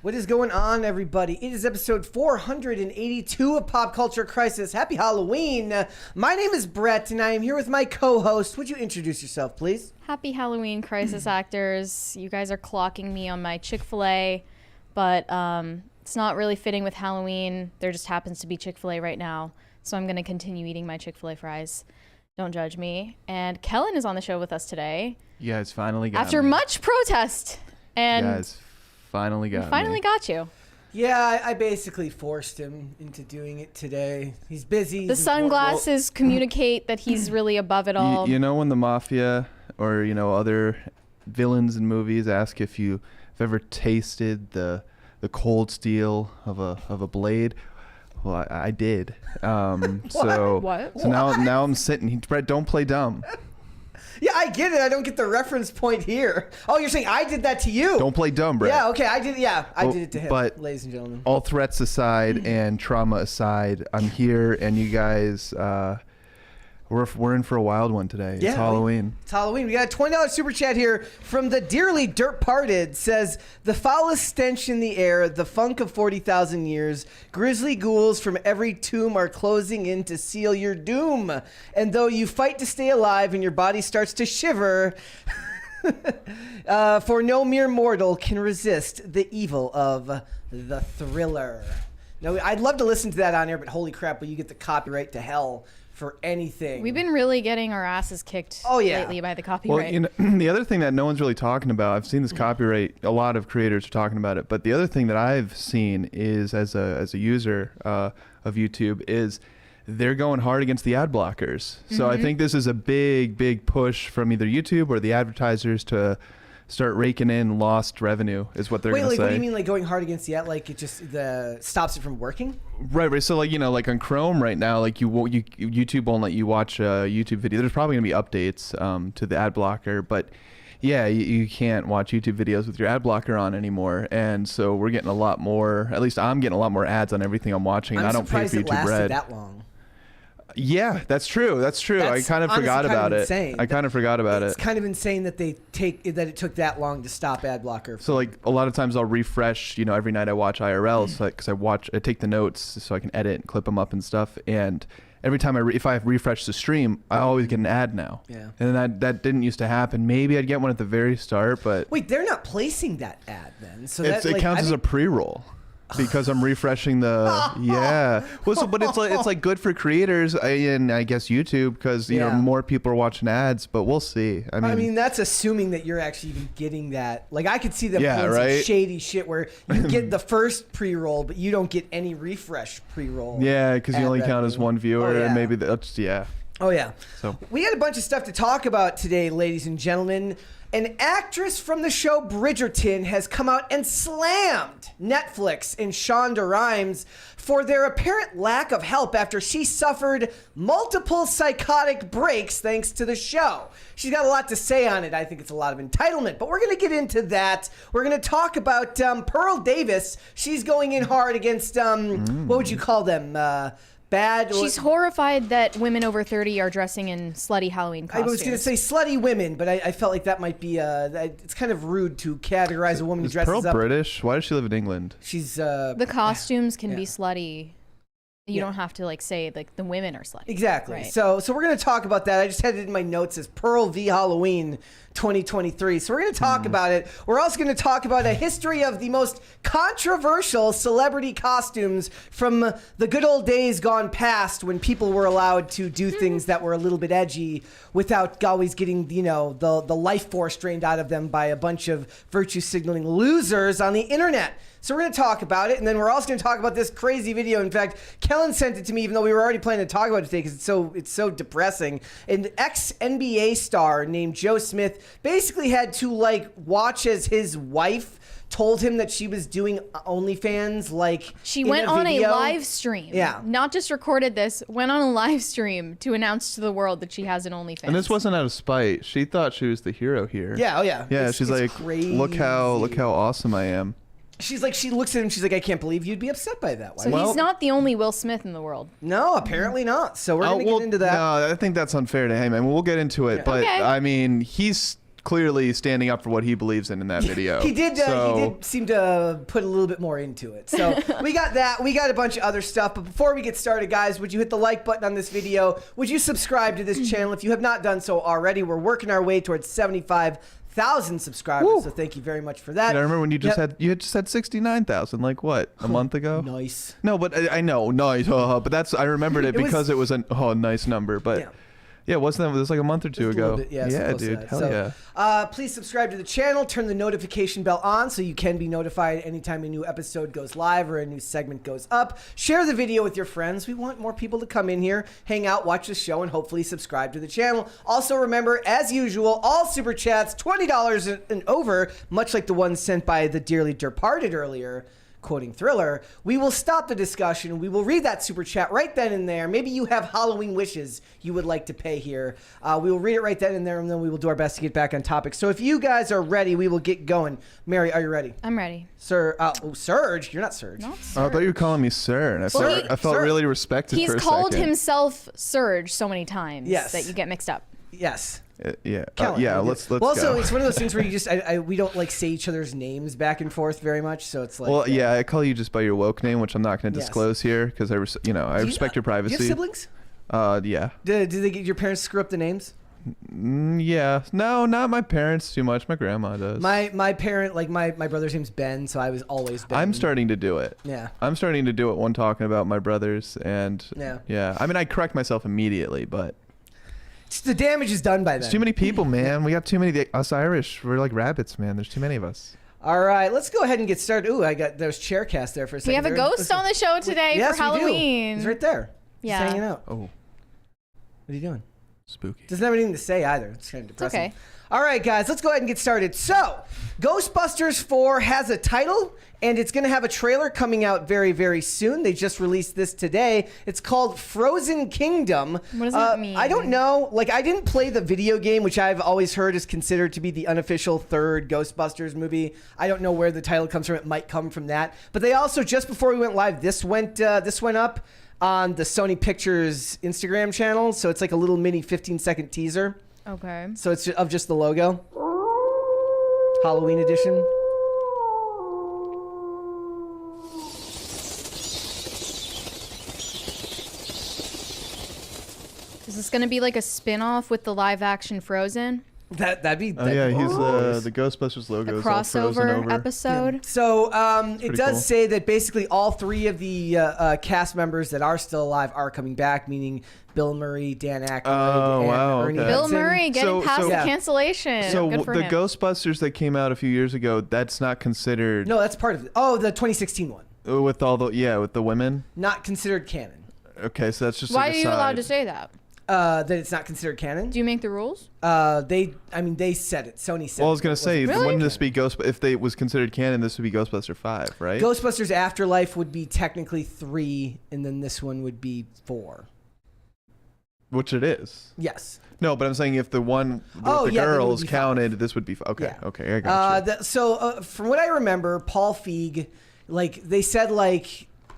What is going on, everybody? It is episode 482 of Pop Culture Crisis. Happy Halloween. My name is Brett, and I am here with my co-host. Would you introduce yourself, please? Happy Halloween, Crisis actors. You guys are clocking me on my Chick-fil-A, but it's not really fitting with Halloween. There just happens to be Chick-fil-A right now, so I'm going to continue eating my Chick-fil-A fries. Don't judge me. And Kellen is on the show with us today. You guys finally got After me. much protest. And You guys finally got finally me. got you. Yeah, I basically forced him into doing it today. He's busy. The sunglasses communicate that he's really above it all. You know when the mafia or, other villains in movies ask if you've ever tasted the cold steel of a blade? Well, I did. What? So now I'm sitting. Brett, don't play dumb. Yeah, I get it. I don't get the reference point here. Oh, you're saying I did that to you? Don't play dumb, Brett. Yeah, okay, I did. Yeah, I did it to him, but ladies and gentlemen. All threats aside and trauma aside, I'm here, and you guys, we're in for a wild one today. Yeah, it's Halloween. It's Halloween. We got a $20 super chat here from the dearly dirt parted. Says, the foulest stench in the air, the funk of 40,000 years, grisly ghouls from every tomb are closing in to seal your doom. And though you fight to stay alive and your body starts to shiver, for no mere mortal can resist the evil of the thriller. Now, I'd love to listen to that on air, but holy crap, will you get the copyright to hell for anything. We've been really getting our asses kicked lately by the copyright. Well, the other thing that no one's really talking about, I've seen this copyright, a lot of creators are talking about it, but the other thing that I've seen is, as a user of YouTube, is they're going hard against the ad blockers. So I think this is a big push from either YouTube or the advertisers to start raking in lost revenue, is what they're going to say. What do you mean, like going hard against the ad? Like it just stops it from working? Right. So like on Chrome right now, like YouTube won't let you watch a YouTube video. There's probably going to be updates to the ad blocker, but yeah, you can't watch YouTube videos with your ad blocker on anymore. And so we're getting a lot more. At least I'm getting a lot more ads on everything I'm watching. And I don't pay for YouTube lasted Red. that long. Yeah, that's true. I kind of forgot about it. I kind of forgot about it. It's kind of insane that it took that long to stop ad blocker. So like a lot of times I'll refresh, every night I watch IRL, so because I take the notes so I can edit and clip them up and stuff. And every time if I refresh the stream, I always get an ad now. Yeah. And that didn't used to happen. Maybe I'd get one at the very start, but wait, they're not placing that ad then. So it counts as a pre-roll. Because I'm refreshing the Well, but it's like good for creators and I guess YouTube because more people are watching ads. But we'll see. I mean that's assuming that you're actually even getting that. Like I could see them pulling right? some shady shit where you get the first pre-roll, but you don't get any refresh pre-roll. Yeah, because you only count as one viewer, and maybe that's Oh yeah. So we got a bunch of stuff to talk about today, ladies and gentlemen. An actress from the show Bridgerton has come out and slammed Netflix and Shonda Rhimes for their apparent lack of help after she suffered multiple psychotic breaks thanks to the show. She's got a lot to say on it. I think it's a lot of entitlement, but we're going to get into that. We're going to talk about Pearl Davis. She's going in hard against, what would you call them? She's horrified that women over 30 are dressing in slutty Halloween costumes. I was going to say slutty women, but I felt like that might be it's kind of rude to categorize a woman who dresses Pearl up. British? Why does she live in England? She's the costumes can be slutty. You don't have to say like the women are slutty. Exactly. Right. So we're going to talk about that. I just had it in my notes as Pearl v Halloween 2023. So we're going to talk about it. We're also going to talk about a history of the most controversial celebrity costumes from the good old days gone past when people were allowed to do things that were a little bit edgy without always getting, the life force drained out of them by a bunch of virtue signaling losers on the internet. So we're going to talk about it, and then we're also going to talk about this crazy video. In fact, Kellen sent it to me, even though we were already planning to talk about it today because it's so depressing. An ex-NBA star named Joe Smith basically had to watch as his wife told him that she was doing OnlyFans. She went on a live stream. Yeah. Not just recorded this, went on a live stream to announce to the world that she has an OnlyFans. And this wasn't out of spite. She thought she was the hero here. Yeah. Oh yeah. Yeah. She's like, crazy. look how awesome I am. She's like, she looks at him. She's like, I can't believe you'd be upset by that. So he's not the only Will Smith in the world. No, apparently not. So we're going to get into that. No, I think that's unfair to him. I mean, we'll get into it. But, Okay. I mean, he's clearly standing up for what he believes in that video. He did seem to put a little bit more into it. So we got that. We got a bunch of other stuff. But before we get started, guys, would you hit the like button on this video? Would you subscribe to this channel if you have not done so already? We're working our way towards 75,000 subscribers. Woo. So thank you very much for that. I remember when you just had 69,000 like what, a month ago? Nice. No, but I know, nice. But I remembered it because it was a nice number. But yeah, wasn't that? It was like a month or two ago. Yeah, dude. Hell yeah. Please subscribe to the channel. Turn the notification bell on so you can be notified anytime a new episode goes live or a new segment goes up. Share the video with your friends. We want more people to come in here, hang out, watch the show, and hopefully subscribe to the channel. Also, remember, as usual, all super chats, $20 and over, much like the one sent by the dearly departed earlier, quoting Thriller, we will stop the discussion. We will read that super chat right then and there. Maybe you have Halloween wishes you would like to pay here. We will read it right then and there, and then we will do our best to get back on topic. So if you guys are ready, we will get going. Mary, are you ready? I'm ready. Sir, Serge? You're not Serge. Not Serge. Oh, I thought you were calling me sir, and I felt really respected for a second. He's called himself Serge so many times that you get mixed up. Yes. Kellen, let's go. Also, it's one of those things where you just we don't like say each other's names back and forth very much, so it's like. Well, I call you just by your woke name, which I'm not going to disclose here because I respect your privacy. Do you have siblings? Yeah. Did they get your parents screw up the names? Yeah. No, not my parents too much. My grandma does. My parent, like my brother's name's Ben, so I was always Ben. I'm starting to do it. Yeah. I'm starting to do it when talking about my brothers, and yeah. I mean, I correct myself immediately, but. The damage is done by then. There's too many people, man. We got too many. Us Irish, we're like rabbits, man. There's too many of us. All right, let's go ahead and get started. Ooh, I got those chair casts there for a second. We have a ghost on the show today for Halloween. He's right there. Yeah. He's hanging out. Oh. What are you doing? Spooky. Doesn't have anything to say either. It's kind of depressing. It's okay. All right, guys, let's go ahead and get started. So, Ghostbusters 4 has a title, and it's going to have a trailer coming out very, very soon. They just released this today. It's called Frozen Kingdom. What does that mean? I don't know. Like, I didn't play the video game, which I've always heard is considered to be the unofficial third Ghostbusters movie. I don't know where the title comes from. It might come from that. But they also, just before we went live, this went up on the Sony Pictures Instagram channel. So it's like a little mini 15-second teaser. Okay. So it's of just the logo. Halloween edition. Is this going to be like a spin-off with the live-action Frozen? That'd be. He's the Ghostbusters logo. A Is all frozen crossover over. episode. Yeah. So it does cool. say that basically all three of the cast members that are still alive are coming back, meaning Bill Murray, Dan Aykroyd, and Ernie okay. Bill Hudson. Murray getting past the cancellation. So Good for the him. Ghostbusters that came out a few years ago, that's not considered. No, that's part of it. Oh, the 2016 one. With all with the women. Not considered canon. Okay, so that's just. Why like are you allowed to say that? That it's not considered canon. Do you make the rules? They said it. Sony said. Well, I was gonna say, Really? wouldn't this be if they was considered canon, this would be Ghostbuster 5, right? Ghostbusters Afterlife would be technically 3, and then this one would be 4. Which it is. Yes. No, but I'm saying if the one with the girls counted, this would be okay. Yeah. Okay, I got you. From what I remember, Paul Feig, they said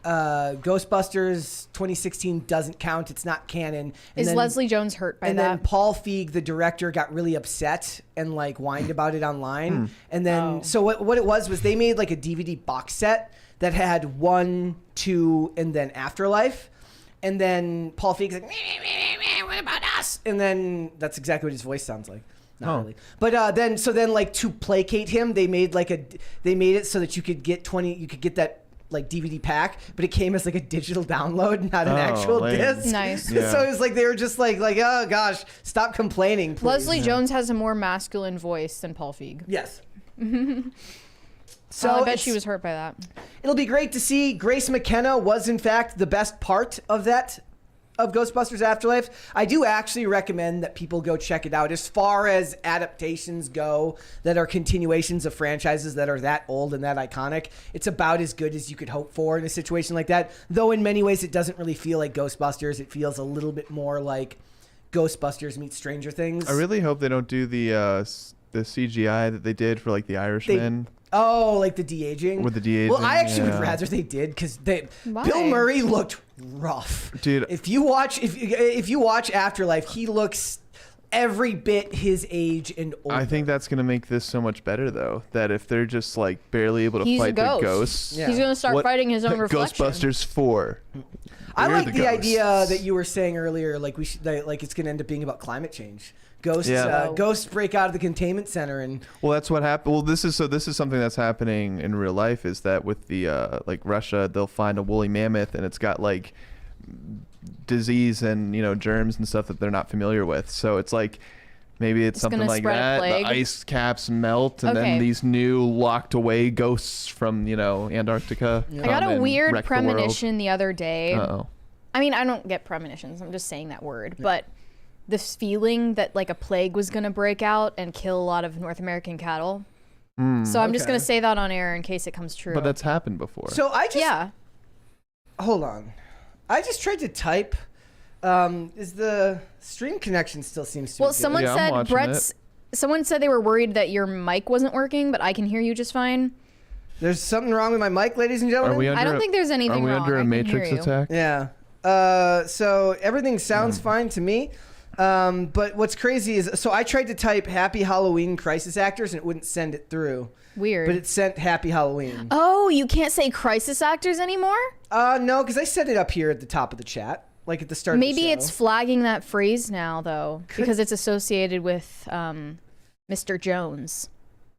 Ghostbusters 2016 doesn't count. It's not canon. Is Leslie Jones hurt by that? And then Paul Feig, the director, got really upset and whined about it online. And then so what it was they made a DVD box set that had 1, 2, and then Afterlife. And then Paul Feig's like, what about us? And then that's exactly what his voice sounds like. Not really. But then to placate him, they made it so that you could get that DVD pack, but it came as a digital download, not an actual disc. Nice. Yeah. So it was they were just oh gosh, stop complaining, please. Leslie Jones has a more masculine voice than Paul Feig. Yes. So I bet she was hurt by that. It'll be great to see. Grace McKenna was in fact the best part of Ghostbusters Afterlife. I do actually recommend that people go check it out. As far as adaptations go that are continuations of franchises that are that old and that iconic, it's about as good as you could hope for in a situation like that. Though in many ways it doesn't really feel like Ghostbusters. It feels a little bit more like Ghostbusters meets Stranger Things. I really hope they don't do the CGI that they did for the Irishman. Oh, the de-aging? With the de-aging, Well, I actually would rather they did because Bill Murray looked rough. Dude. If you watch Afterlife, he looks every bit his age and older. I think that's gonna make this so much better, though. That if they're just like barely able to He's a fight the ghost. ghosts, Yeah. He's gonna start fighting his own reflection. Ghostbusters 4. I We're like the the idea ghosts. that you were saying earlier, like we should, like it's going to end up being about climate change. Ghosts, Yeah. ghosts break out of the containment center, and Well, that's what happened. Well, this is something that's happening in real life. Is that with the like Russia, they'll find a woolly mammoth and it's got like disease and germs and stuff that they're not familiar with. So it's like maybe it's something gonna like spread a that. plague. The ice caps melt, and Okay. then these new locked away ghosts from Antarctica. I got come a and weird wreck the world. premonition the other day. Uh-oh. I mean, I don't get premonitions. I'm just saying that word. But this feeling that like a plague was going to break out and kill a lot of North American cattle. So I'm just Okay. going to say that on air in case it comes true. But that's happened before. so I just yeah. hold on. I just tried to type. Is the stream connection still seems to? Well, be good? someone Yeah, I'm said watching someone said they were worried that your mic wasn't working, but I can hear you just fine. There's something wrong with my mic, ladies and gentlemen. Are we under I don't think there's anything Are we wrong. under I a can hear Matrix you. attack? Yeah. So everything sounds fine to me. But what's crazy is, so I tried to type Happy Halloween crisis actors and it wouldn't send it through. Weird. But it sent Happy Halloween. Oh, you can't say crisis actors anymore? No, because I set it up here at the top of the chat, like at the start of the Maybe show. it's flagging that phrase now, though, because it's associated with Mr. Jones.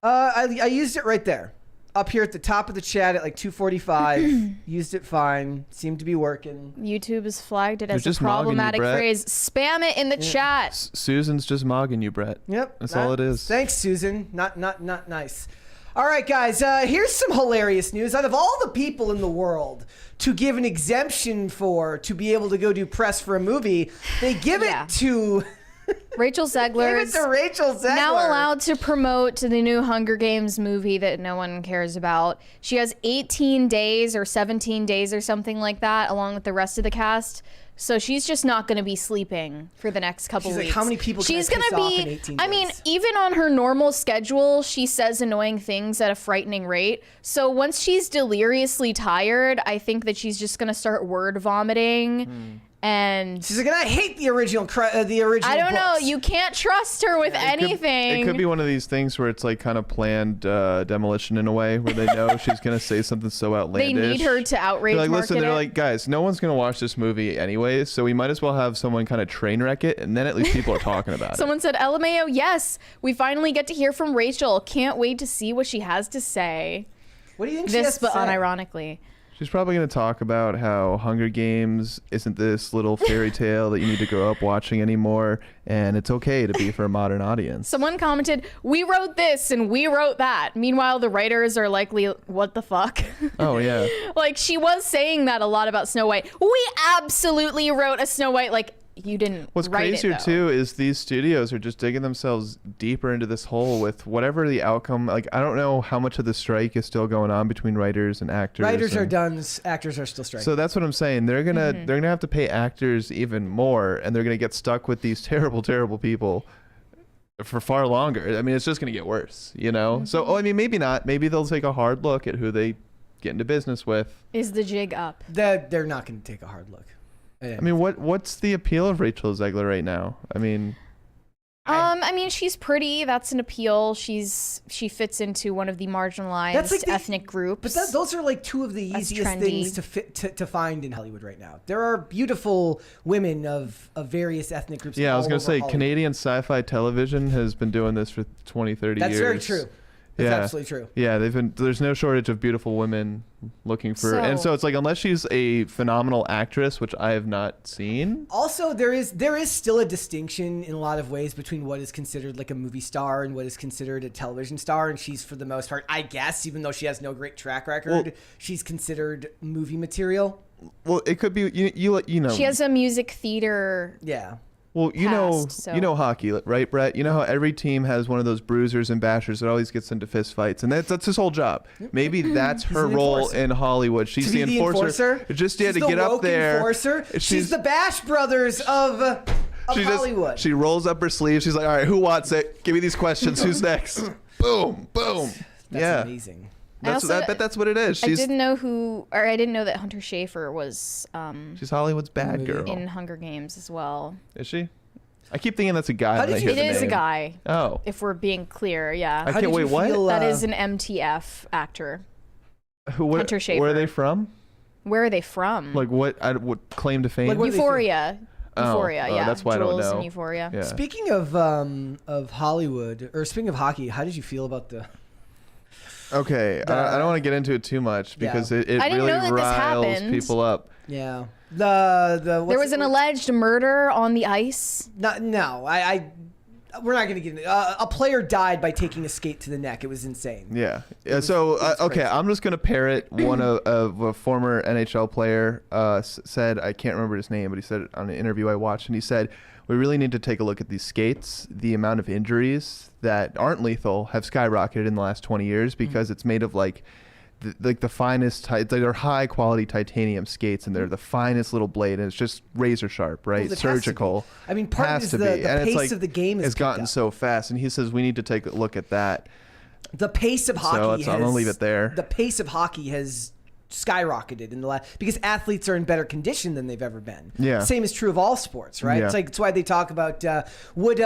I used it right there. Up here at the top of the chat at like 2:45. Used it fine. Seemed to be working. YouTube has flagged it They're as a just mogging you, problematic Brett. phrase. Spam it in the chat. Susan's just mogging you, Brett. Yep. That's all it is. Thanks, Susan. Not nice. All right, guys. Here's some hilarious news. Out of all the people in the world to give an exemption for to be able to go do press for a movie, they give Yeah. it to Rachel Zegler give it is to Rachel Zegler. now allowed to promote the new Hunger Games movie that no one cares about. She has 18 days or 17 days or something like that, along with the rest of the cast. So she's just not going to be sleeping for the next couple She's like, weeks. how many people can I She's piss gonna off be. in 18 I mean, days? even on her normal schedule, she says annoying things at a frightening rate. So once she's deliriously tired, I think that she's just going to start word vomiting. And She's like, I hate the original. The original. I don't know. books. You can't trust her with anything. It could be one of these things where it's like kind of planned demolition in a way, where they know she's gonna say something so outlandish. They need her to outrage They're like, market listen, they're it. like, guys, no one's gonna watch this movie anyways, so we might as well have someone kind of train wreck it, and then at least people are talking about Someone said, LMAO, yes, we finally get to hear from Rachel. Can't wait to see what she has to say. What do you think? she has This, to but say? unironically. it. She's probably gonna talk about how Hunger Games isn't this little fairy tale that you need to grow up watching anymore, and it's okay to be for a modern audience. Someone commented, we wrote this and we wrote that. Meanwhile, the writers are likely, what the fuck? Oh yeah. Like, she was saying that a lot about Snow White. We absolutely wrote a Snow White, like, you didn't What's write crazier it, though. too is these studios are just digging themselves deeper into this hole with whatever the outcome. Like, I don't know how much of the strike is still going on between writers and actors. Writers are and- done. Actors are still striking. So that's what I'm saying. They're gonna have to pay actors even more, and they're gonna get stuck with these terrible, terrible people for far longer. I mean, it's just gonna get worse, you know. So, I mean, maybe not. Maybe they'll take a hard look at who they get into business with. Is the jig up? They're not going to take a hard look. I mean, what's the appeal of Rachel Zegler right now? I mean, I mean, she's pretty. That's an appeal. She fits into one of the marginalized That's like the- ethnic groups. But those are like two of the That's easiest trendy. things to find in Hollywood right now. There are beautiful women of various ethnic groups. yeah, I was all gonna over say Hollywood. Canadian sci-fi television has been doing this for 20, 30 That's years. very true. That's Yeah. absolutely true. Yeah, there's no shortage of beautiful women looking for, and so it's like, unless she's a phenomenal actress, which I have not seen. Also, there is still a distinction in a lot of ways between what is considered like a movie star and what is considered a television star. And she's, for the most part, I guess, even though she has no great track record, Well- she's considered movie material. Well, it could be you know. She has a music theater. Yeah. Well, you know, past, so- you know hockey, right, Brett? You know how every team has one of those bruisers and bashers that always gets into fist fights, and that's his whole job. Maybe that's her an role enforcer. in Hollywood. She's To the be enforcer. Just She's to the get up woke there. Enforcer. She's She's the Bash Brothers of Hollywood. She rolls up her sleeve. She's like, all right, who wants it? Give me these questions. Who's next? Boom, boom. That's yeah, amazing. I bet that's what it is. I She's didn't know that Hunter Schafer was she's Hollywood's bad Movie. girl. in Hunger Games as well. Is she? I keep thinking that's a guy. How when I did you- hear It the is a name. guy. Oh. If we're being clear, yeah. I How can't did wait. you What? feel, That is an MTF actor. Hunter Schafer. Where are they from? Where are they from? Like what claim to fame? Like, what do they Euphoria. Oh, Euphoria, oh, yeah. that's why I don't Jules know. and Euphoria. Yeah. Speaking of Hollywood, or speaking of hockey, how did you feel about the? Okay, I don't want to get into it too much because it I didn't really know that this riles happened. people up. Yeah, the There was an alleged murder on the ice. No, we're not gonna get into. A player died by taking a skate to the neck. It was insane. Yeah. was Okay, crazy. I'm just gonna parrot one of a former NHL player said. I can't remember his name, but he said it on an interview I watched, and he said, "We really need to take a look at these skates. The amount of injuries that aren't lethal have skyrocketed in the last 20 years because it's made of like the finest, they're high quality titanium skates, and they're the finest little blade, and it's just razor sharp, right? Well, it has to be. Surgical. I mean, part of it Has is to the be. And it's pace like, of the game has it's gotten picked up. so fast, and he says we need to take a look at that. The pace of hockey. I'm gonna leave it there. The pace of hockey has skyrocketed in the last because athletes are in better condition than they've ever been. Yeah. Same is true of all sports, right? Yeah. It's why they talk about would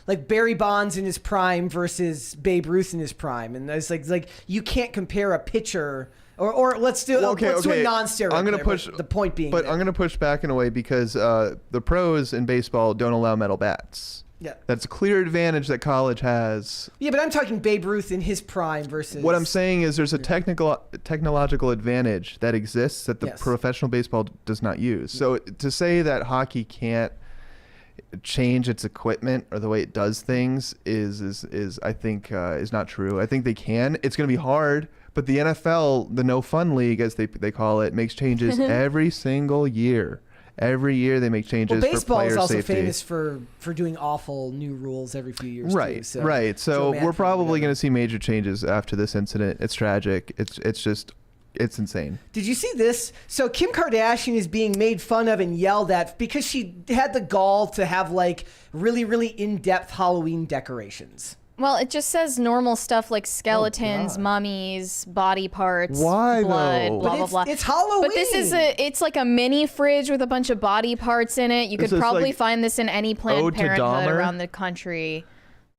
like Barry Bonds in his prime versus Babe Ruth in his prime, and it's like you can't compare a pitcher. Or let's do let's do a non-steroid. I'm gonna player, push but the point being, but I'm gonna push back in a way because the pros in baseball don't allow metal bats. yeah, That's a clear advantage that college has. yeah, but I'm talking Babe Ruth in his prime versus What I'm saying is there's a technological advantage that exists that the Yes. professional baseball does not use. So to say that hockey can't change its equipment or the way it does things is I think is not true. I think they can. It's going to be hard, but the NFL, the no fun league as they call it, makes changes every single year. Every year they make changes Well, for baseball player is also safety. famous for doing awful new rules every few years. Right, too, right. So Joe we're Manfred, probably whatever. going to see major changes after this incident. It's tragic. It's insane. Did you see this? So Kim Kardashian is being made fun of and yelled at because she had the gall to have like really, really in-depth Halloween decorations. Well, it just says normal stuff like skeletons, God. mummies, body parts, Why, blood, though? blah, But blah, blah. it's Halloween. But this is it's like a mini fridge with a bunch of body parts in it. You This could is probably like find this in any Planned Ode to Parenthood Dahmer? around the country.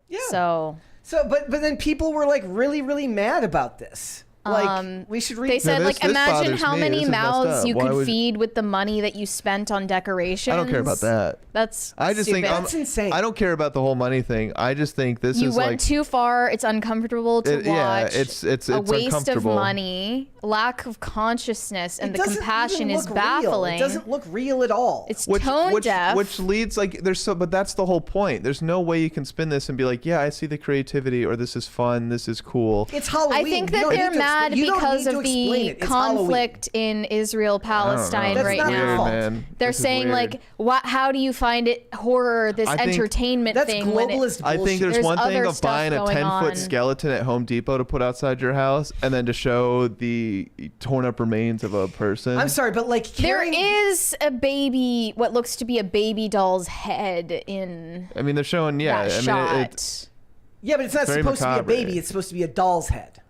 Yeah. So But then people were like really, really mad about this. Like we should read. they said, this imagine bothers how me. many This is messed mouths up. you Why could would- feed with the money that you spent on decorations. I don't care about that. That's I just stupid. think That's insane. I don't care about the whole money thing. I just think this You is went like too far. It's uncomfortable to watch. yeah, it's a waste of uncomfortable. money, lack of consciousness, and It the doesn't compassion even is look real. baffling. It doesn't look real at all. It's tone deaf. Which leads like but that's the whole point. There's no way you can spin this and be like, yeah, I see the creativity or this is fun, this is cool. It's Halloween. I think You that don't they're need to mad you don't because need to of explain the it. It's Halloween. conflict in Israel Palestine That's right not their now. fault. Man. They're This is saying weird. like, how do you find it horror? This I think- entertainment That's thing. when it- globalist I think bullshit. there's There's one thing other of stuff buying a going 10-foot on. skeleton at Home Depot to put outside your house and then to show the torn up remains of a person. I'm sorry, but like There carrying, is a baby, what looks to be a baby doll's head in I mean, they're showing, yeah. that I mean, shot. Yeah, but it's not very supposed to be macabre. a baby. It's supposed to be a doll's head.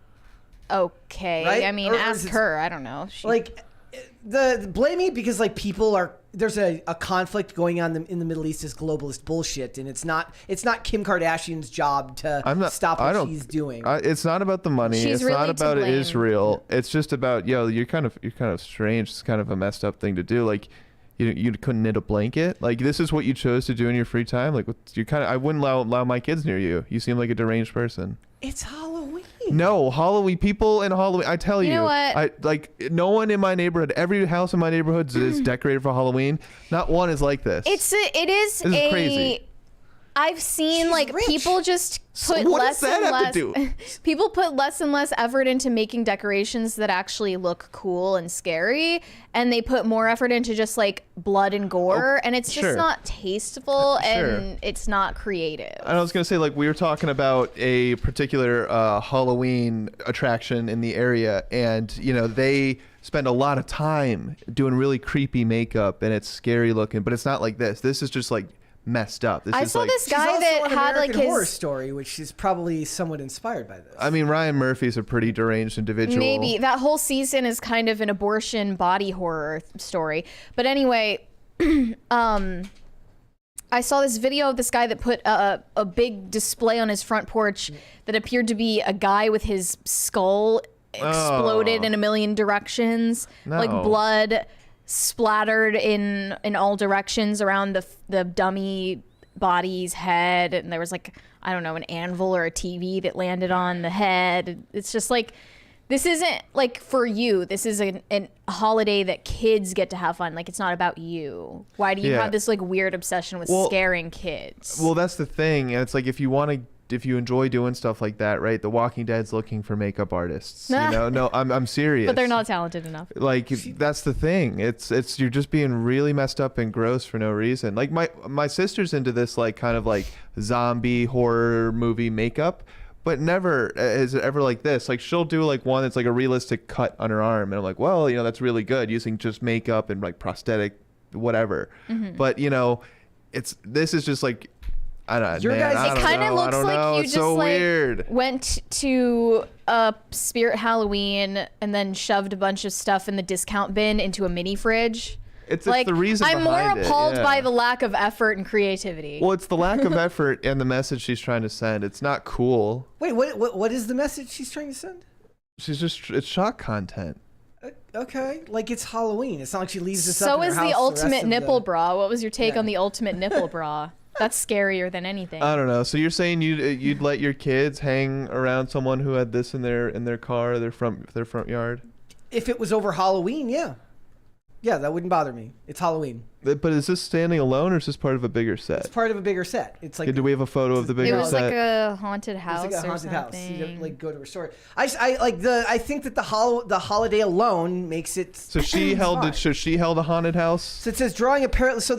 Okay, Right? I mean, Or is ask it- her. I don't know. She, Like the blaming because like people are there's a conflict going on in the Middle East is globalist bullshit, and it's not Kim Kardashian's job to stop what she's doing. It's not about the money. She's It's really not to about blame. Israel. It's just about you're kind of strange. It's kind of a messed up thing to do. Like you couldn't knit a blanket. Like this is what you chose to do in your free time. Like you I wouldn't allow my kids near you. You seem like a deranged person. It's Halloween. No, Halloween people in Halloween. I tell you, You know what? I like no one in my neighborhood. Every house in my neighborhood is decorated for Halloween. Not one is like this. it is This is crazy. I've seen She's like rich. people just So put what less does that and have less. to do? People put less and less effort into making decorations that actually look cool and scary, and they put more effort into just like blood and gore, and it's just sure. not tasteful Sure. and it's not creative. I was gonna say, like, we were talking about a particular Halloween attraction in the area, and they spend a lot of time doing really creepy makeup, and it's scary looking, but it's not like this. This is just like messed up. This I is saw like, this She's guy also that on had like American Horror his Story, which is probably somewhat inspired by this. I mean, Ryan Murphy's a pretty deranged individual. maybe that whole season is kind of an abortion body horror story. But anyway, I saw this video of this guy that put a big display on his front porch that appeared to be a guy with his skull exploded in a million directions, like blood splattered in all directions around the dummy body's head, and there was like, I don't know, an anvil or a TV that landed on the head. It's just like, this isn't like for you. This is a holiday that kids get to have fun. Like, it's not about you. Why do you have this like weird obsession with scaring kids? Well, that's the thing. And it's like, if you enjoy doing stuff like that, right? The Walking Dead's looking for makeup artists. You know, no, I'm serious. But they're not talented enough. Like, that's the thing. It's you're just being really messed up and gross for no reason. Like my sister's into this like kind of like zombie horror movie makeup, but never is it ever like this. Like, she'll do like one that's like a realistic cut on her arm, and I'm like, well, you know, that's really good using just makeup and like prosthetic whatever. But you know, this is just like, I don't know. It kind of looks like you it's just so like weird. went to a Spirit Halloween and then shoved a bunch of stuff in the discount bin into a mini fridge. It's like, the reason I'm more behind appalled it, by the lack of effort and creativity. Well, it's the lack of effort and the message she's trying to send. It's not cool. Wait, what is the message she's trying to send? It's shock content. Okay, like it's Halloween. It's not like she leaves this up So in her is house the ultimate nipple the... bra. What was your take on the ultimate nipple bra? That's scarier than anything. I don't know. So you're saying you'd let your kids hang around someone who had this in their car, or their front yard? If it was over Halloween, yeah, that wouldn't bother me. It's Halloween. But is this standing alone, or is this part of a bigger set? It's part of a bigger set. It's like, do we have a photo of the bigger set? It was like a haunted house. It's like a haunted or house. something. You don't, like, go to a store. I think that the holiday alone makes it. So she held it. So she held a haunted house. So it says drawing apparently. So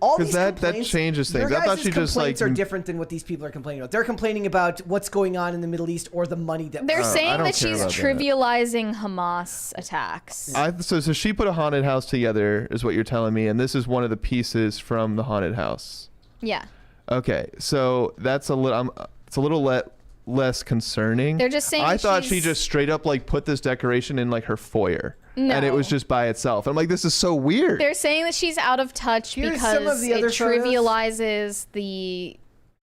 all these that complaints, changes things. Your I thought guys' she just complaints like are different than what these people are complaining about. They're complaining about what's going on in the Middle East or the money that. They're saying don't that care she's about that. trivializing Hamas attacks. So she put a haunted house together, is what you're telling me, and this is one of the pieces from the haunted house. Yeah. Okay, so that's a little less concerning. They're just saying I thought she's- she just straight up like put this decoration in like her foyer, No. and it was just by itself. I'm like, this is so weird. They're saying that she's out of touch Here's some of because the it other photos. trivializes the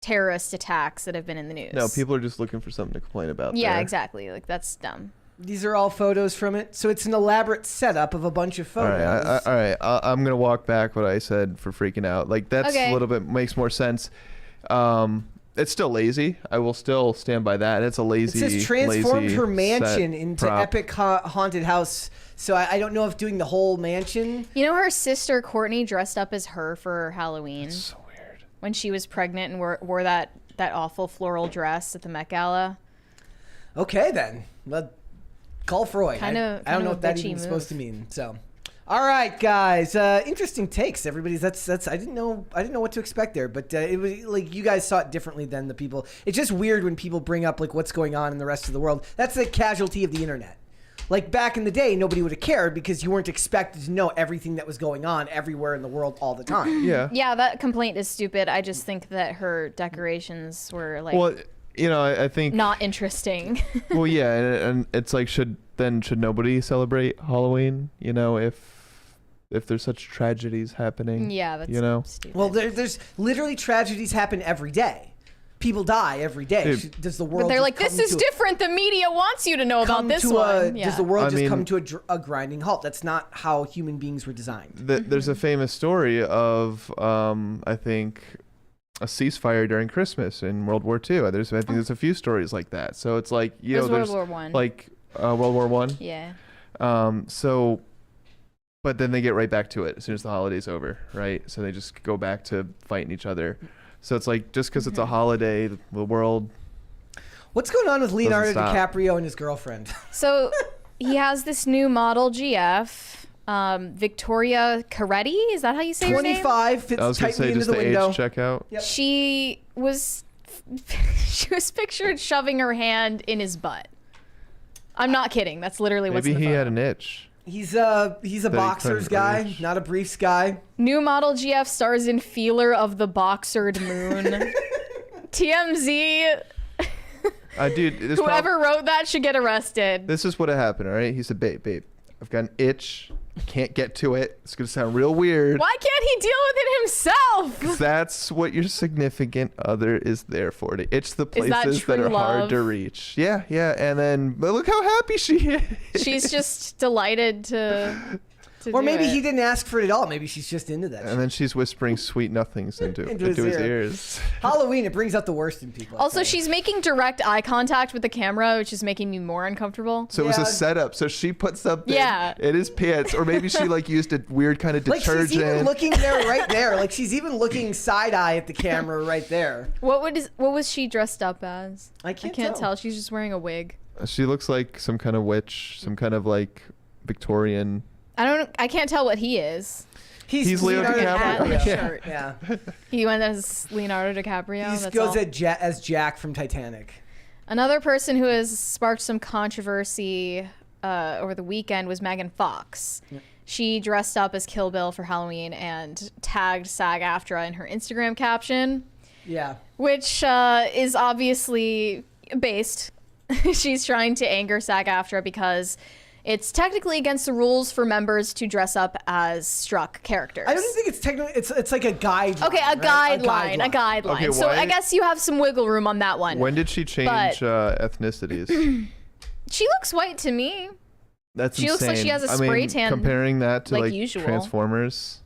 terrorist attacks that have been in the news. No, people are just looking for something to complain about. Yeah, there. exactly. Like, that's dumb. These are all photos from it. So it's an elaborate setup of a bunch of All photos. right, I'm gonna walk back what I said for freaking out. Like, that's Okay. a little bit makes more sense. It's still lazy. I will still stand by that. It's a lazy. It says transformed lazy her mansion set into prop. epic haunted house. So I don't know if doing the whole mansion. You know, her sister Courtney dressed up as her for Halloween So weird. when she was pregnant and wore that awful floral dress at the Met Gala. Okay, then. Well, call Freud. I don't know of what that bitchy even move. supposed to mean. So, all right, guys. Interesting takes. Everybody's. That's. I didn't know what to expect there, but it was like you guys saw it differently than the people. It's just weird when people bring up like what's going on in the rest of the world. That's the casualty of the internet. Like back in the day, nobody would have cared because you weren't expected to know everything that was going on everywhere in the world all the time. Yeah. Yeah, that complaint is stupid. I just think that her decorations were like Well, you know, I think. not interesting. Well, yeah, and it's like should nobody celebrate Halloween? You know, if there's such tragedies happening. Yeah, that's you know. stupid. Well, there's literally tragedies happen every day. People die every day. Dude. Does the world? But they're just like, this come is to- different. The media wants you to know about come this to one. Does the world I just mean- come to a grinding halt? That's not how human beings were designed. There's a famous story of I think a ceasefire during Christmas in World War II. I think there's a few stories like that. So it's like It was there's World War I. like World War One. Yeah. So, but then they get right back to it as soon as the holiday's over, right? So they just go back to fighting each other. So it's like just because it's a holiday, the world. What's going on with Leonardo stop. DiCaprio and his girlfriend? So he has this new model GF, Victoria Caretti. Is that how you say her name? 25 fits I was gonna tightly say into just the the window. age checkout. Yep. She was pictured shoving her hand in his butt. I'm not kidding. That's literally what's Maybe in the he photo. had an itch. He's a he boxers couldn't guy, reach. not a briefs guy. New model GF stars in Feeler of the Boxered Moon. TMZ. Dude, Whoever wrote that should get arrested. this is what happened. All right, he said, "Babe, I've got an itch Can't get to it. It's gonna sound real weird. Why can't he deal with it himself? That's what your significant other is there for, to itch the Is that places that true are hard love? to reach. Yeah, and then but look how happy she is. She's just delighted to Or do maybe it. he didn't ask for it at all. Maybe she's just into that. And then she's whispering sweet nothings into his ear. ears. Halloween, it brings out the worst in people. I Also, think. she's making direct eye contact with the camera, which is making me more uncomfortable. So it was a Yeah. setup. So she put something Yeah. in his pants, or maybe she like used a weird kind of like detergent. she's even looking there, right there. Like she's even looking side eye at the camera right there. What was she dressed up as? I can't tell. She's just wearing a wig. She looks like some kind of witch, some kind of like Victorian. I can't tell what he is. He's Leo DiCaprio. Yeah. Shirt. Yeah. He went as Leonardo DiCaprio. He That's goes all. as Jack from Titanic. Another person who has sparked some controversy over the weekend was Megan Fox. Yep. She dressed up as Kill Bill for Halloween and tagged SAG-AFTRA in her Instagram caption, Yeah. which is obviously based. She's trying to anger SAG-AFTRA because it's technically against the rules for members to dress up as struck characters. I don't think it's technically. It's like a guideline. Okay, a right? guideline. A guideline. Okay, So why- I guess you have some wiggle room on that one. When did she change ethnicities? She looks white to me. That's She looks like she insane. has a I spray mean, tan comparing that to like like usual. Transformers.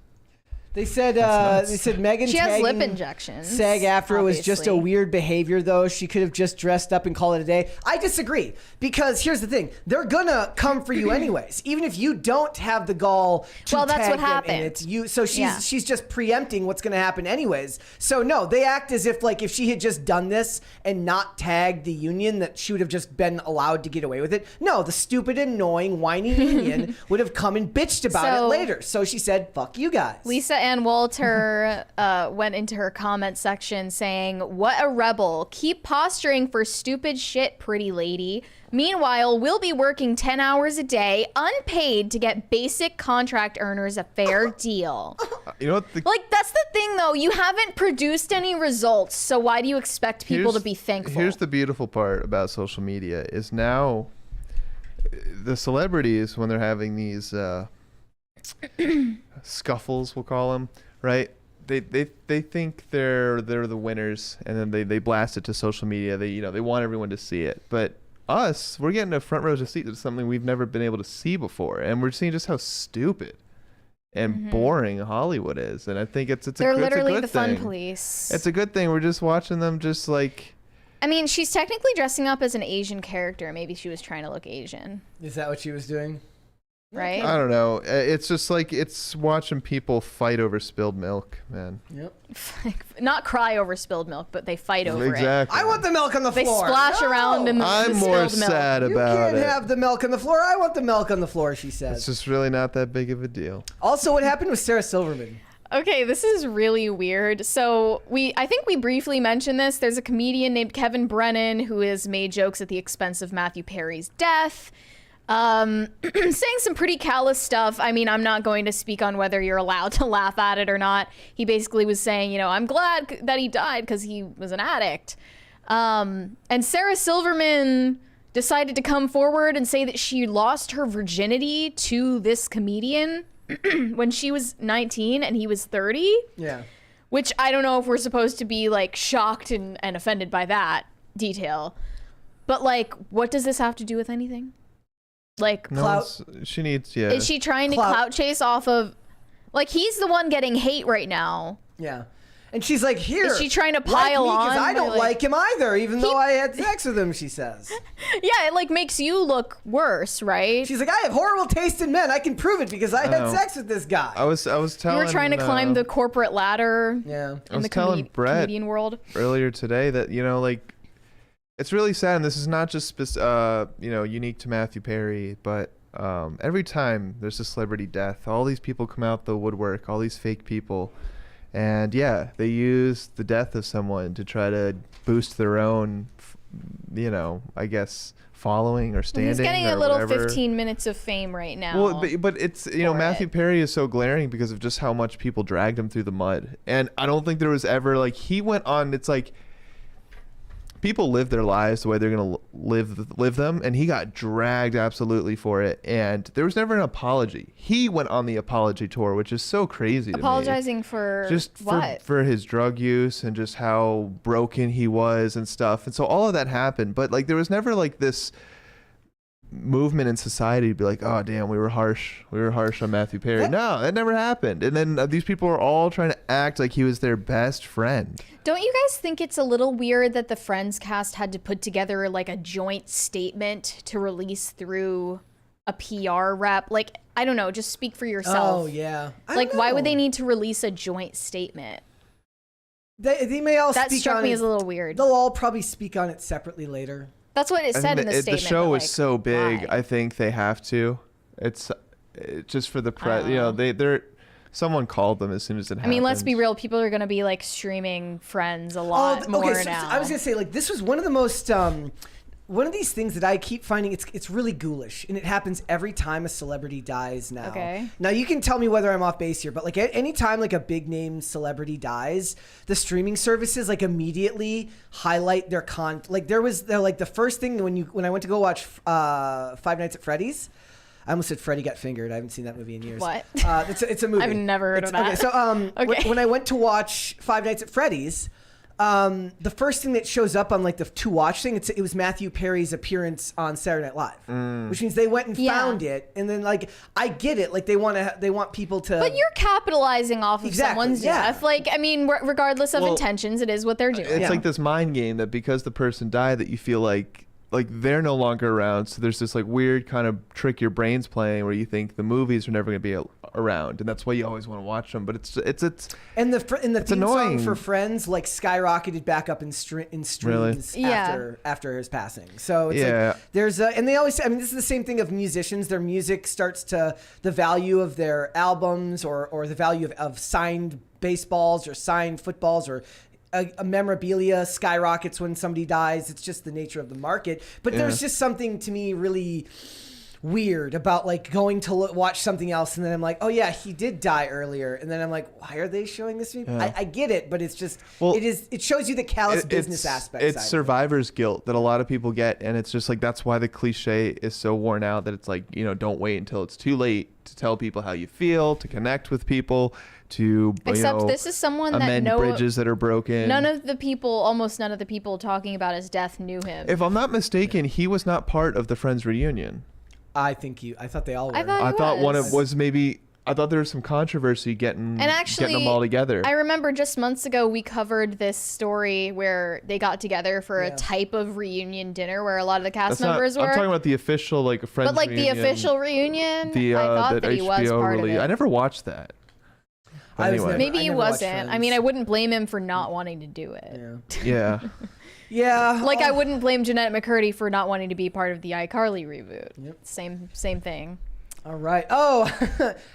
They said That's nuts. Megan She has lip tagging injections. SAG-AFTRA was just a obviously. weird behavior, though. She could have just dressed up and called it a day. I disagree, because here's the thing: they're gonna come for you anyways, even if you don't have the gall to Well, that's tag what them in happened. it. You, so Yeah. she's just preempting what's gonna happen anyways. So no, they act as if like if she had just done this and not tagged the union, that she would have just been allowed to get away with it. No, the stupid, annoying, whiny union would have come and bitched about it So- later. So she said, "Fuck you guys." Lisa Ann Walter went into her comment section saying, "What a rebel. Keep posturing for stupid shit, pretty lady. Meanwhile, we'll be working 10 hours a day, unpaid, to get basic contract earners a fair deal." You know what? Like, that's the thing, though. You haven't produced any results, so why do you expect people to be thankful? Here's the beautiful part about social media is now the celebrities, when they're having these scuffles, we'll call them, right? They think they're the winners, and then they blast it to social media. They want everyone to see it. But us, we're getting a front row seat to something we've never been able to see before, and we're seeing just how stupid and boring Hollywood is. And I think it's They're literally good the fun thing. police. It's a good thing. We're just watching them just like. I mean, she's technically dressing up as an Asian character. Maybe she was trying to look Asian, Is that what she was doing? right? I don't know. It's just like it's watching people fight over spilled milk, man. Yep. Not cry over spilled milk, but they fight over it. Exactly. I want the milk on the They floor. splash No! around in the I'm the more spilled milk. sad You about can't it. have the milk on the floor. I want the milk on the floor, she It's says. just really not that big of a deal. Also, what happened with Sarah Silverman? Okay, this is really weird. So I think we briefly mentioned this. There's a comedian named Kevin Brennan who has made jokes at the expense of Matthew Perry's death. Saying some pretty callous stuff. I mean, I'm not going to speak on whether you're allowed to laugh at it or not. He basically was saying, I'm glad that he died because he was an addict. And Sarah Silverman decided to come forward and say that she lost her virginity to this comedian when she was 19 and he was 30, Yeah. which I don't know if we're supposed to be like shocked and offended by that detail. But like, what does this have to do with anything? Like, No, Clout. she needs, yeah. is she trying to Clout. clout chase off of, like, he's the one getting hate right now. Yeah. And she's like, here. Is she trying to like pile me, 'cause on? I don't Like- like him either, even though I had sex with him, she says. Yeah, it like makes you look worse, right? She's like, I have horrible taste in men. I can prove it because I had know. sex with this guy. I was You telling. were trying to climb the corporate ladder Yeah. I in was the telling Brett comedian world. earlier today that like, it's really sad, and this is not just unique to Matthew Perry, but every time there's a celebrity death, all these people come out the woodwork, all these fake people. And yeah, they use the death of someone to try to boost their own, I guess, following or standing. He's getting or a little whatever. 15 minutes of fame right now. Well, but it's, for Matthew it. Perry is so glaring because of just how much people dragged him through the mud. And I don't think there was ever, like, he went on, it's like, people live their lives the way they're going to live them, and he got dragged absolutely for it, and there was never an apology. He went on the apology tour, which is so crazy to me. Apologizing for Just what? for his drug use and just how broken he was and stuff. And so all of that happened, but like there was never like this movement in society to be like, oh damn, we were harsh on Matthew Perry. No, that never happened. And then these people are all trying to act like he was their best friend. Don't you guys think it's a little weird that the Friends cast had to put together like a joint statement to release through a PR rep? Like, I don't know, just speak for yourself. Oh yeah. Like, why would they need to release a joint statement? They may all That speak struck on me it. as a little weird. They'll all probably speak on it separately later. That's what it said in the statement. The show but, was like, so big. why? I think they have to. It's just for the press. You know, they're. Someone called them as soon as it happened. I mean, let's be real. People are going to be like streaming Friends a lot more so now. I was gonna say, like, this was one of the most one of these things that I keep finding it's really ghoulish, and it happens every time a celebrity dies now. Okay. Now you can tell me whether I'm off base here, but like any time like a big name celebrity dies, the streaming services like immediately highlight their like they're like the first thing when I went to go watch Five Nights at Freddy's. I almost said Freddy Got Fingered. I haven't seen that movie in years. What? It's a movie. I've never heard of that. Okay, so when I went to watch Five Nights at Freddy's, the first thing that shows up on like the to watch thing, it was Matthew Perry's appearance on Saturday Night Live, which means they went and found it, and then like I get it, like they want people to. But you're capitalizing off of someone's death. Like, I mean, regardless of intentions, it is what they're doing. It's like this mind game that because the person died, that you feel like they're no longer around, so there's this like weird kind of trick your brain's playing where you think the movies are never going to be around, and that's why you always want to watch them. But it's and the theme annoying. song for Friends like skyrocketed back up in streams Really? after his passing. So it's like there's and they always, I mean, this is the same thing of musicians. Their music starts to the value of their albums or the value of signed baseballs or signed footballs or a memorabilia skyrockets when somebody dies. It's just the nature of the market. But there's just something to me really weird about like going to watch something else and then I'm like, oh yeah, he did die earlier, and then I'm like, why are they showing this to me? I get it, but it's just it shows you the callous business aspect. It's survivor's guilt that a lot of people get, and it's just like that's why the cliche is so worn out, that it's like, you know, don't wait until it's too late to tell people how you feel, to connect with people, to this is someone that amend bridges that are broken. Almost none of the people talking about his death knew him. If I'm not mistaken, he was not part of the Friends reunion. I thought they all were. I thought there was some controversy getting them all together. I remember just months ago we covered this story where they got together for a type of reunion dinner where a lot of the cast members were. I'm talking about the official like Friends But like reunion, the official reunion, I thought that he was HBO part of it. I never watched that. Anyway. Maybe he wasn't. I mean, I wouldn't blame him for not wanting to do it. Yeah. Yeah. Like I wouldn't blame Jeanette McCurdy for not wanting to be part of the iCarly reboot. Yep. Same thing. All right. Oh,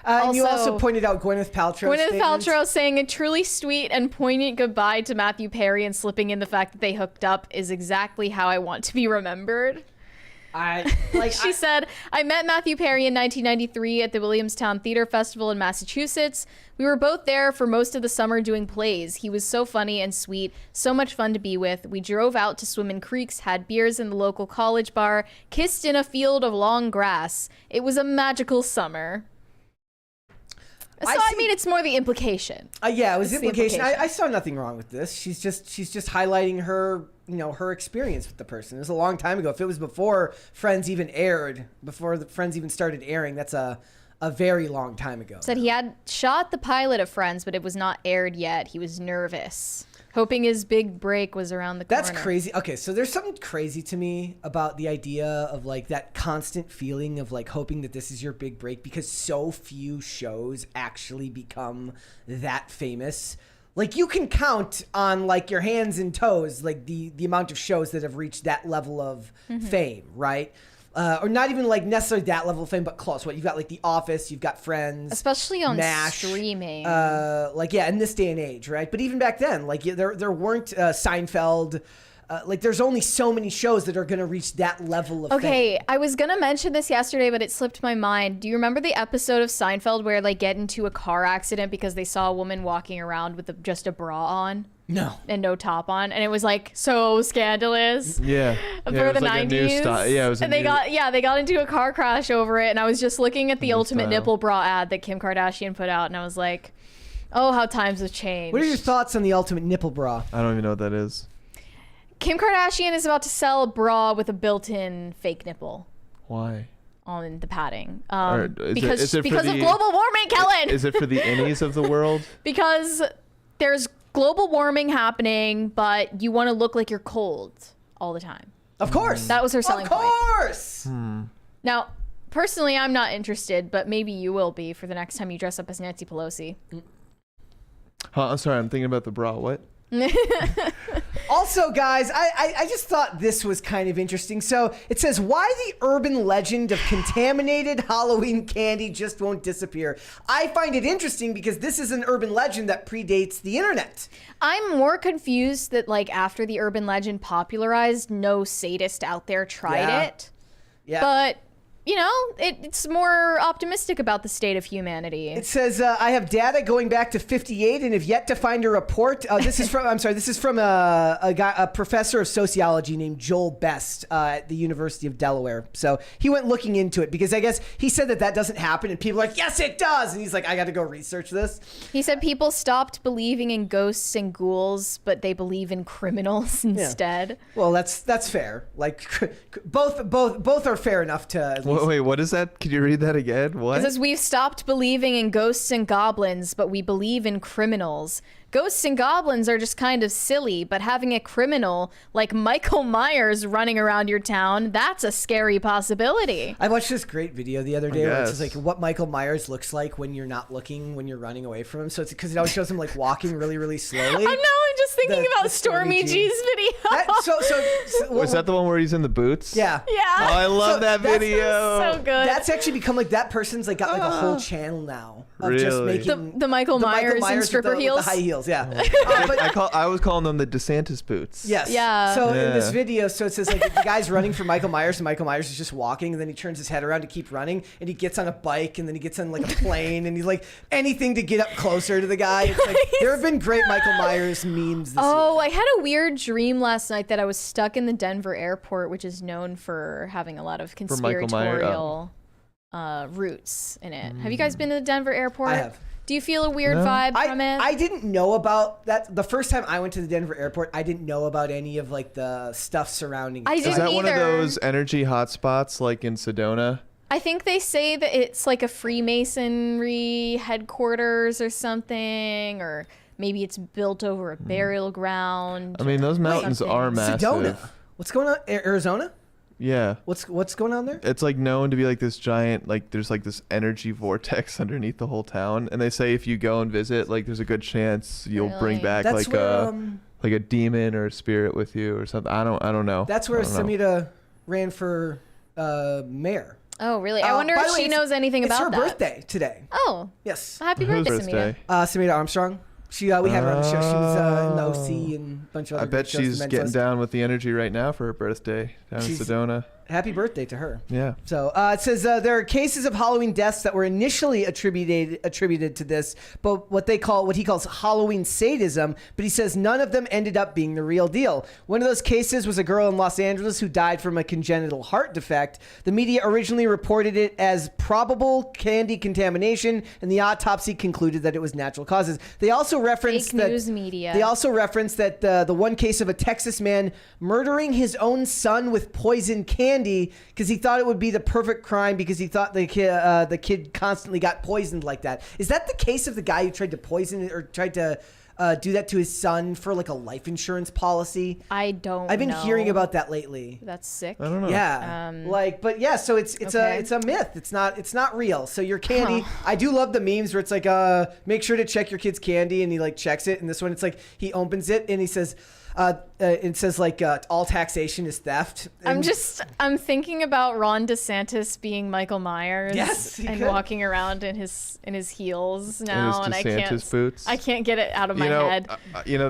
and you also pointed out Gwyneth Paltrow. Paltrow saying a truly sweet and poignant goodbye to Matthew Perry and slipping in the fact that they hooked up is exactly how I want to be remembered. She said, I met Matthew Perry in 1993 at the Williamstown Theater Festival in Massachusetts. We were both there for most of the summer doing plays. He was so funny and sweet, so much fun to be with. We drove out to swim in creeks, had beers in the local college bar, kissed in a field of long grass. It was a magical summer. So I mean, it's more the implication. Yeah, it was the implication. I saw nothing wrong with this. She's just highlighting her, her experience with the person. It was a long time ago. If it was before Friends even aired, before the Friends even started airing, that's a very long time ago. Said he had shot the pilot of Friends, but it was not aired yet. He was nervous, hoping his big break was around the corner. That's crazy. Okay, so there's something crazy to me about the idea of like that constant feeling of like hoping that this is your big break, because so few shows actually become that famous. Like you can count on like your hands and toes, like the amount of shows that have reached that level of fame, right? Or not even like necessarily that level of fame, but close. What you've got, like The Office, you've got Friends, especially on MASH, streaming. In this day and age, right? But even back then, like there weren't Seinfeld. Like there's only so many shows that are going to reach that level of fame. I was going to mention this yesterday, but it slipped my mind. Do you remember the episode of Seinfeld where they get into a car accident because they saw a woman walking around with just a bra on? No. and no top on, and it was like so scandalous. Yeah. For Yeah, it the was like a new 90s. style. Yeah, it was. And they got into a car crash over it, and I was just looking at the ultimate style. nipple bra ad that Kim Kardashian put out, and I was like, oh, how times have changed. What are your thoughts on the ultimate nipple bra? I don't even know what that is. Kim Kardashian is about to sell a bra with a built-in fake nipple Why? on the padding. Is it for Because of the- global warming, Kellen. Is it for the innies of the world? Because there's global warming happening, but you want to look like you're cold all the time. Of course. That was her selling Of point. course. Now, personally, I'm not interested, but maybe you will be for the next time you dress up as Nancy Pelosi. I'm sorry. I'm thinking about the bra. What? Also, guys, I just thought this was kind of interesting. So it says, why the urban legend of contaminated Halloween candy just won't disappear. I find it interesting because this is an urban legend that predates the internet. I'm more confused that, like, after the urban legend popularized, no sadist out there tried it. Yeah. But, you know, it's more optimistic about the state of humanity. It says, I have data going back to 58 and have yet to find a report. This is from a professor of sociology named Joel Best at the University of Delaware. So he went looking into it because I guess he said that doesn't happen. And people are like, yes, it does. And he's like, I got to go research this. He said people stopped believing in ghosts and ghouls, but they believe in criminals instead. Well, that's fair. Like both are fair enough to at least. Wait, what is that? Could you read that again? What? It says, we've stopped believing in ghosts and goblins, but we believe in criminals. Ghosts and goblins are just kind of silly, but having a criminal like Michael Myers running around your town, that's a scary possibility. I watched this great video the other day where it's guess. just like what Michael Myers looks like when you're not looking, when you're running away from him. So it's because it always shows him like walking really, really slowly. I know, I'm just thinking The about Stormy G's. G's video. Was that the one where he's in the boots? Yeah. Yeah. Oh, I love So that that's video. So good. That's actually become like that person's like got like a whole channel now of just Really? making the Michael Myers in stripper with heels. the high heels. Yeah. But I was calling them the DeSantis boots. yes. Yeah. So in this Yeah. video, so it says like the guy's running for Michael Myers, and Michael Myers is just walking, and then he turns his head around to keep running, and he gets on a bike, and then he gets on like a plane, and he's like anything to get up closer to the guy. It's like there have been great Michael Myers memes this Oh, year. I had a weird dream last night that I was stuck in the Denver airport, which is known for having a lot of Michael Myers, conspiratorial roots in it. Have you guys been to the Denver airport? I have. Do you feel a weird No. vibe from it? I didn't know about that. The first time I went to the Denver airport, I didn't know about any of like the stuff surrounding it. I Is didn't that one of either. those energy hotspots like in Sedona? I think they say that it's like a Freemasonry headquarters or something, or maybe it's built over a burial ground. I mean, those mountains something. are massive. Sedona. What's going on? Arizona? Yeah. What's going on there? It's like known to be like this giant, like there's like this energy vortex underneath the whole town, and they say if you go and visit, like there's a good chance you'll bring Really? back That's like where like a demon or a spirit with you or something. I don't know. that's where I don't know. Samita ran for mayor. Oh, really? I wonder By if the way, she it's- knows anything about It's that. her birthday today. Oh, Yes. happy Whose birthday, birthday? Samita. Samita Armstrong. She we had her on the show. She was in the OC and a bunch of I other bet great shows, she's The Men's getting List. down with the energy right now for her birthday down in She's- Sedona. Happy birthday to her. Yeah. So it says there are cases of Halloween deaths that were initially attributed to this, but what he calls Halloween sadism. But he says none of them ended up being the real deal. One of those cases was a girl in Los Angeles who died from a congenital heart defect. The media originally reported it as probable candy contamination, and the autopsy concluded that it was natural causes. They also referenced Fake that news media. They also referenced that the one case of a Texas man murdering his own son with poison candy because he thought it would be the perfect crime because he thought the kid constantly got poisoned like that. Is that the case of the guy who tried to poison or tried to do that to his son for like a life insurance policy? I've been hearing about that lately. That's sick. I don't know. Yeah, but yeah. So it's Okay. a myth. It's not real. So your candy. I do love the memes where it's like make sure to check your kid's candy, and he like checks it. And this one, it's like he opens it and he says. It says like all taxation is theft. And I'm thinking about Ron DeSantis being Michael Myers. Yes, he and could. walking around in his heels now, and DeSantis boots. I can't get it out of my head.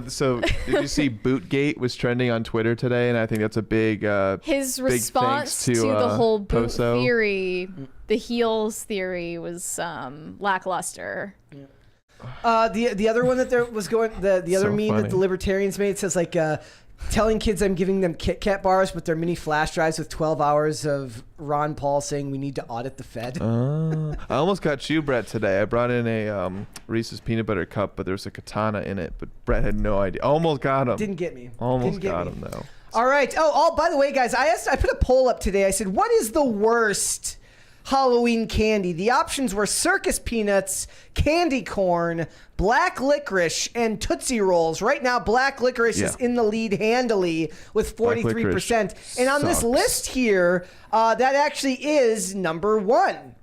So did you see Bootgate was trending on Twitter today, and I think that's a big His big response thanks to the whole boot Poso. theory, the heels theory, was lackluster. The other one that there was going, the other So meme funny. that the libertarians made says like, telling kids I'm giving them Kit Kat bars, but they're mini flash drives with 12 hours of Ron Paul saying we need to audit the Fed. I almost got you, Brett, today. I brought in a Reese's peanut butter cup, but there's a katana in it. But Brett had no idea. Almost got him. Didn't get me. Almost Didn't get got me. him though. All right. Oh, by the way, guys, I put a poll up today. I said, what is the worst Halloween candy? The options were circus peanuts, candy corn, black licorice, and Tootsie Rolls. Right now, black licorice is in the lead handily with 43%. And on this list here, that actually is number one.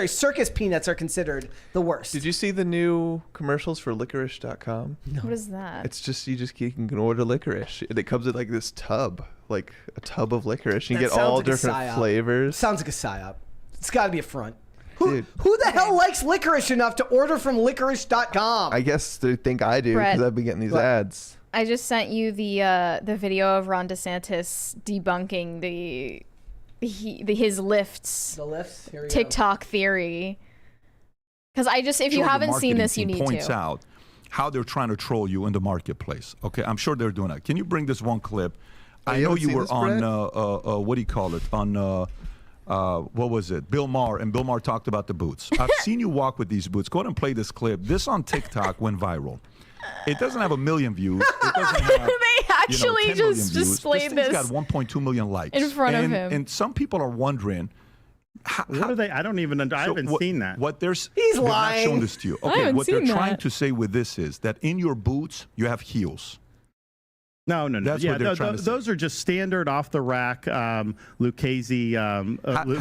Circus peanuts are considered the worst. Did you see the new commercials for licorice.com? No. What is that? It's just you can order licorice. It comes in like this tub, like a tub of licorice. You That get sounds all like a different psyop. flavors. Sounds like a psyop. It's got to be a front. Who Dude. the hell likes licorice enough to order from licorice.com? I guess they think I do Brett. because I've been getting these What? ads. I just sent you the video of Ron DeSantis debunking his lifts The lifts. Here we go. TikTok theory. Because if you haven't seen this, you need points to. out how they're trying to troll you in the marketplace. Okay, I'm sure they're doing that. Can you bring this one clip? I you know haven't you seen were this, on Brett? what do you call it? On what was it? Bill Maher, and Bill Maher talked about the boots. I've seen you walk with these boots. Go ahead and play this clip. This on TikTok went viral. It doesn't have 1 million views. It doesn't have, They actually 10 million just views. displayed This this thing's got 1.2 million likes in front of him. And some people are wondering. What are they? I don't even. I haven't seen that. What there's He's they're not lying. showing this to you. I Okay, haven't what they're seen trying that. to say with this is that in your boots you have heels. No. That's Yeah, what they're trying to say. those are just standard off the rack Lucchese. How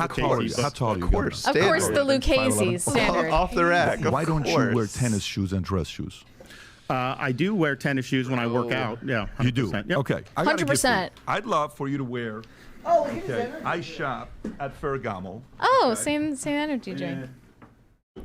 tall are you? How tall are you? Of course. Of course, the Standard. Lucchese's standard. Off the rack. Why of don't you wear course. tennis shoes and dress shoes? I do wear tennis shoes when I work out. Yeah, 100%. You do. Yep. Okay. I got a gift for you. 100%. I'd love for you to wear. Oh, look at Okay. this. I shop at Ferragamo. Oh, same energy drink.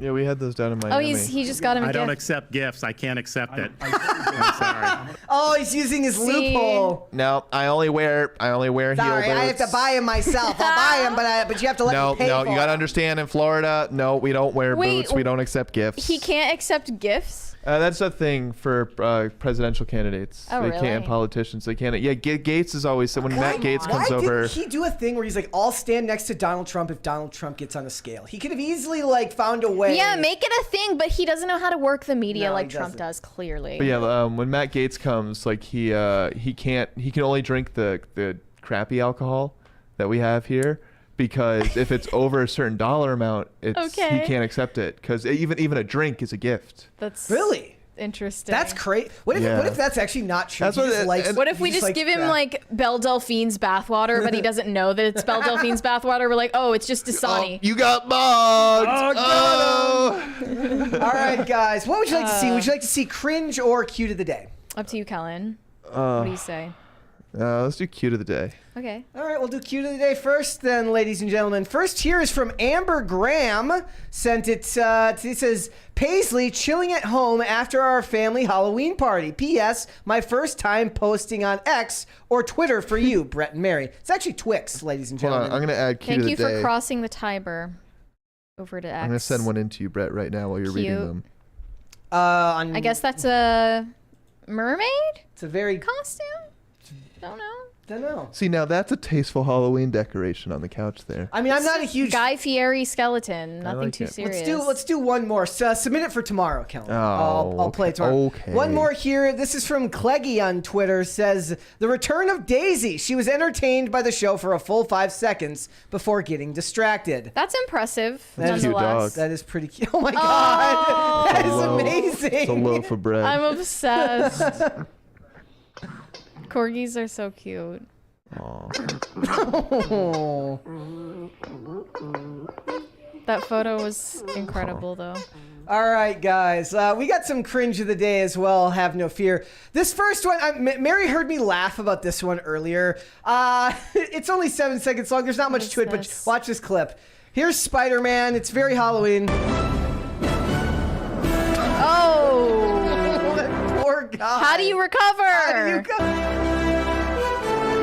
Yeah, we had those down in Oh, Miami. he just got him a I don't gift. accept gifts. I can't accept it. I'm sorry. Oh, he's using his See? loophole. No, I only wear heel Sorry, I have boots. to buy him myself. I'll buy him, but you have to let No, me pay no, for you gotta it. understand. In Florida, no, we don't wear Wait, boots. We don't accept gifts. He can't accept gifts? That's a thing for presidential candidates. Oh, they really? can't. Politicians, they can't. Yeah, Gates is always when Matt Gates comes Why over. didn't he do a thing where he's like, I'll stand next to Donald Trump if Donald Trump gets on a scale? He could have easily found a way. Yeah, make it a thing, but he doesn't know how to work the media No, like he Trump doesn't. does, clearly. But yeah, when Matt Gates comes, he can only drink the crappy alcohol that we have here because if it's over a certain dollar amount, he Okay. can't accept it because even a drink is a gift. That's Really? interesting. That's crazy. What if that's actually not true? That's He what just it- likes- and- What if he we just give him crap. Belle Delphine's bathwater, but he doesn't know that it's Belle Delphine's bathwater? We're like, oh, it's just Dasani. Oh, you got bugged. All right, guys. What would you like to see? Would you like to see cringe or cute of the day? Up to you, Kellen. What do you say? Let's do cute of the day. Okay. All right, we'll do cute of the day first, then, ladies and gentlemen. First here is from Amber Graham. Sent it. It says, Paisley chilling at home after our family Halloween party. P.S. My first time posting on X or Twitter for you, Brett and Mary. It's actually Twix, ladies and Hold gentlemen. on, I'm gonna add cute Thank of you the day. for crossing the Tiber over to X. I'm gonna send one in to you, Brett, right now while you're reading Cute. them. I I guess that's a mermaid it's a very. costume? Don't know. Don't know. See, now that's a tasteful Halloween decoration on the couch there. I mean, I'm not a huge. Guy Fieri skeleton. Nothing like too it. serious. Let's do one more. So, submit it for tomorrow, Kellen. Oh, I'll play it tomorrow. okay. One more here. This is from Cleggy on Twitter. Says the return of Daisy. She was entertained by the show for a full 5 seconds before getting distracted. That's impressive, That's a cute nonetheless. dog. That is pretty cute. Oh my god, that is Hello. amazing. It's a loaf of bread. I'm obsessed. Corgis are so cute. Aw. That photo was incredible, though. All right, guys. We got some cringe of the day as well. Have no fear. This first one, Mary heard me laugh about this one earlier. It's only 7 seconds long. There's not much to it, but this? watch this clip. Here's Spider-Man. It's very Halloween. Oh! Poor guy. How do you recover? How do you go?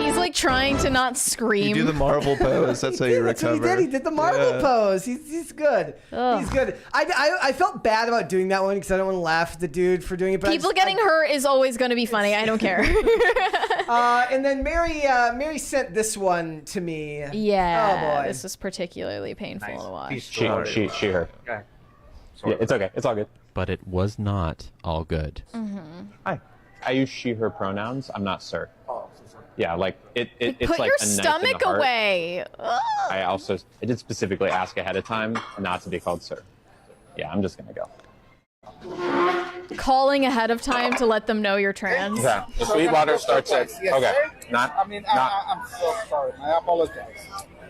He's like trying to not scream. You do the Marvel pose. That's how you That's recover. what he did. He did the Marvel pose. He's good. Ugh. He's good. I felt bad about doing that one because I don't want to laugh at the dude for doing it. But People getting hurt is always going to be funny. I don't care. And then Mary sent this one to me. Yeah. Oh boy. This was particularly painful to watch. She, her. Okay. Yeah, it's okay. It's all good. But it was not all good. Hi. I use she, her pronouns. I'm not sir. Yeah, like it's Put like your a knife in the stomach heart. away. Ugh. I did specifically ask ahead of time not to be called sir. Yeah, I'm just gonna go. Calling ahead of time to let them know you're trans. Yeah, the Sweetwater starts at okay. Not. I'm so sorry. I apologize.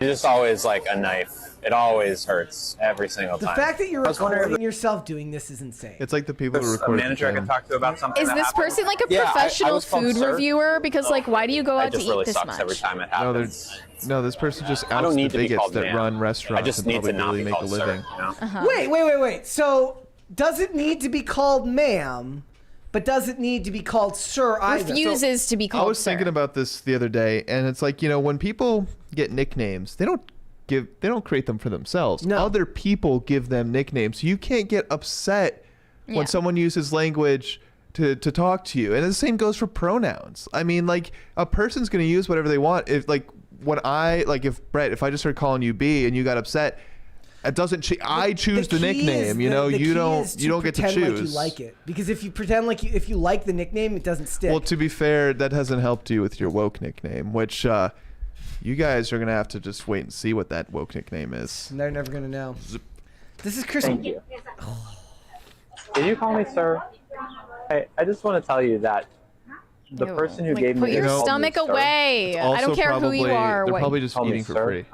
It's just always like a knife. It always hurts every single The time. fact that you're I was wondering recording yourself doing this is insane. It's like the people who if record. a manager I can talk to about something. Is that this happened. person like a Yeah, I professional was called food sir. reviewer? Because like, why do you go It out to just eat really this sucks much? every time it No, happens. this person just I don't outs the need to be bigots called that ma'am. run I restaurants just and need to probably not really be make a called living. sir. You know? Wait. So does it need to be called ma'am, but does it need to be called sir either? Refuses to be called I was sir. thinking about this the other day, and it's like, when people get nicknames, they don't create them for themselves. No. Other people give them nicknames. You can't get upset Yeah. when someone uses language to talk to you. And the same goes for pronouns. I mean, like, a person's going to use whatever they want. If if Brett, if I just started calling you B and you got upset, it doesn't. I choose the key nickname. is You key don't. is You don't get to pretend choose. Like you like it, because if you pretend like if you like the nickname, it doesn't stick. Well, to be fair, that hasn't helped you with your woke nickname, which you guys are gonna have to just wait and see what that woke nickname is. And they're never gonna know. This is Chris. Thank you. Did you call me sir? Hey, I just want to tell you that the Ew. person who Like, gave put me your the called me stomach sir. away. I don't Also care who you are. They're what- probably just Call me eating for sir. free.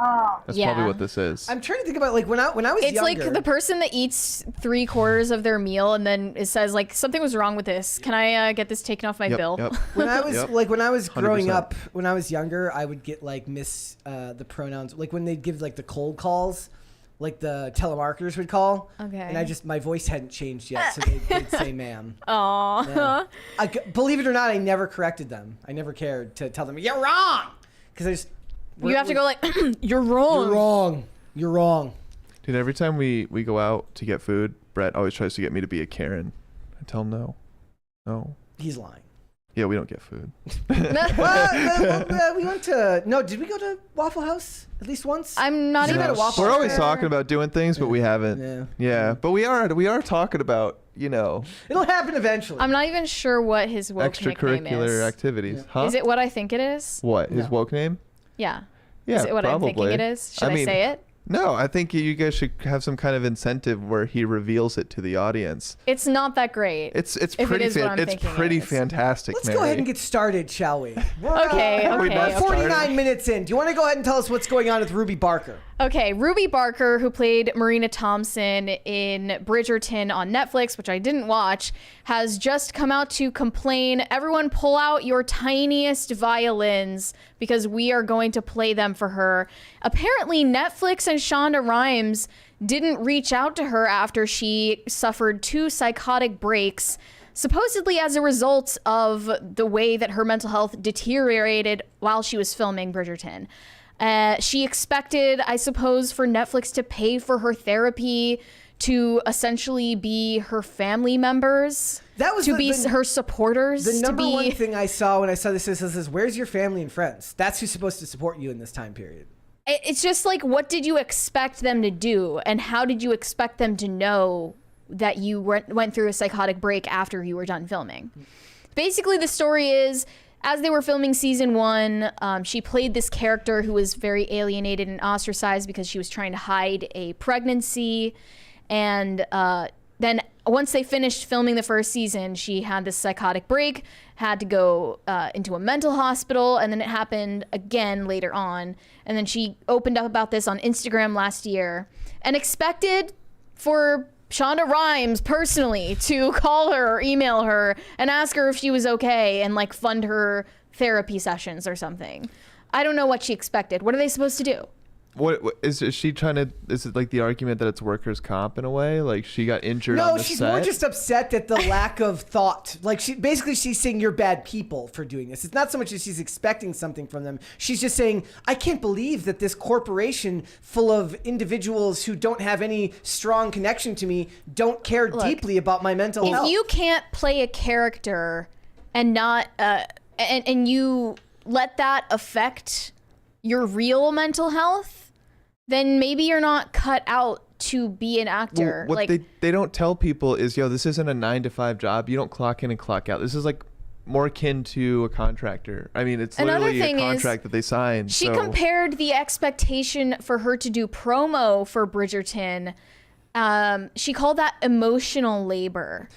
That's Yeah. probably what this is. I'm trying to think about like when I was It's younger. like the person that eats 3/4 of their meal and then it says like something was wrong with this. Can I get this taken off my bill? Yep. When I was Yep. when I was growing 100%. up, when I was younger, I would get like the pronouns, like when they'd give like the cold calls, like the telemarketers would call. Okay. And my voice hadn't changed yet, so they'd say ma'am. Aw. Yeah. Believe it or not, I never corrected them. I never cared to tell them you're wrong, because I just You have to go like, you're wrong. you're wrong. You're wrong. Dude, every time we go out to get food, Brett always tries to get me to be a Karen. I tell him no. He's lying. Yeah, we don't get food. Well, we went to did we go to Waffle House at least once? I'm not You even had a Waffle We're House always there? talking about doing things, but we haven't. Yeah. But we are talking about It'll happen eventually. I'm not even sure what his woke nickname extracurricular is. activities. Huh? Is it what I think it is? What? His No. woke name? Yeah. Yeah, Is it what probably. I'm thinking it is? Should I mean, say it? No, I think you guys should have some kind of incentive where he reveals it to the audience. It's not that great. It's If it pretty is what I'm it's thinking it pretty is. fantastic. Let's Mary. go ahead and get started, shall we? Okay, We're okay, about okay. 49 minutes in. Do you want to go ahead and tell us what's going on with Ruby Barker? Okay, Ruby Barker, who played Marina Thompson in Bridgerton on Netflix, which I didn't watch, has just come out to complain. Everyone pull out your tiniest violins because we are going to play them for her. Apparently, Netflix and Shonda Rhimes didn't reach out to her after she suffered 2 psychotic breaks, supposedly as a result of the way that her mental health deteriorated while she was filming Bridgerton. She expected, I suppose, for Netflix to pay for her therapy, to essentially be her family members, That was to the- be the- her supporters, The number to be. one thing I saw when I saw this is where's your family and friends? That's who's supposed to support you in this time period. It's just like, what did you expect them to do, and how did you expect them to know that you went through a psychotic break after you were done filming? Basically, the story is, as they were filming season 1, she played this character who was very alienated and ostracized because she was trying to hide a pregnancy. And then once they finished filming the first season, she had this psychotic break, had to go into a mental hospital, and then it happened again later on. And then she opened up about this on Instagram last year and expected for Shonda Rhimes personally to call her or email her and ask her if she was okay and like fund her therapy sessions or something. I don't know what she expected. What are they supposed to do? What is she trying to? Is it like the argument that it's workers' comp in a way? Like she got injured on No, the she's set? more just upset at the lack of thought. Like she's saying you're bad people for doing this. It's not so much that she's expecting something from them. She's just saying, I can't believe that this corporation full of individuals who don't have any strong connection to me don't care deeply about my mental health. If you can't play a character and not and you let that affect your real mental health, then maybe you're not cut out to be an actor. Well, what they don't tell people is, this isn't a 9-to-5 job. You don't clock in and clock out. This is like more akin to a contractor. I mean, it's literally a contract that they signed. She compared the expectation for her to do promo for Bridgerton. She called that emotional labor.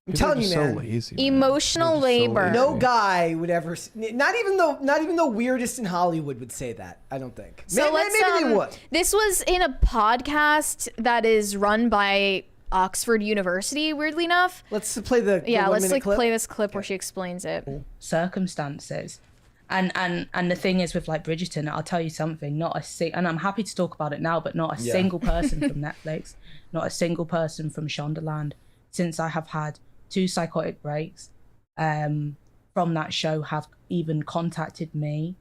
I'm telling you, man. So lazy, emotional labor. No guy would ever, not even the weirdest in Hollywood would say that. I don't think. So maybe they would. This was in a podcast that is run by Oxford University. Weirdly enough. Let's play the let's clip. play this clip where she explains it. Circumstances. And the thing is with like Bridgerton, I'll tell you something, and I'm happy to talk about it now, but not a single person from Netflix, not a single person from Shondaland, since I have had 2 psychotic breaks from that show, have even contacted me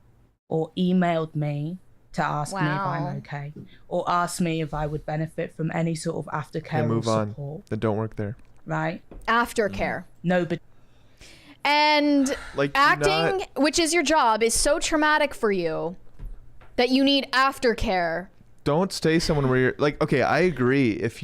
or emailed me to ask me if I'm okay, or ask me if I would benefit from any sort of aftercare or support. Then don't work there. Right? Aftercare. No, but and acting, which is your job, is so traumatic for you that you need aftercare. Don't stay someone where you're like, okay, I agree. If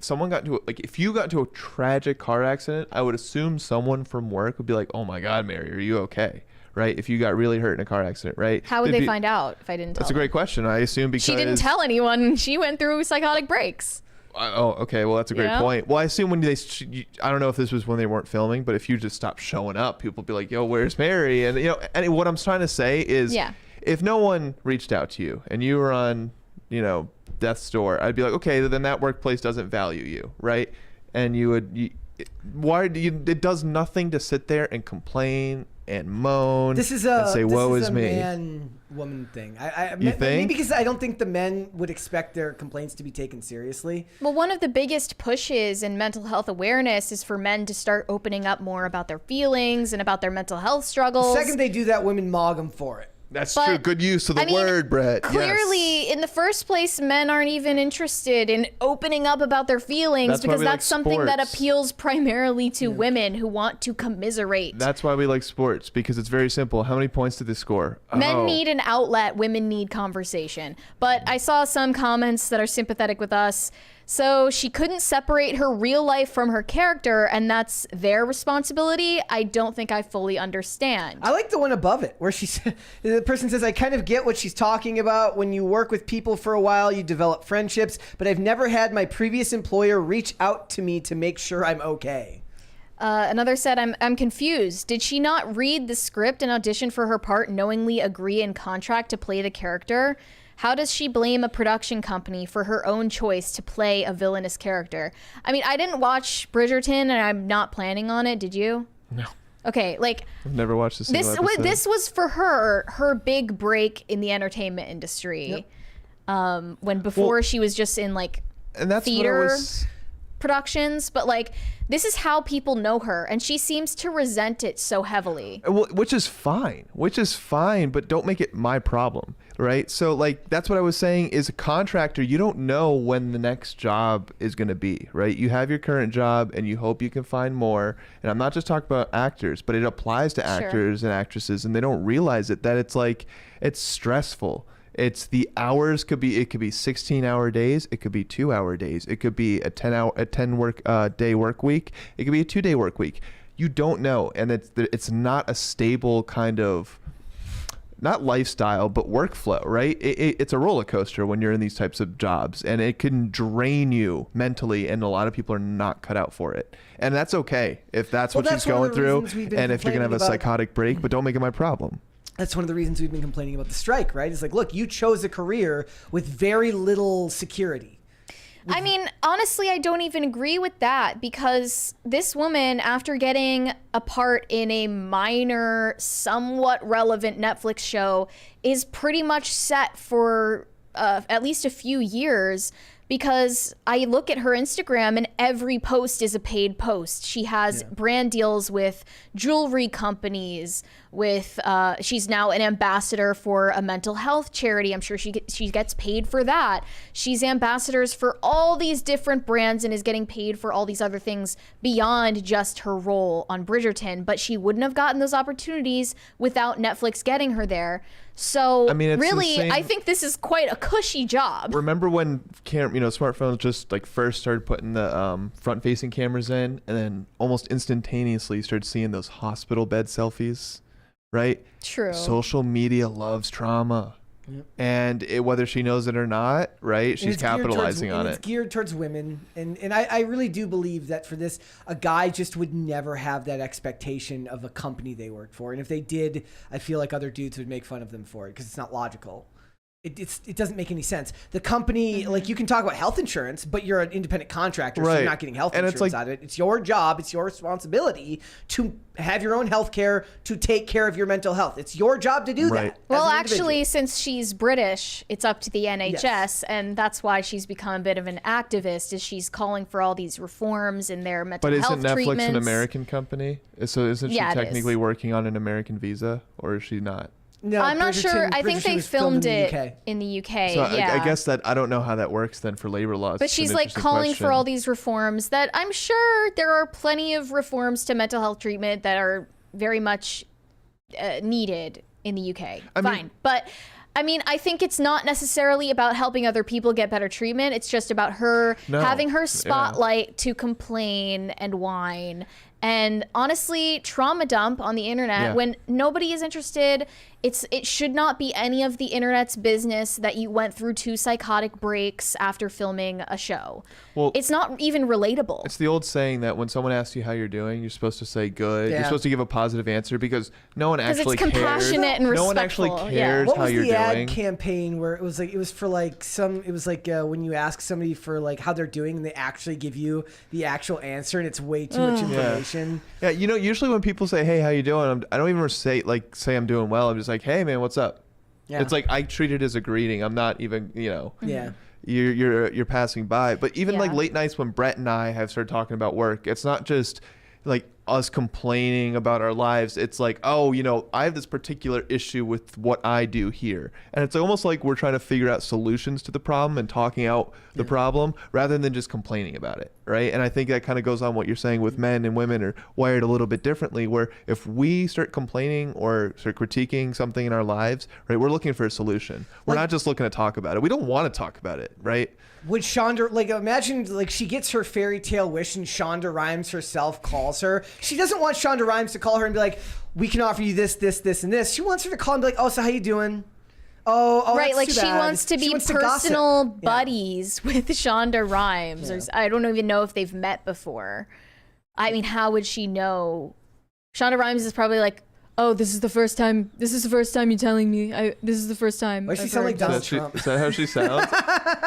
someone got into if you got into a tragic car accident, I would assume someone from work would be like, oh my God, Mary, are you okay? Right? If you got really hurt in a car accident, right? How would they find out if I didn't tell That's a great question. I assume because she didn't tell anyone. She went through psychotic breaks. Oh, okay. Well, that's a great point. Well, I assume when I don't know if this was when they weren't filming, but if you just stopped showing up, people would be like, yo, where's Mary? And, and what I'm trying to say is if no one reached out to you and you were on, death's door, I'd be like, okay, then that workplace doesn't value you, right? And it does nothing to sit there and complain and moan and say, woe is me. Man-woman thing. You think? Maybe because I don't think the men would expect their complaints to be taken seriously. Well, one of the biggest pushes in mental health awareness is for men to start opening up more about their feelings and about their mental health struggles. The second they do that, women mog them for it. That's true. Good use of the word, Brett. Clearly, in the first place, men aren't even interested in opening up about their feelings because that's something that appeals primarily to women who want to commiserate. That's why we like sports, because it's very simple. How many points did they score? Men need an outlet. Women need conversation. But I saw some comments that are sympathetic with us. So she couldn't separate her real life from her character, and that's their responsibility. I don't think I fully understand. I like the one above it, where the person says, I kind of get what she's talking about. When you work with people for a while, you develop friendships, but I've never had my previous employer reach out to me to make sure I'm okay. Another said, I'm confused. Did she not read the script and audition for her part, knowingly agree in contract to play the character? How does she blame a production company for her own choice to play a villainous character? I mean, I didn't watch Bridgerton, and I'm not planning on it. Did you? No. Okay, I've never watched a single episode. This was for her big break in the entertainment industry. Yep. She was just in and that's theater productions, but this is how people know her, and she seems to resent it so heavily. Which is fine, but don't make it my problem, right? So that's what I was saying is a contractor, you don't know when the next job is going to be, right? You have your current job and you hope you can find more. And I'm not just talking about actors, but it applies to actors and actresses, and they don't realize it, that it's stressful. It's the hours it could be 16-hour days. It could be 2-hour days. It could be a 10 day work week. It could be a 2-day work week. You don't know. And it's not a stable kind of, not lifestyle, but workflow, right? It's a roller coaster when you're in these types of jobs, and it can drain you mentally. And a lot of people are not cut out for it. And that's okay if that's what she's going through. And if you're going to have a psychotic break, but don't make it my problem. That's one of the reasons we've been complaining about the strike, right? It's look, you chose a career with very little security. I mean, honestly, I don't even agree with that because this woman, after getting a part in a minor, somewhat relevant Netflix show, is pretty much set for at least a few years. Because I look at her Instagram and every post is a paid post. She has brand deals with jewelry companies, with she's now an ambassador for a mental health charity. I'm sure she gets paid for that. She's ambassadors for all these different brands and is getting paid for all these other things beyond just her role on Bridgerton. But she wouldn't have gotten those opportunities without Netflix getting her there. So I mean, it's really, insane. I think this is quite a cushy job. Remember when smartphones just like first started putting the front-facing cameras in, and then almost instantaneously you started seeing those hospital bed selfies, right? True. Social media loves trauma. And whether she knows it or not, right? She's capitalizing on it. It's geared towards women. And I really do believe that for this, a guy just would never have that expectation of a company they work for. And if they did, I feel like other dudes would make fun of them for it because it's not logical. It doesn't make any sense. The company, like, you can talk about health insurance, but you're an independent contractor, so you're not getting health insurance out of it. It's your job, it's your responsibility to have your own health care, to take care of your mental health. It's your job to do that. Well, actually, since she's British, it's up to the NHS, and that's why she's become a bit of an activist, is she's calling for all these reforms in their mental health treatments. But isn't Netflix an American company? So isn't she technically working on an American visa, or is she not? No, I'm not sure. I think they filmed it in the UK. So I guess that I don't know how that works then for labor laws. But she's like calling for all these reforms that I'm sure there are plenty of reforms to mental health treatment that are very much needed in the UK. Fine. But I mean, I think it's not necessarily about helping other people get better treatment. It's just about her having her spotlight to complain and whine. And honestly, trauma dump on the internet when nobody is interested. It should not be any of the internet's business that you went through 2 psychotic breaks after filming a show. Well, it's not even relatable. It's the old saying that when someone asks you how you're doing, you're supposed to say good. You're supposed to give a positive answer because no one actually cares. Because it's compassionate and respectful. No one actually cares how you're doing. What was the ad campaign where it was when you ask somebody for like how they're doing and they actually give you the actual answer and it's way too much information. Yeah, usually when people say, "Hey, how you doing?" I don't even say I'm doing well. I'm just like, "Hey, man, what's up?" Yeah. It's like I treat it as a greeting. I'm not even, you're passing by. But even like late nights when Brett and I have started talking about work, it's not just like us complaining about our lives. It's like, oh, I have this particular issue with what I do here. And it's almost like we're trying to figure out solutions to the problem and talking out the problem rather than just complaining about it, right? And I think that kind of goes on what you're saying with men and women are wired a little bit differently, where if we start complaining or start critiquing something in our lives, right, we're looking for a solution. We're not just looking to talk about it. We don't want to talk about it, right? Would Shonda, imagine she gets her fairy tale wish and Shonda Rhimes herself calls her. She doesn't want Shonda Rhimes to call her and be like, we can offer you this, this, this, and this. She wants her to call and be like, oh, so how you doing? Oh, right, that's too she bad. wants to be personal buddies with Shonda Rhimes. Or I don't even know if they've met before. I mean, how would she know? Shonda Rhimes is probably like, oh, this is the first time you're telling me. This is the first time. Why does she sound like Donald Trump? Is that how she sounds?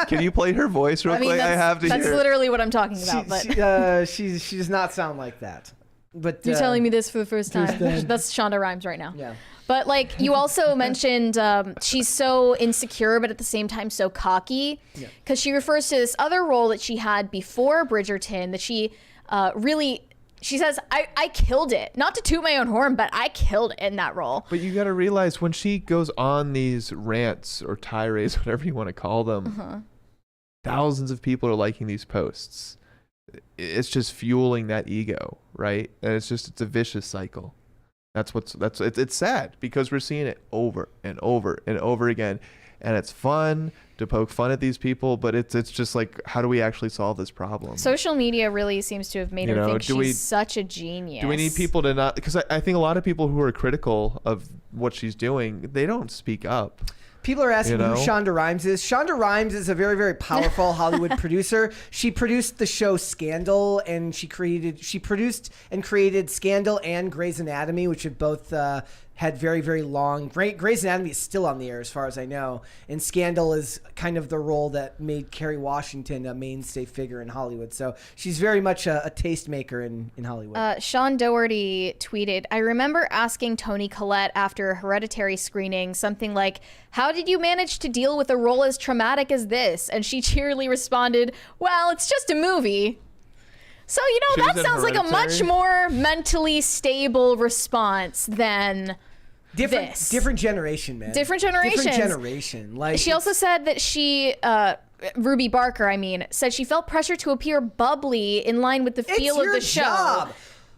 Can you play her voice real quick? I have to hear. That's literally what I'm talking about. She does not sound like that. But you're telling me this for the first time. That's Shonda Rhimes right now. Yeah. But you also mentioned she's so insecure, but at the same time so cocky, because she refers to this other role that she had before Bridgerton that she really. She says, I killed it. Not to toot my own horn, but I killed it in that role. But you got to realize when she goes on these rants or tirades, whatever you want to call them, thousands of people are liking these posts. It's just fueling that ego, right? And it's a vicious cycle. It's sad because we're seeing it over and over and over again. And it's fun to poke fun at these people, but it's just like, how do we actually solve this problem? Social media really seems to have made her think she's such a genius. Do we need people to not? Because I think a lot of people who are critical of what she's doing, they don't speak up. People are asking You know? who Shonda Rhimes is. Shonda Rhimes is a very, very powerful Hollywood producer. She produced the show Scandal, and she produced and created Scandal and Grey's Anatomy, which have both had very, very long. Grey's Anatomy is still on the air, as far as I know, and Scandal is kind of the role that made Kerry Washington a mainstay figure in Hollywood. So she's very much a tastemaker in Hollywood. Sean Doherty tweeted, I remember asking Toni Collette after a Hereditary screening something like, how did you manage to deal with a role as traumatic as this? And she cheerily responded, well, it's just a movie. So, you know, that sounds like a much more mentally stable response than this. Different generation, man. Different generation. Like, she also said that she, Ruby Barker, said she felt pressure to appear bubbly in line with the feel of the show. Job.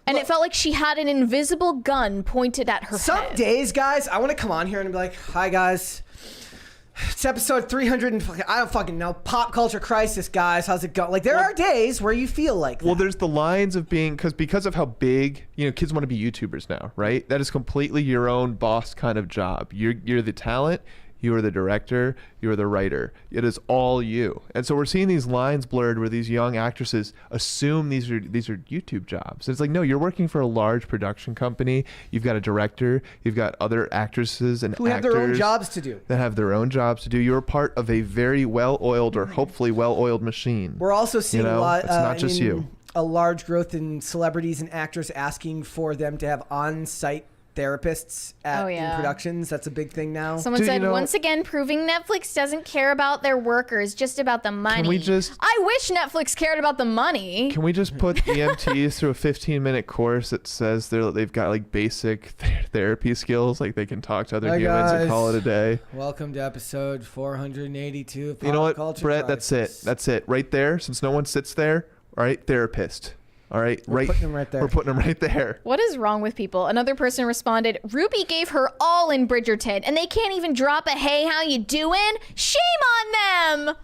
And it felt like she had an invisible gun pointed at her head. Some days, guys, I want to come on here and be like, hi, guys. It's episode 300 and I don't fucking know. Pop culture crisis, guys. How's it going? Like, there are days where you feel like that. Well, there's the lines of being, because of how big, kids want to be YouTubers now, right? That is completely your own boss kind of job. You're the talent. You are the director, you are the writer. It is all you. And so we're seeing these lines blurred where these young actresses assume these are YouTube jobs. It's like, no, you're working for a large production company. You've got a director, you've got other actresses and who have their own jobs to do. That have their own jobs to do. You're part of a very well-oiled or hopefully well-oiled machine. We're also seeing a lot. It's not just you. A large growth in celebrities and actors asking for them to have on-site therapists in productions. That's a big thing now. Someone said, once again, proving Netflix doesn't care about their workers, just about the money. I wish Netflix cared about the money. Can we just put EMTs through a 15-minute course that says they've got like basic therapy skills, like they can talk to other humans and call it a day? Welcome to episode 482 of Pop You know what, Culture Brett? Crisis. That's it. Right there. Since no one sits there, all right, therapist. All right, We're putting them right there. We're putting them right there. What is wrong with people? Another person responded, Ruby gave her all in Bridgerton, and they can't even drop a hey, how you doing? Shame on them!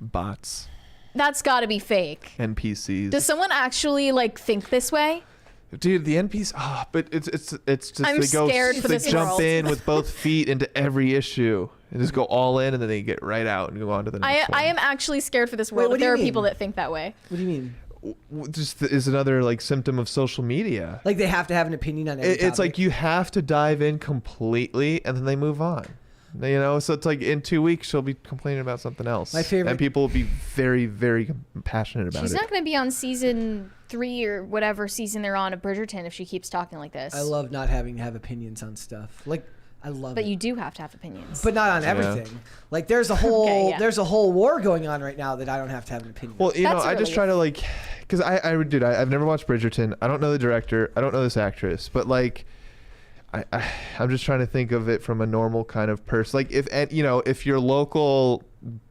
Bots. That's gotta be fake. NPCs. Does someone actually, think this way? Dude, the NPCs, but it's just, I'm scared for this They jump world. in with both feet into every issue and just go all in, and then they get right out and go on to the next one. I am actually scared for this world. what do There you are mean? people that think that way. What do you mean? Just is another symptom of social media. Like they have to have an opinion on every It's topic. like you have to dive in completely and then they move on. So it's like in 2 weeks she'll be complaining about something else. My favorite, and people will be very, very passionate about She's it. not going to be on season 3 or whatever season they're on of Bridgerton if she keeps talking like this. I love not having to have opinions on stuff. I love But it. you do have to have opinions. But not on everything. Like there's a whole there's a whole war going on right now that I don't have to have an opinion. Well, That's I just try to because I've never watched Bridgerton. I don't know the director. I don't know this actress. But I'm just trying to think of it from a normal kind of person. Like if your local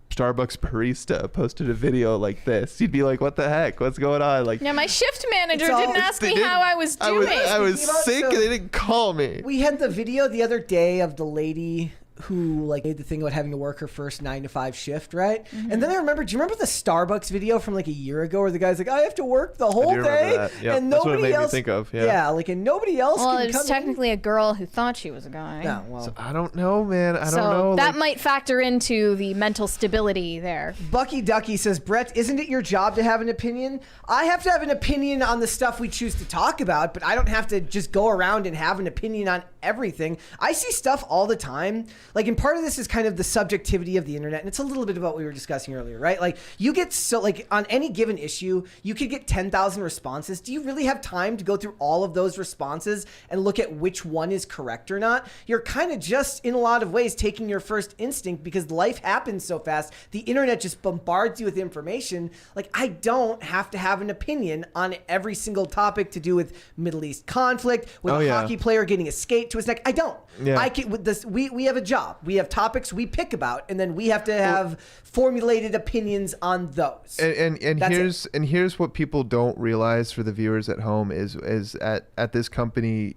Starbucks barista posted a video like this, you'd be like, what the heck? What's going on? Yeah, my shift manager didn't ask me how I was doing. I was sick and they didn't call me. We had the video the other day of the lady who made the thing about having to work her first 9 to 5 shift, right? Mm-hmm. And then I remember, do you remember the Starbucks video from a year ago where the guy's like, I have to work the whole day, and That's what it nobody made else. me think of. And nobody else. Well, can it was come technically a girl who thought she was a guy. Yeah, well. So I don't know, man. I don't So know. that might factor into the mental stability there. Bucky Ducky says, Brett, isn't it your job to have an opinion? I have to have an opinion on the stuff we choose to talk about, but I don't have to just go around and have an opinion on everything. I see stuff all the time. And part of this is kind of the subjectivity of the internet, and it's a little bit about what we were discussing earlier, right? You get on any given issue, you could get 10,000 responses. Do you really have time to go through all of those responses and look at which one is correct or not? You're kind of just, in a lot of ways, taking your first instinct because life happens so fast. The internet just bombards you with information. I don't have to have an opinion on every single topic to do with Middle East conflict, with a hockey player getting a skate to his neck. I don't. Yeah. I can, with this, we have a job. We have topics we pick about, and then we have to have formulated opinions on those. And here's what people don't realize for the viewers at home is at this company,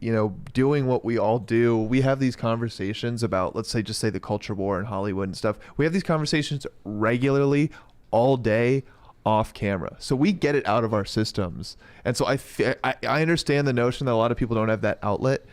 doing what we all do, we have these conversations about, let's say, just say the culture war in Hollywood and stuff. We have these conversations regularly, all day, off camera, so we get it out of our systems. And so I understand the notion that a lot of people don't have that outlet.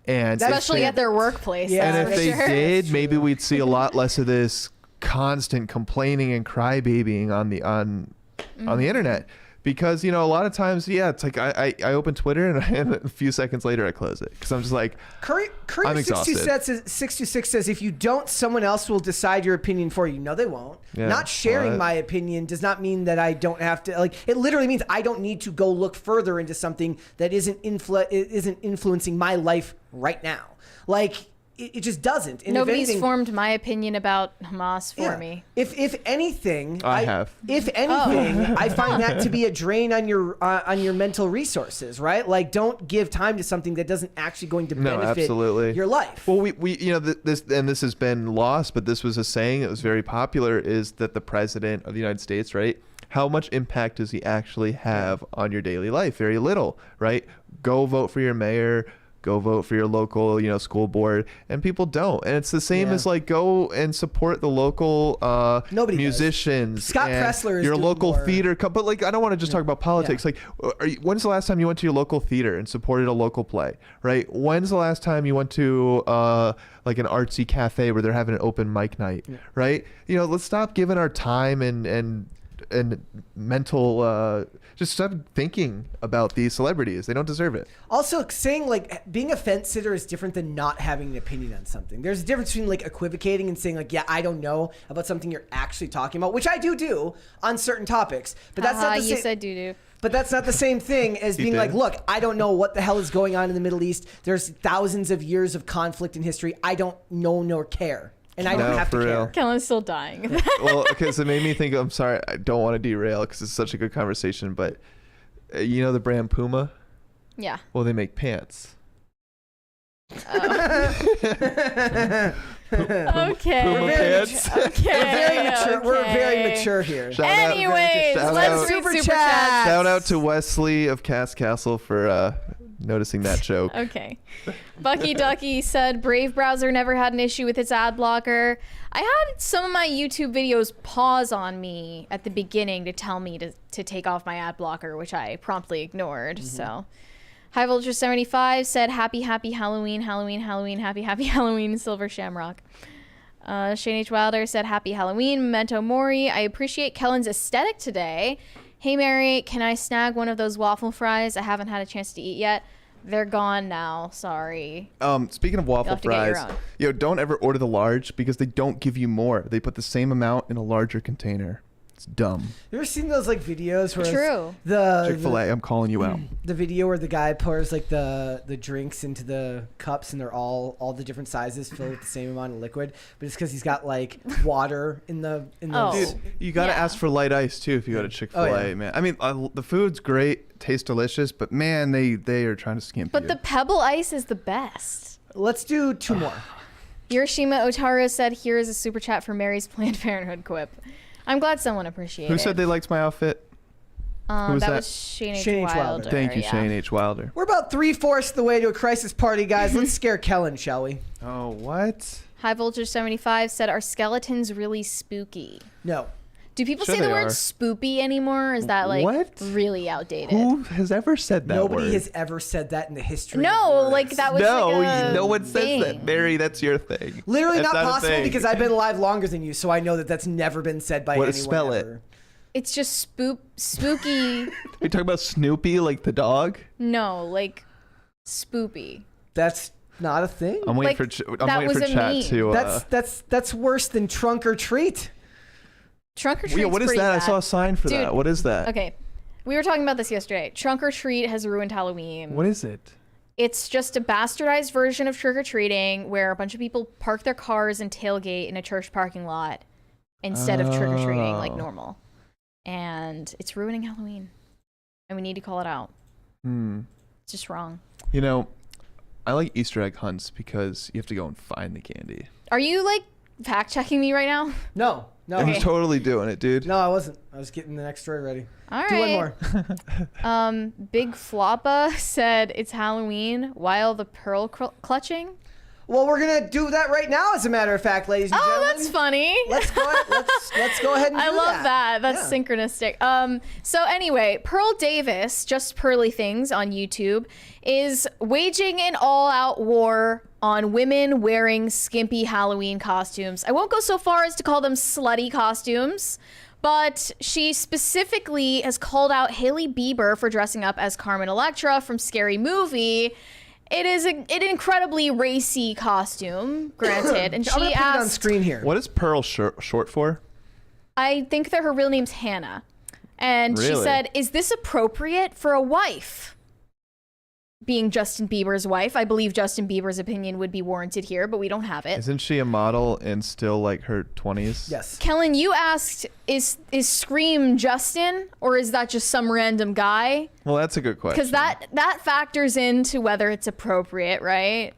And Especially at their workplace. Yeah, and if for they sure. did, maybe we'd see a lot less of this constant complaining and crybabying on the internet. Because, you know, a lot of times, it's like I open Twitter and a few seconds later I close it because I'm just like, I'm exhausted. 626 says, if you don't, someone else will decide your opinion for you. No, they won't. Yeah, Not sharing well, my opinion does not mean that I don't have to, like, it literally means I don't need to go look further into something that isn't influencing my life right now. Like, it just doesn't. And Nobody's formed my opinion about Hamas for me. If anything, I have. If anything, I find that to be a drain on your mental resources, right? Like, don't give time to something that doesn't actually going to benefit absolutely. your life. Well, we you know, this has been lost, but this was a saying that was very popular, is that the president of the United States, right? How much impact does he actually have on your daily life? Very little, right? Go vote for your mayor. Go vote for your local, school board, and people don't. And it's the same as like go and support the local musicians. Scott and Pressler is your doing local more. theater. But like, I don't want to just talk about politics. Like, when's the last time you went to your local theater and supported a local play? Right? When's the last time you went to like an artsy cafe where they're having an open mic night? Right? Let's stop giving our time and mental just stop thinking about these celebrities. They don't deserve it. Also, saying like being a fence sitter is different than not having an opinion on something. There's a difference between like equivocating and saying like, yeah, I don't know about something you're actually talking about, which I do on certain topics. But that's not the same. You said do. But that's not the same thing as being like, look, I don't know what the hell is going on in the Middle East. There's thousands of years of conflict in history. I don't know nor care. And I don't have to care. Kellen's still dying. Well, okay, so it made me think, I'm sorry, I don't want to derail because it's such a good conversation, but you know the brand Puma? Yeah. Well, they make pants. Okay. Puma pants. Okay. We're very mature here. Anyways, let's read Super Chat. Shout out to Wesley of Cast Castle for noticing that joke. Okay. Bucky Ducky said Brave browser never had an issue with its ad blocker. I had some of my YouTube videos pause on me at the beginning to tell me to take off my ad blocker, which I promptly ignored. So High Vulture 75 said happy Halloween, happy Halloween, Silver Shamrock. Shane H. Wilder said happy Halloween, Memento Mori. I appreciate Kellen's aesthetic today. Hey Mary, can I snag one of those waffle fries? I haven't had a chance to eat yet. They're gone now. Sorry. Speaking of waffle fries, don't ever order the large because they don't give you more. They put the same amount in a larger container. It's dumb. You ever seen those like videos where True. the Chick-fil-A, I'm calling you out. The video where the guy pours like the drinks into the cups and they're all the different sizes filled with the same amount of liquid, but it's because he's got like water in the Dude, you gotta ask for light ice too if you go to Chick-fil-A, man. I mean, the food's great, tastes delicious, but man, they are trying to skimp But you. the Pebble Ice is the best. Let's do two more. Hiroshima Otaro said, here is a super chat for Mary's Planned Parenthood quip. I'm glad someone appreciated it. Who said they liked my outfit? Who was that that? was Shane H. Shane H. Wilder. Wilder. Thank you, yeah. Shane H. Wilder. We're about 3/4 the way to a crisis party, guys. Let's scare Kellen, shall we? Oh, what? High Voltage 75 said, are skeletons really spooky? No. Do people Sure say the they word are. spoopy anymore? Or is that like What? really outdated? Who has ever said that Nobody word? has ever said that in the history. No, of words. like that was No, like a no one says thing. that. Mary, that's your thing. Literally That's not a possible thing. because I've been alive longer than you, so I know that that's never been said by anyone Spell it. ever. It's just spooky. Are you talking about Snoopy, like the dog? No, like spoopy. That's not a thing. I'm waiting Like, for that was a chat meme. to. That's worse than trunk or treat. Trunk or treat. What is pretty that? I bad. saw a sign for Dude, that. What is that? Okay, we were talking about this yesterday. Trunk or treat has ruined Halloween. What is it? It's just a bastardized version of trick or treating, where a bunch of people park their cars and tailgate in a church parking lot instead of trick or treating like normal. And it's ruining Halloween, and we need to call it out. It's just wrong. You know, I like Easter egg hunts because you have to go and find the candy. Are you like fact checking me right now? No. I was totally doing it, dude. No, I wasn't. I was getting the next story ready. All right. Do one more. Big Floppa said it's Halloween while the pearl clutching. Well, we're gonna do that right now, as a matter of fact, ladies and gentlemen. That's funny. Let's go ahead. Let's go ahead and do I love that. That's synchronistic. So anyway, Pearl Davis, just Pearly Things on YouTube, is waging an all-out war on women wearing skimpy Halloween costumes. I won't go so far as to call them slutty costumes, but she specifically has called out Hailey Bieber for dressing up as Carmen Electra from Scary Movie. It is an incredibly racy costume, granted. And I'm gonna she put it on asked, screen here. What is Pearl short for? I think that her real name's Hannah. And she Really? said, is this appropriate for a wife? Being Justin Bieber's wife. I believe Justin Bieber's opinion would be warranted here, but we don't have it. Isn't she a model and still like her 20s? Yes. Kellen, you asked, is Scream Justin, or is that just some random guy? Well, that's a good question. Because that factors into whether it's appropriate, right?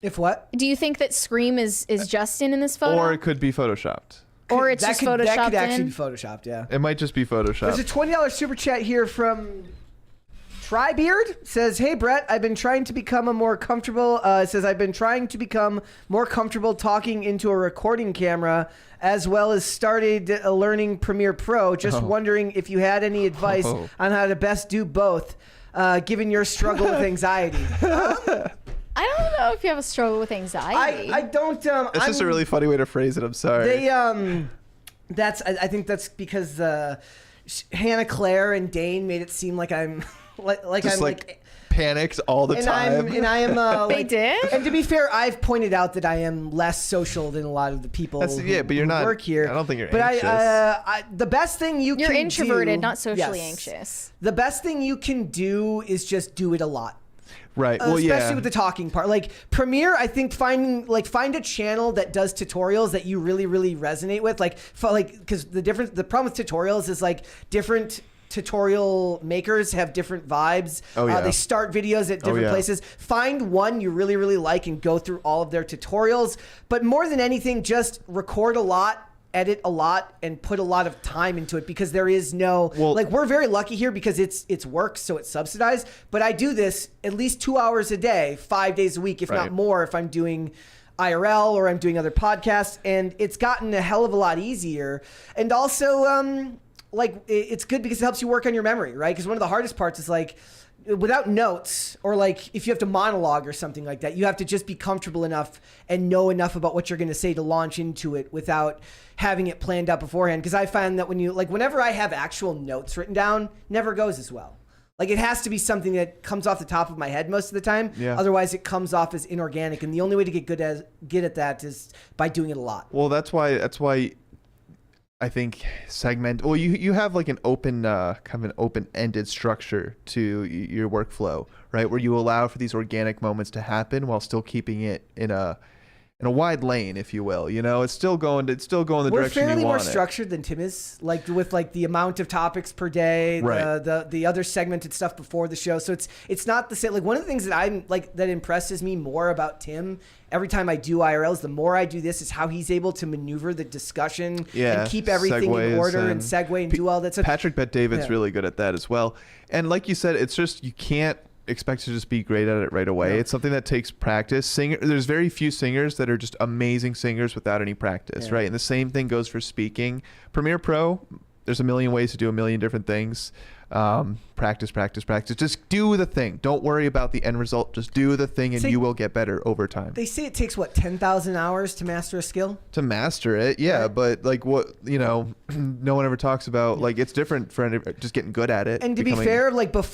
If what? Do you think that Scream is Justin in this photo? Or it could be photoshopped. Or it's just photoshopped That could actually in? be photoshopped, yeah. It might just be photoshopped. There's a $20 super chat here from Trybeard. Says, hey Brett, I've been trying to become more comfortable talking into a recording camera, as well as started learning Premiere Pro. Just wondering if you had any advice on how to best do both, given your struggle with anxiety. I don't know if you have a struggle with anxiety. I don't. It's just a really funny way to phrase it. I'm sorry. They I think that's because Hannah Claire and Dane made it seem like I'm like panicked all the time. I am. They did? And to be fair, I've pointed out that I am less social than a lot of the people But you're who not. work here. I don't think you're but anxious. the best thing You're can introverted, do, not socially yes. anxious. The best thing you can do is just do it a lot. Right. Well, Especially with the talking part. Like Premiere, I think find a channel that does tutorials that you really, really resonate with. Because the problem with tutorials is like different tutorial makers have different vibes. Oh, yeah. They start videos at different places. Find one you really, really like and go through all of their tutorials. But more than anything, just record a lot, edit a lot, and put a lot of time into it, because there is no we're very lucky here because it's work, so it's subsidized. But I do this at least 2 hours a day, 5 days a week, if not more, if I'm doing IRL or I'm doing other podcasts, and it's gotten a hell of a lot easier. And also it's good because it helps you work on your memory, right? Because one of the hardest parts is without notes, or if you have to monologue or something like that, you have to just be comfortable enough and know enough about what you're going to say to launch into it without having it planned out beforehand. Because I find that whenever I have actual notes written down, never goes as well. It has to be something that comes off the top of my head most of the time. Yeah. Otherwise, it comes off as inorganic, and the only way to get at that is by doing it a lot. Well, that's why I think you have an open kind of an open-ended structure to your workflow, right? Where you allow for these organic moments to happen while still keeping it in a wide lane, if you will. It's still going the direction you want. We're fairly more structured than Tim is, with the amount of topics per day, right. the other segmented stuff before the show. So it's not the same. One of the things that that impresses me more about Tim every time I do IRLs, the more I do this, is how he's able to maneuver the discussion and keep everything in order and segue and do all that stuff. Patrick Bet-David's really good at that as well. And like you said, it's just, you can't expect to just be great at it right away. No. It's something that takes practice. There's very few singers that are just amazing singers without any practice, right? And the same thing goes for speaking. Premiere Pro, there's a million ways to do a million different things. Practice. Just do the thing. Don't worry about the end result. Just do the thing, and you will get better over time. They say it takes 10,000 hours to master a skill. To master it, yeah. Right. But no one ever talks about it's different for just getting good at it. And to be fair,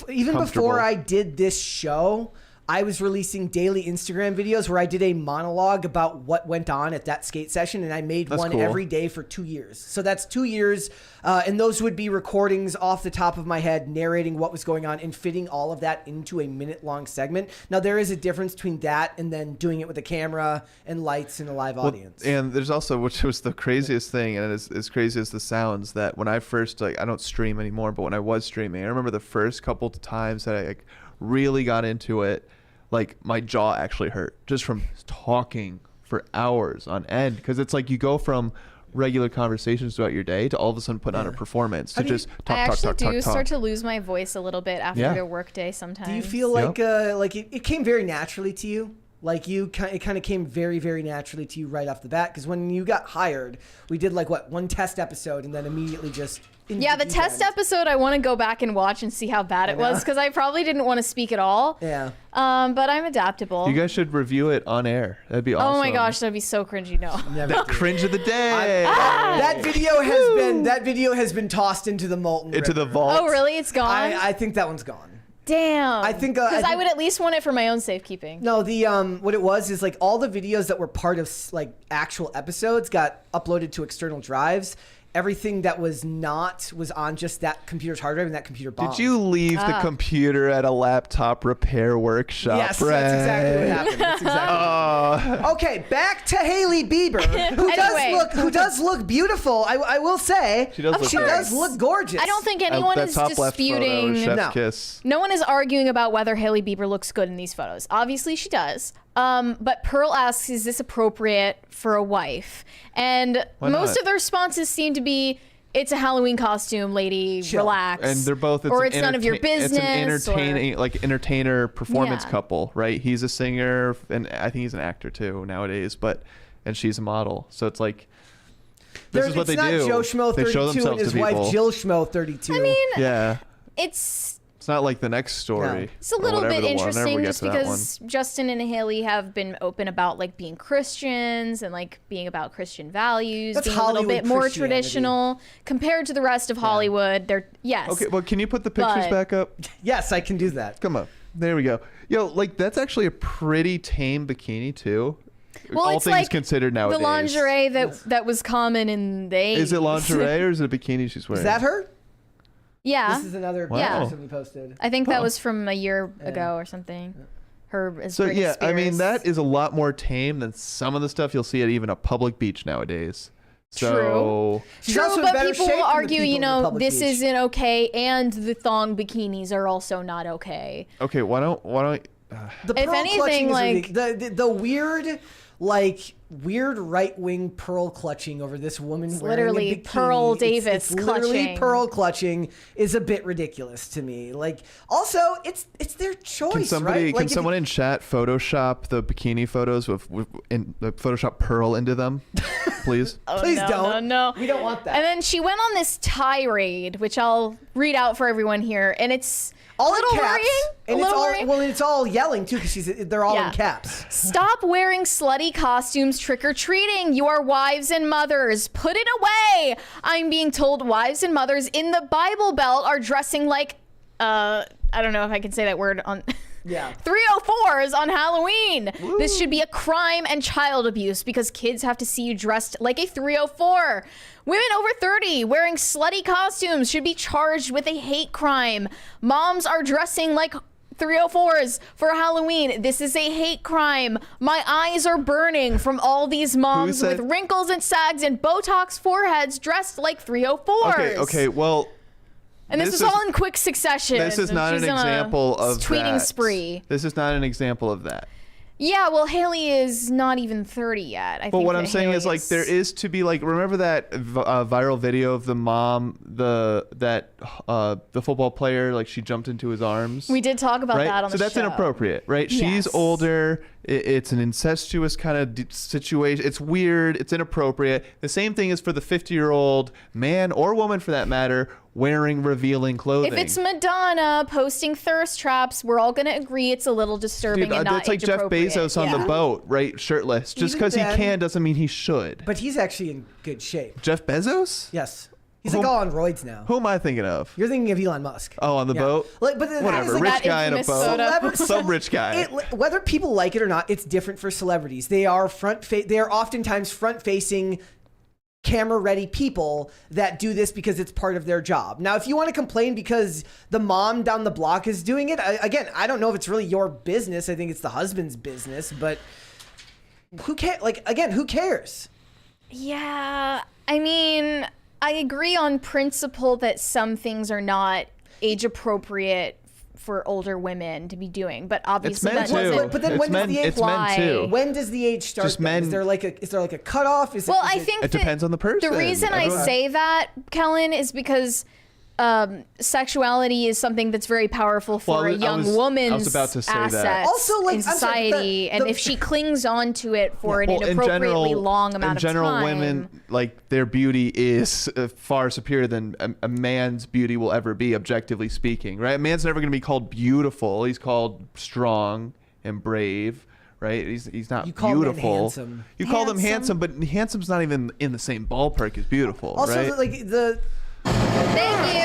even before I did this show, I was releasing daily Instagram videos where I did a monologue about what went on at that skate session, and I made one every day for 2 years. So that's 2 years, and those would be recordings off the top of my head, narrating what was going on and fitting all of that into a minute-long segment. Now, there is a difference between that and then doing it with a camera and lights and a live audience. And there's also, which was the craziest thing, and it's as crazy as this sounds, that when I first, I don't stream anymore, but when I was streaming, I remember the first couple of times that I really got into it, my jaw actually hurt just from talking for hours on end, because it's you go from regular conversations throughout your day to all of a sudden put on a performance to just talk. I actually do start to lose my voice a little bit after the work day sometimes. Do you feel it came very naturally to you? Like it kind of came very, very naturally to you right off the bat. Because when you got hired, we did like one test episode and then immediately just. Yeah, the test episode, I want to go back and watch and see how bad it was because I probably didn't want to speak at all. Yeah. But I'm adaptable. You guys should review it on air. That'd be awesome. Oh my gosh, that'd be so cringy. No. The cringe of the day. That video has been tossed into the molten Into the river. vault. Oh really? It's gone. I think that one's gone. Damn. I think because I would at least want it for my own safekeeping. No, the what it was is like all the videos that were part of like actual episodes got uploaded to external drives. Everything that was not was on just that computer's hard drive and that computer bombed. Did you leave the computer at a laptop repair workshop? Yes, Brett? that's exactly what happened. That's exactly Okay, back to Hailey Bieber, who does look beautiful. I will say She does look gorgeous. I don't think anyone is disputing. No one is arguing about whether Hailey Bieber looks good in these photos. Obviously, she does. But Pearl asks, "Is this appropriate for a wife?" And most of the responses seem to be, "It's a Halloween costume, lady. Chill." Relax." And they're both. Or it's none of your business. It's an entertaining, entertainer performance Yeah. couple, right? He's a singer, and I think he's an actor too nowadays. And she's a model, so it's like. This is what they do. It's not Joe Schmo 32 they show themselves and his to people. wife Jill Schmo 32. I mean, Yeah. it's not like the next story. It's a little bit interesting just because Justin and Hailey have been open about like being Christians and like being about Christian values, That's being a little bit more Christianity. traditional compared to the rest of Hollywood. They're Okay, well, can you put the pictures back up? Yes, I can do that. Come on. There we go. Yo, like that's actually a pretty tame bikini too. Well, all it's things like considered nowadays. the lingerie that was common in the 80s. Is it lingerie or is it a bikini she's wearing? Is that her? Yeah. This is another Yeah. picture somebody posted. I think that was from a year ago or something. Her as So Britney yeah, I mean Spears. that is a lot more tame than some of the stuff you'll see at even a public beach nowadays. So She's also in but better people shape will than the argue, people you in the know, public this beach. isn't okay, and the thong bikinis are also not okay. okay, why don't The If pearl anything, clutching is like- the weird right wing pearl clutching over this woman wearing literally a bikini. Pearl Davis it's literally clutching. pearl clutching is a bit ridiculous to me. Like, also it's their choice. can somebody right? can someone in chat Photoshop the bikini photos with Photoshop Pearl into them, please? Please no, don't. No. We don't want that. And then she went on this tirade, which I'll read out for everyone here, and it's all a little in caps, worrying. and it's all yelling too because they're all Yeah. in caps. Stop wearing slutty costumes trick-or-treating. You are wives and mothers. Put it away. I'm being told wives and mothers in the Bible Belt are dressing like, I don't know if I can say that word on... Yeah. 304s on Halloween. Woo. This should be a crime and child abuse because kids have to see you dressed like a 304. Women over 30 wearing slutty costumes should be charged with a hate crime. Moms are dressing like 304s for Halloween. This is a hate crime. My eyes are burning from all these moms with wrinkles and sags and Botox foreheads dressed like 304s. Okay, well... And this is all in quick succession. This is not an She's on a example of tweeting that. spree. This is not an example of that. Yeah, well, Hailey is not even 30 yet. I But think what I'm saying is, like, there is to be, like, remember that viral video of the mom, the football player, like, she jumped into his arms? We did talk about that on the show. So that's inappropriate, right? Yes. She's older. It's an incestuous kind of situation. It's weird. It's inappropriate. The same thing is for the 50-year-old man or woman, for that matter, wearing revealing clothing. If it's Madonna posting thirst traps, we're all going to agree it's a little disturbing and not it's like Jeff Bezos on the boat, right? Shirtless. Just because he can doesn't mean he should. But he's actually in good shape. Jeff Bezos? Yes. He's like all on roids now. Who am I thinking of? You're thinking of Elon Musk. Oh, on the boat? Like, but whatever, rich guy in a boat. Some rich guy. Whether people like it or not, it's different for celebrities. They are they are oftentimes front-facing, camera-ready people that do this because it's part of their job. Now, if you want to complain because the mom down the block is doing it, again, I don't know if it's really your business. I think it's the husband's business, but who cares? Like, again, who cares? Yeah, I mean, I agree on principle that some things are not age appropriate for older women to be doing, but obviously that doesn't. But then when does the age apply? When does the age start? Just men. Is there like a cutoff? I think it depends on the person. The reason I say that, Kellen, is because sexuality is something that's very powerful for a young woman's about to say that. assets Also, like, in I'm sorry, society, and if she clings on to it for an Well, inappropriately long amount of time. In general, women, like, their beauty is far superior than a man's beauty will ever be, objectively speaking, right? A man's never going to be called beautiful. He's called strong and brave, right? He's not You call men beautiful. handsome. You call them handsome, but handsome's not even in the same ballpark as beautiful, Also, right? like the. Thank you.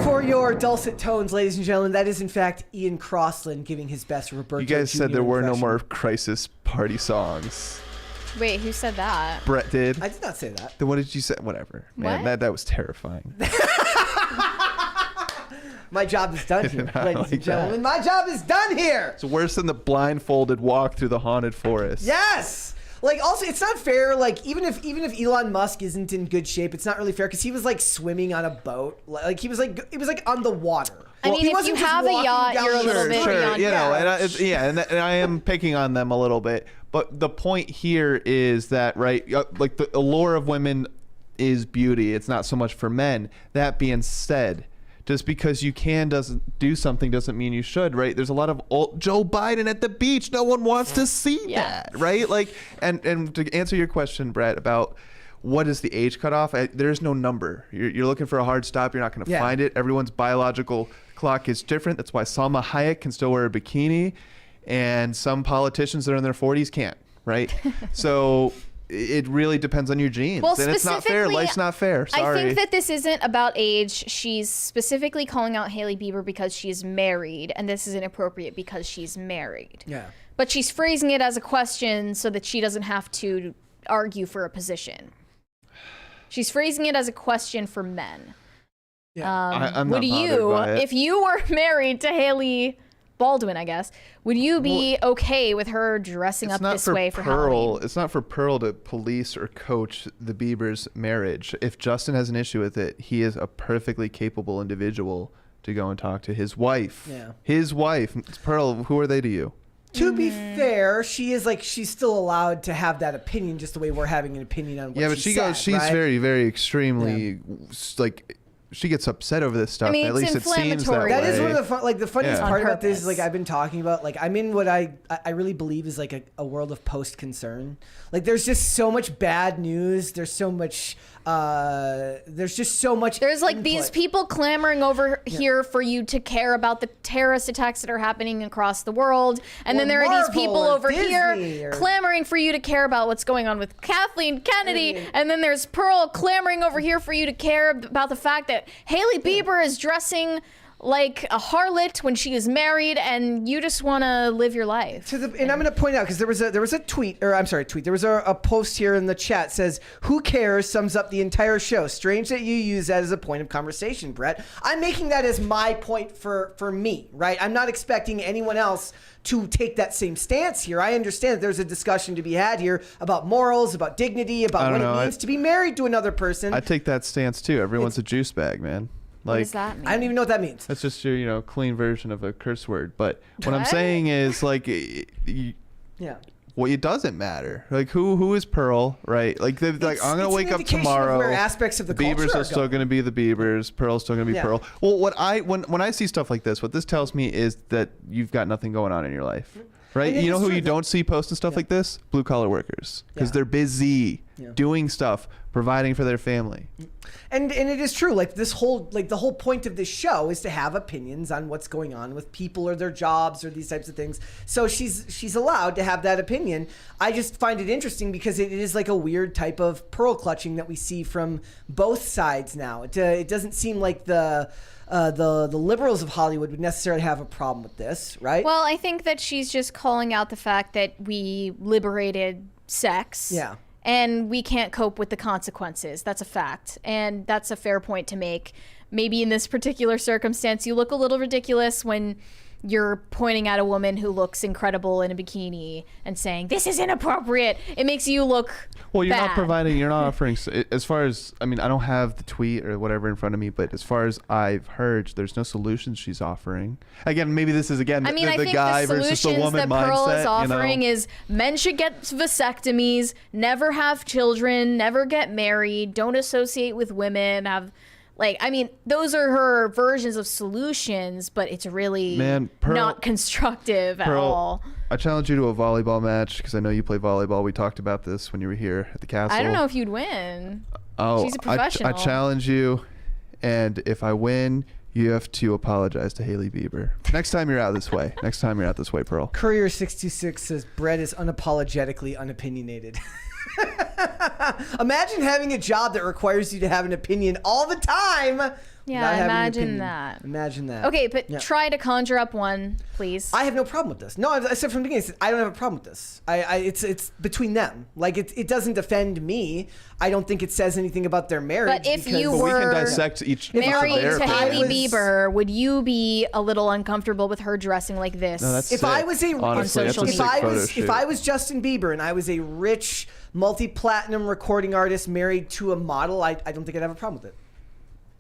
For your dulcet tones, ladies and gentlemen, that is in fact Ian Crossland giving his best Roberto. You guys said Jr. there were no impression. more crisis party songs. Wait, who said that? Brett did. I did not say that. Then what did you say? Whatever. Man, What? that was terrifying. My job is done here, I ladies like and gentlemen. My job is done here. It's worse than the blindfolded walk through the haunted forest. Yes. Like, also, it's not fair. Like, even if Elon Musk isn't in good shape, it's not really fair because he was like swimming on a boat. Like, he was like on the water. I mean, he if wasn't you just have a walking yacht, down you're a the little bit street. beyond you know, that. and I am picking on them a little bit, but the point here is that, right, like the allure of women is beauty. It's not so much for men. That being said, just because you doesn't do something doesn't mean you should, right? There's a lot of Joe Biden at the beach. No one wants to see that, right? Like, and to answer your question, Brett, about what is the age cutoff? There's no number. You're looking for a hard stop. You're not going to find it. Everyone's biological clock is different. That's why Salma Hayek can still wear a bikini, and some politicians that are in their 40s can't, right? So it really depends on your genes. Well, and it's not fair. specifically, Life's not fair. Sorry. I think that this isn't about age. She's specifically calling out Hailey Bieber because she's married, and this is inappropriate because she's married. Yeah. But she's phrasing it as a question so that she doesn't have to argue for a position. She's phrasing it as a question for men. Yeah. I'm not would bothered you, by it. if you were married to Hailey Baldwin, I guess, would you be okay with her dressing up this way for Halloween? It's not for Pearl to police or coach the Bieber's marriage. If Justin has an issue with it, he is a perfectly capable individual to go and talk to his wife. Yeah. His wife. Pearl, who are they to you? To be fair, she's still allowed to have that opinion, just the way we're having an opinion on what Yeah, but she's right? very, very extremely like. She gets upset over this stuff. I mean, At it's least it seems that inflammatory. way. That is one of the funniest Yeah. part On about this is purpose. like I've been talking about, like I'm in what I really believe is like a world of post concern. Like there's just so much bad news. There's so much There's like these input. people clamoring over here for you to care about the terrorist attacks that are happening across the world. And Or then there are these Marvel people or over Disney here or- clamoring for you to care about what's going on with Kathleen Kennedy. And then there's Pearl clamoring over here for you to care about the fact that Hailey Bieber is dressing like a harlot when she is married, and you just want to live your life. And I'm going to point out because there was a tweet, or I'm sorry, there was a post here in the chat says, "Who cares?" sums up the entire show. Strange that you use that as a point of conversation, Brett. I'm making that as my point for me, right? I'm not expecting anyone else to take that same stance here. I understand that there's a discussion to be had here about morals, about dignity, about what it means to be married to another person. I take that stance too. Everyone's a juice bag, man. What Like, does that mean? I don't even know what that means. that's just your, clean version of a curse word. But what I'm saying is, like, Yeah. well, it doesn't matter. Like, who is Pearl, right? Like, I'm gonna It's an wake up indication of tomorrow. where aspects of the Biebers culture are are still going. going to be the Biebers. Pearl's still going to be Yeah. Pearl. Well, when I see stuff like this, what this tells me is that you've got nothing going on in your life, right? And it You know is who true you that- don't see posting stuff like this? Blue collar workers, because Yeah. they're busy Yeah. doing stuff, providing for their family. And it is true. Like the whole point of this show is to have opinions on what's going on with people or their jobs or these types of things. So she's allowed to have that opinion. I just find it interesting because it is like a weird type of pearl clutching that we see from both sides now. It doesn't seem like the liberals of Hollywood would necessarily have a problem with this, right? Well, I think that she's just calling out the fact that we liberated sex. Yeah. And we can't cope with the consequences. That's a fact. And that's a fair point to make. Maybe in this particular circumstance, you look a little ridiculous when you're pointing at a woman who looks incredible in a bikini and saying this is inappropriate. It makes you look Well, you're bad. not providing, you're not offering, as far as, I mean, I don't have the tweet or whatever in front of me, but as far as I've heard, there's no solutions she's offering. Again, maybe this is, again, I mean, the I think guy the versus the solutions woman that Pearl mindset. is offering is men should get vasectomies, never have children, never get married, don't associate with women, have... Like, I mean, those are her versions of solutions, but it's really not constructive at all. I challenge you to a volleyball match because I know you play volleyball. We talked about this when you were here at the castle. I don't know if you'd win. Oh, she's a professional. I challenge you, and if I win, you have to apologize to Hailey Bieber. Next time you're out this way. Next time you're out this way, Pearl. Courier 626 says Brett is unapologetically unopinionated. Imagine having a job that requires you to have an opinion all the time. Yeah, imagine that. Imagine that. Okay, but try to conjure up one, please. I have no problem with this. No, I said from the beginning, I don't have a problem with this. It's between them. Like, it doesn't offend me. I don't think it says anything about their marriage. But if you we were can dissect each married their to opinions. Hailey Bieber, would you be a little uncomfortable with her dressing like this? No, that's if sick. I was a Honestly, that's a if sick I photo was shoot. if I was Justin Bieber and I was a rich multi-platinum recording artist married to a model, I don't think I'd have a problem with it.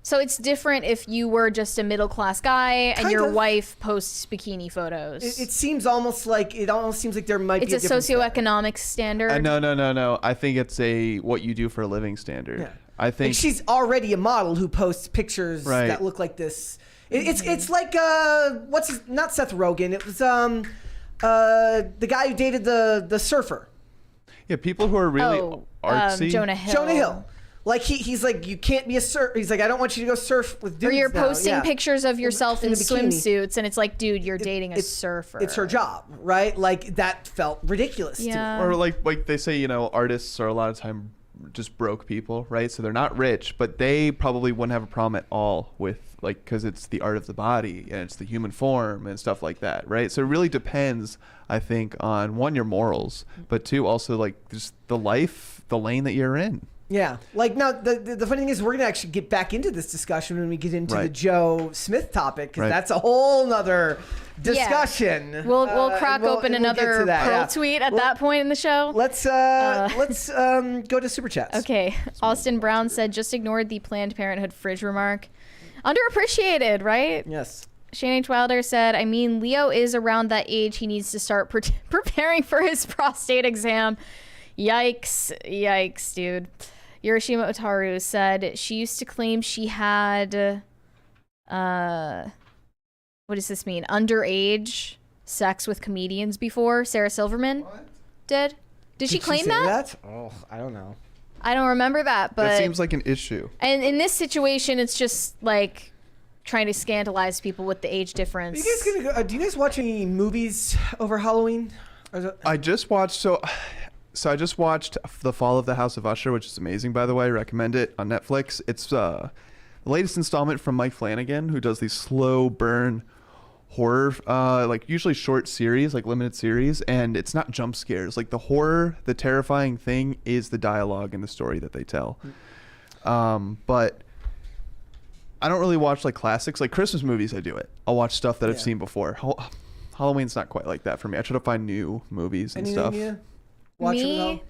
So it's different if you were just a middle-class guy and Kind your of. wife posts bikini photos. It seems almost like there might It's be a difference there. socioeconomic standard. No. I think it's a what you do for a living standard. Yeah. I think Like she's already a model who posts pictures Right. that look like this. It's like not Seth Rogen. It was the guy who dated the surfer. yeah, people who are really artsy. Jonah Hill. Jonah Hill. Like he's like, you can't be a surfer. He's like, I don't want you to go surf with dudes Or you're now. posting Yeah. pictures of yourself in a bikini. swimsuits, and it's like, dude, you're dating a surfer. It's her job, right? Like that felt ridiculous to me. Yeah. Or like they say, artists are a lot of time just broke people, right? So they're not rich, but they probably wouldn't have a problem at all with because it's the art of the body and it's the human form and stuff like that, right? So it really depends, I think, on one, your morals, but two, also like just the lane that you're in. Yeah. Like now, the funny thing is, we're gonna actually get back into this discussion when we get into the Right. Joe Smith topic, because Right. that's a whole nother discussion. We'll crack and we'll- open and we'll get another to that, Pearl yeah. tweet at Well, that point in the show. Let's go to Super Chats. Okay. Austin Brown said, just ignored the Planned Parenthood fridge remark. Underappreciated, right? Yes. Shane H. Wilder said, I mean, Leo is around that age. He needs to start preparing for his prostate exam. Yikes, dude. Yorishima Otaru said she used to claim she had, what does this mean? Underage sex with comedians before. Sarah Silverman did she claim say that? Oh, I don't know. I don't remember that, but That seems like an issue. and in this situation, it's just like trying to scandalize people with the age difference. Are you guys gonna go, do you guys watch any movies over Halloween? I just watched so I just watched The Fall of the House of Usher, which is amazing, by the way. I recommend it on Netflix. It's the latest installment from Mike Flanagan, who does these slow burn horror, like usually short series, like limited series, and it's not jump scares. Like the horror, the terrifying thing is the dialogue and the story that they tell. But I don't really watch like classics, like Christmas movies. I do it. I'll watch stuff that I've seen before. Halloween's not quite like that for me. I try to find new movies and stuff. Me?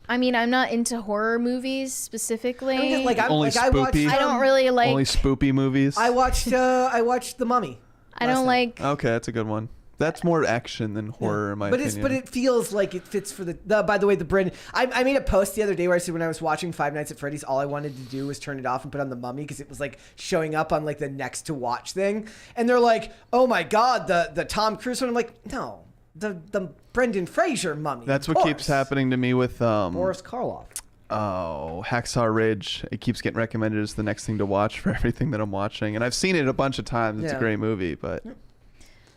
I mean, I'm not into horror movies specifically. Only spoopy. I don't really like. Only spoopy movies. I watched The Mummy. I don't like. Okay, that's a good one. That's more action than horror, in my opinion. But it feels like it fits for the by the way, the Brendan. I made a post the other day where I said when I was watching Five Nights at Freddy's, all I wanted to do was turn it off and put on The Mummy because it was like showing up on like the next to watch thing. And they're like, oh my God, the Tom Cruise one. I'm like, no, the Brendan Fraser Mummy. That's what keeps happening to me with Boris Karloff. Oh, Hacksaw Ridge. It keeps getting recommended as the next thing to watch for everything that I'm watching. And I've seen it a bunch of times. It's a great movie, but...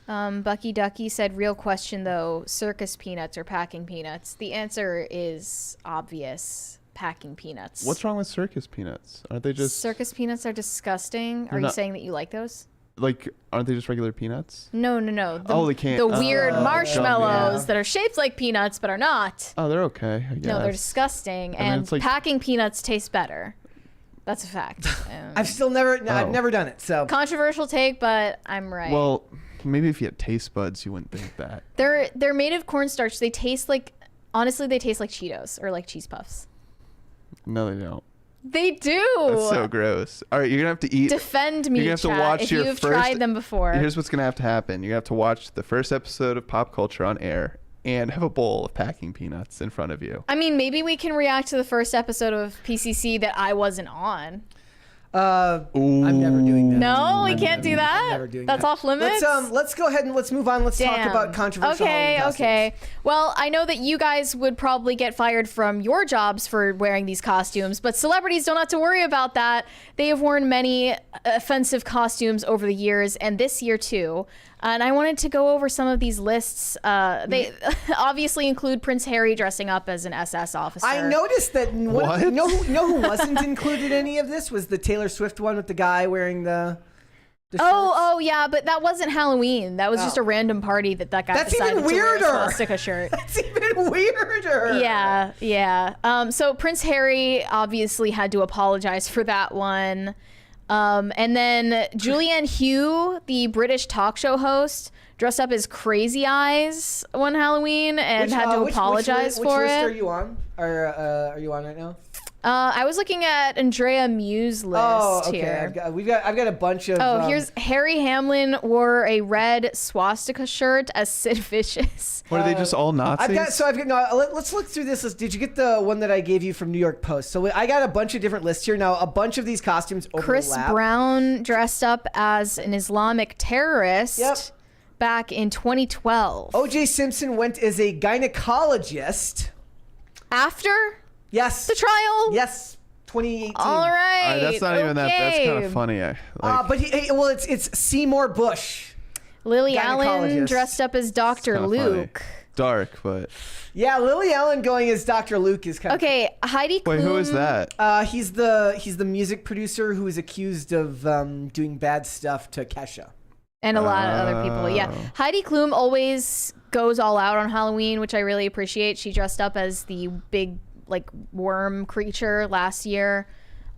Bucky Ducky said, real question though, circus peanuts or packing peanuts? The answer is obvious. Packing peanuts. What's wrong with circus peanuts? Aren't they just... Circus peanuts are disgusting. Are you saying that you like those? Like, aren't they just regular peanuts? No. They can't. The weird marshmallows yeah. that are shaped like peanuts but are not. Oh, they're okay, I guess. No, they're disgusting. And then And it's like- packing peanuts taste better. That's a fact. I've never done it. So controversial take, but I'm right. Well, maybe if you had taste buds, you wouldn't think that. They're made of cornstarch. They taste like, honestly, they taste like Cheetos or like cheese puffs. No, they don't. They do. That's so gross. All right, you're gonna have to eat. Defend me, You're gonna have to chat, watch if your you've first. tried them before. Here's what's gonna have to happen. You're gonna have to watch the first episode of Pop Culture on air and have a bowl of packing peanuts in front of you. I mean, maybe we can react to the first episode of PCC that I wasn't on. I'm never doing that. No, we can't do that. I'm never doing That's that. off limits. Let's go ahead and let's move on. Let's talk Damn. about controversial Halloween costumes. Okay. Well, I know that you guys would probably get fired from your jobs for wearing these costumes, but celebrities don't have to worry about that. They have worn many offensive costumes over the years, and this year too. And I wanted to go over some of these lists. They obviously include Prince Harry dressing up as an SS officer. I noticed that. What? You know who wasn't included in any of this was the Taylor Swift one with the guy wearing the Oh yeah, but that wasn't Halloween. That was just a random party that guy That's decided even to wear a weirder. swastika shirt. That's even weirder. Yeah. So Prince Harry obviously had to apologize for that one. And then Julianne Hough, the British talk show host, dressed up as Crazy Eyes one Halloween and had to apologize for which it. list are you on? Are you on right now? I was looking at Andrea Mew's list okay. here. I've got a bunch of. Here's Harry Hamlin wore a red swastika shirt as Sid Vicious. Or are they just all Nazis? Let's look through this list. Did you get the one that I gave you from New York Post? So I got a bunch of different lists here. Now, a bunch of these costumes overlap. Chris Brown dressed up as an Islamic terrorist. Yep. Back in 2012. O.J. Simpson went as a gynecologist. After Yes. the trial? Yes. 2018. All right. That's not even that. That's kind of funny. But it's Seymour Bush. Lily Allen gynecologist. It's dressed up as Dr. kinda Luke. funny. Dark, but Yeah, Lily Allen going as Dr. Luke is kind of. Okay, Heidi Klum. wait, who is that? He's the music producer who is accused of doing bad stuff to Kesha. And a lot of other people. Yeah. Heidi Klum always goes all out on Halloween, which I really appreciate. She dressed up as the big like worm creature last year.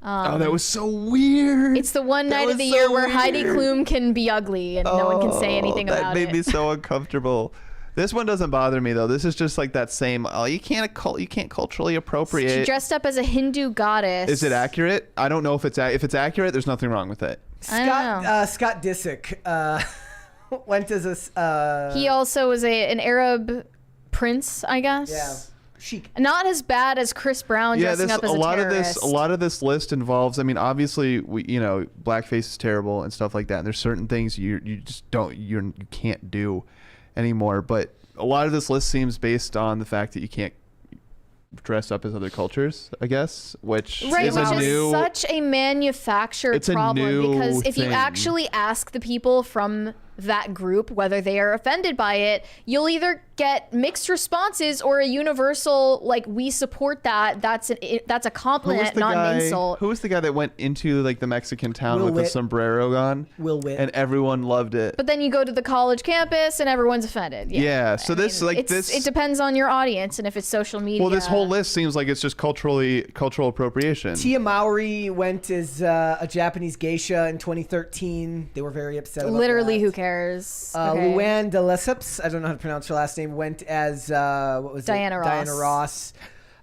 Oh, that was so weird. It's the one night of the was year so where Heidi weird. Klum can be ugly and no one can say anything about it. That made me so uncomfortable. This one doesn't bother me though. This is just like that same. Oh, you can't culturally appropriate. She dressed up as a Hindu goddess. Is it accurate? I don't know if it's accurate. There's nothing wrong with it. Scott Disick went as a. He also was an Arab prince, I guess. Yeah. Chic. Not as bad as Chris Brown dressing up as a terrorist. A lot of this list involves. I mean, obviously, blackface is terrible and stuff like that. And there's certain things you just you can't do anymore. But a lot of this list seems based on the fact that you can't dress up as other cultures, I guess, which is such a manufactured problem, because if you actually ask the people from that group whether they are offended by it, you'll either get mixed responses or a universal like we support that. That's a compliment, not an insult. Who was the guy that went into like the Mexican town Will with Witt. the sombrero on? Will Witt. And everyone loved it. But then you go to the college campus and everyone's offended. Yeah. So it depends on your audience and if it's social media. Well, this whole list seems like it's just cultural appropriation. Tia Mowry went as a Japanese geisha in 2013. They were very upset about Literally, that. who cares? Okay. Luann de Lesseps, I don't know how to pronounce her last name, went as Diana Ross.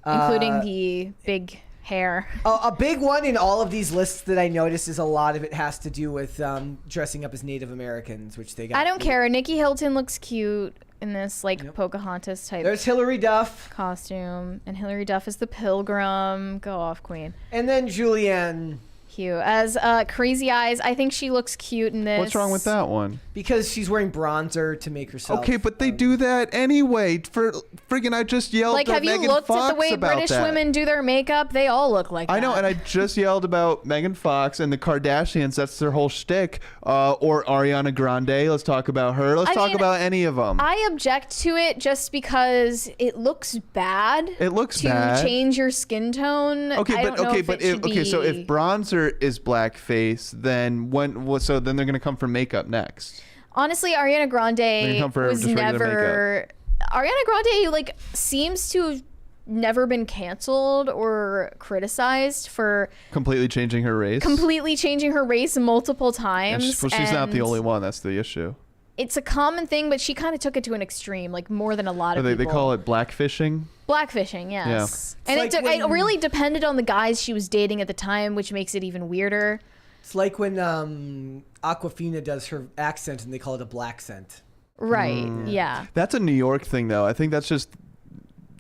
Including the big hair. A big one in all of these lists that I noticed is a lot of it has to do with dressing up as Native Americans, which they got. I don't care. Nikki Hilton looks cute in this Pocahontas type. There's Hilary Duff costume, and Hilary Duff is the Pilgrim. Go off, Queen. And then Julianne Hough as Crazy Eyes. I think she looks cute in this. What's wrong with that one? Because she's wearing bronzer to make herself. Okay, but they do that anyway. For friggin', I just yelled. Like, have you Megan looked Fox at the way about British that. women do their makeup? They all look like that. I know, and I just yelled about Megan Fox and the Kardashians. That's their whole shtick. Or Ariana Grande. Let's talk about her. Let's talk about any of them. I object to it just because it looks bad. It looks to bad. change your skin tone. Okay, I don't know if it should be... so if bronzer is blackface, then so then they're gonna come for makeup next. Honestly, Ariana Grande was just regular never. Ariana Grande seems to have never been canceled or criticized for Completely changing her race. multiple times. She's not the only one. That's the issue. it's a common thing, but she kind of took it to an extreme, like more than a lot of They people. call it blackfishing. Blackfishing, yes. Yeah. And It's like it really depended on the guys she was dating at the time, which makes it even weirder. It's like when Aquafina does her accent and they call it a black scent. Right, yeah. That's a New York thing, though. I think that's just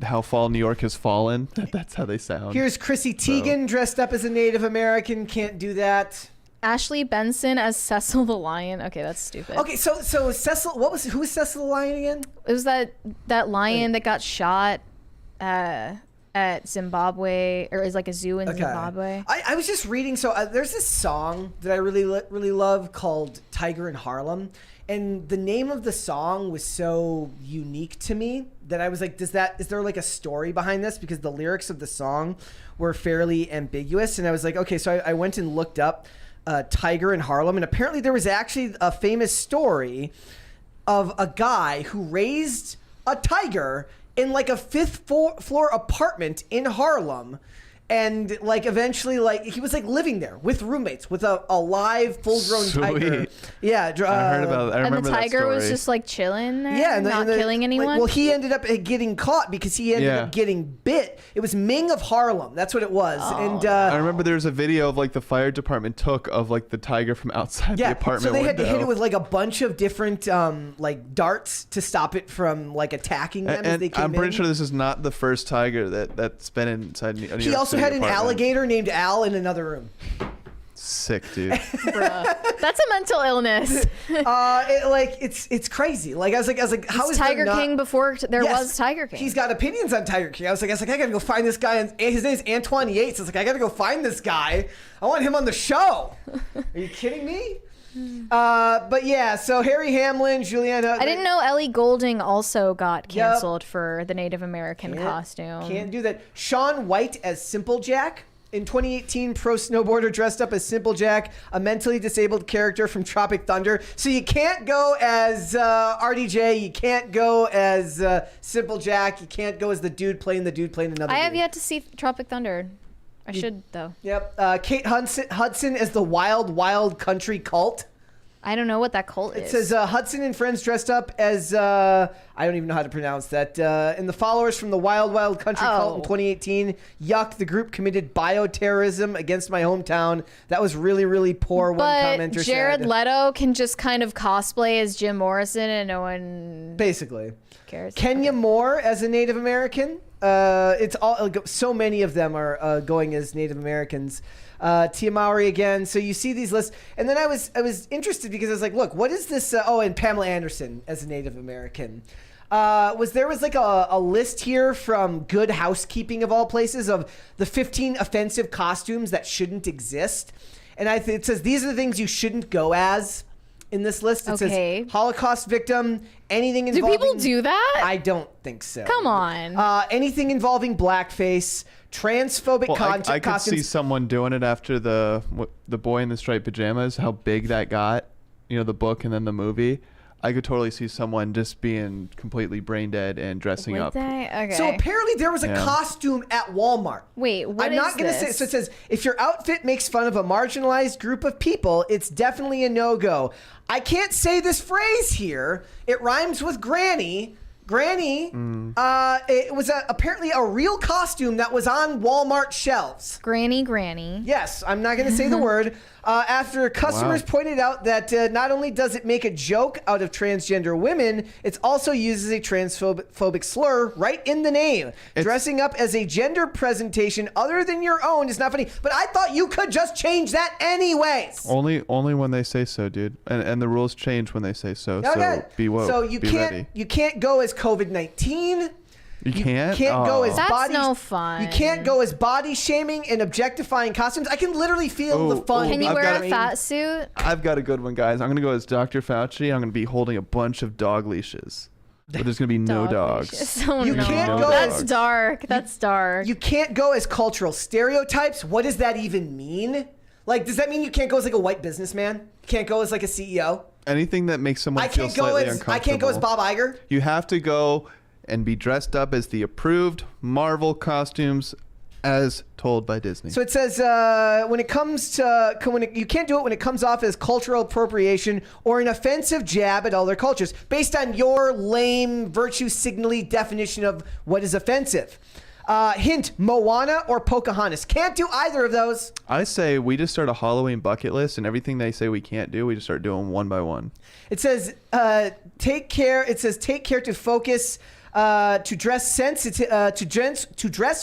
how New York has fallen. That's how they sound. Here's Chrissy Teigen dressed up as a Native American. Can't do that. Ashley Benson as Cecil the Lion. Okay, that's stupid. Okay, so Cecil, who was Cecil the Lion again? It was that lion that got shot at Zimbabwe, or is like a zoo in Zimbabwe. I was just reading. So there's this song that I really love called "Tiger in Harlem," and the name of the song was so unique to me that I was like, is there like a story behind this? Because the lyrics of the song were fairly ambiguous, and I was like, okay, so I went and looked up Tiger in Harlem, and apparently there was actually a famous story of a guy who raised a tiger in like a fifth floor apartment in Harlem. And like eventually, like he was like living there with roommates with a live full-grown tiger. Yeah, I heard about it. I remember and the tiger that story. was just like chilling there, yeah, and not killing anyone. Like, well, he ended up getting caught because he ended up getting bit. It was Ming of Harlem. That's what it was. Oh. And I remember there was a video of like the fire department took of like the tiger from outside the apartment so they had to window. hit it with like a bunch of different like darts to stop it from like attacking them as they came in. I'm pretty sure this is not the first tiger that's been inside a New York He also City had an apartment. alligator named Al in another room. Sick, dude. Bruh. That's a mental illness. It's crazy. Like I was like, how is Tiger there not... King before there was Tiger King? He's got opinions on Tiger King. I was like, I gotta go find this guy. And his name's Antoine Yates. I was like, I gotta go find this guy. I want him on the show. Are you kidding me? But yeah, so Harry Hamlin, Juliana. I didn't know Ellie Goulding also got canceled for the Native American costume. Can't do that. Shaun White as Simple Jack. In 2018, pro snowboarder dressed up as Simple Jack, a mentally disabled character from Tropic Thunder. So you can't go as RDJ. You can't go as Simple Jack. You can't go as the dude playing another I have dude. yet to see Tropic Thunder. I should, though. Yep. Kate Hudson as the Wild Country Cult. I don't know what that cult It is. says Hudson and friends dressed up as I don't even know how to pronounce that. And the followers from the Wild Country Cult in 2018. Yuck! The group committed bioterrorism against my hometown. That was really poor. One commenter But Jared said. Leto can just kind of cosplay as Jim Morrison, and no one Basically cares. Kenya Moore as a Native American. It's all so many of them are going as Native Americans. Tia Mowry again. So you see these lists, and then I was interested because I was like, look, what is this? And Pamela Anderson as a Native American. There was like a list here from Good Housekeeping of all places of the 15 offensive costumes that shouldn't exist, and it says these are the things you shouldn't go as. In this list, it says Holocaust victim, anything involving... Do people do that? I don't think so. Come on. Anything involving blackface, transphobic I could costumes. see someone doing it after the Boy in the Striped Pajamas, how big that got, the book and then the movie. I could totally see someone just being completely brain dead and dressing up. Okay. So apparently there was a costume at Walmart. Wait, what I'm not going to say. So it says, if your outfit makes fun of a marginalized group of people, it's definitely a no-go. I can't say this phrase here. It rhymes with granny. Granny. It was apparently a real costume that was on Walmart shelves. Granny. Yes, I'm not going to say the word. After customers pointed out that not only does it make a joke out of transgender women, it also uses a transphobic slur right in the name. Dressing up as a gender presentation other than your own is not funny. But I thought you could just change that anyways. Only when they say so, dude. And the rules change when they say so. Okay. So be woke. So you can't go as COVID-19. You can't go as That's body. no fun. You can't go as body shaming and objectifying costumes. I can literally feel the fun. Can you wear a fat suit? I've got a good one, guys. I'm gonna go as Dr. Fauci. I'm gonna be holding a bunch of dog leashes. But there's gonna be no dogs. You can't go That's as dark. That's dark. You can't go as cultural stereotypes. What does that even mean? Like, does that mean you can't go as like a white businessman? You can't go as like a CEO? Anything that makes someone feel slightly uncomfortable. I can't go as Bob Iger. You have to go and be dressed up as the approved Marvel costumes as told by Disney. So it says when it comes to you can't do it when it comes off as cultural appropriation or an offensive jab at other cultures, based on your lame virtue signally definition of what is offensive. Hint: Moana or Pocahontas. Can't do either of those. I say we just start a Halloween bucket list, and everything they say we can't do, we just start doing one by one. It says take care. It says take care to focus. To dress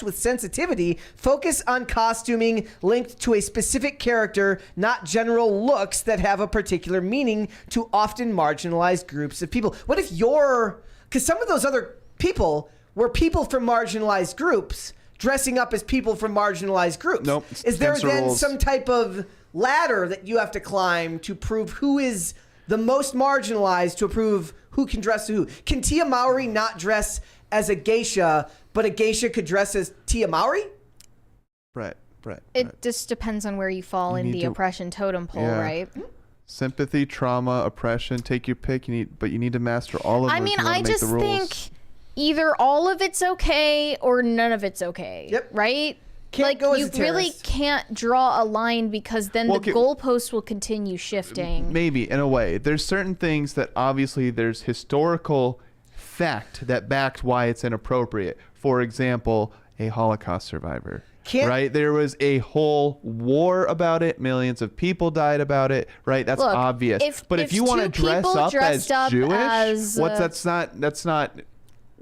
with sensitivity, focus on costuming linked to a specific character, not general looks that have a particular meaning to often marginalized groups of people. What if because some of those other people were people from marginalized groups dressing up as people from marginalized groups. Nope. Is there then rules. some type of ladder that you have to climb to prove who is the most marginalized, to prove who can dress who? Can Tia Mowry not dress as a geisha, but a geisha could dress as Tia Mowry? Right. It just depends on where you fall in the oppression totem pole, right? Sympathy, trauma, oppression, take your pick. But you need to master all of them. I mean, I just think either all of it's okay or none of it's okay. Yep. Right? Can't go as you a terrorist. really can't draw a line, because then the goalposts will continue shifting. Maybe, in a way. There's certain things that obviously there's historical fact that backs why it's inappropriate. For example, a Holocaust survivor. Right? There was a whole war about it. Millions of people died about it. Right? That's obvious. If you want to dress up as Jewish, that's not.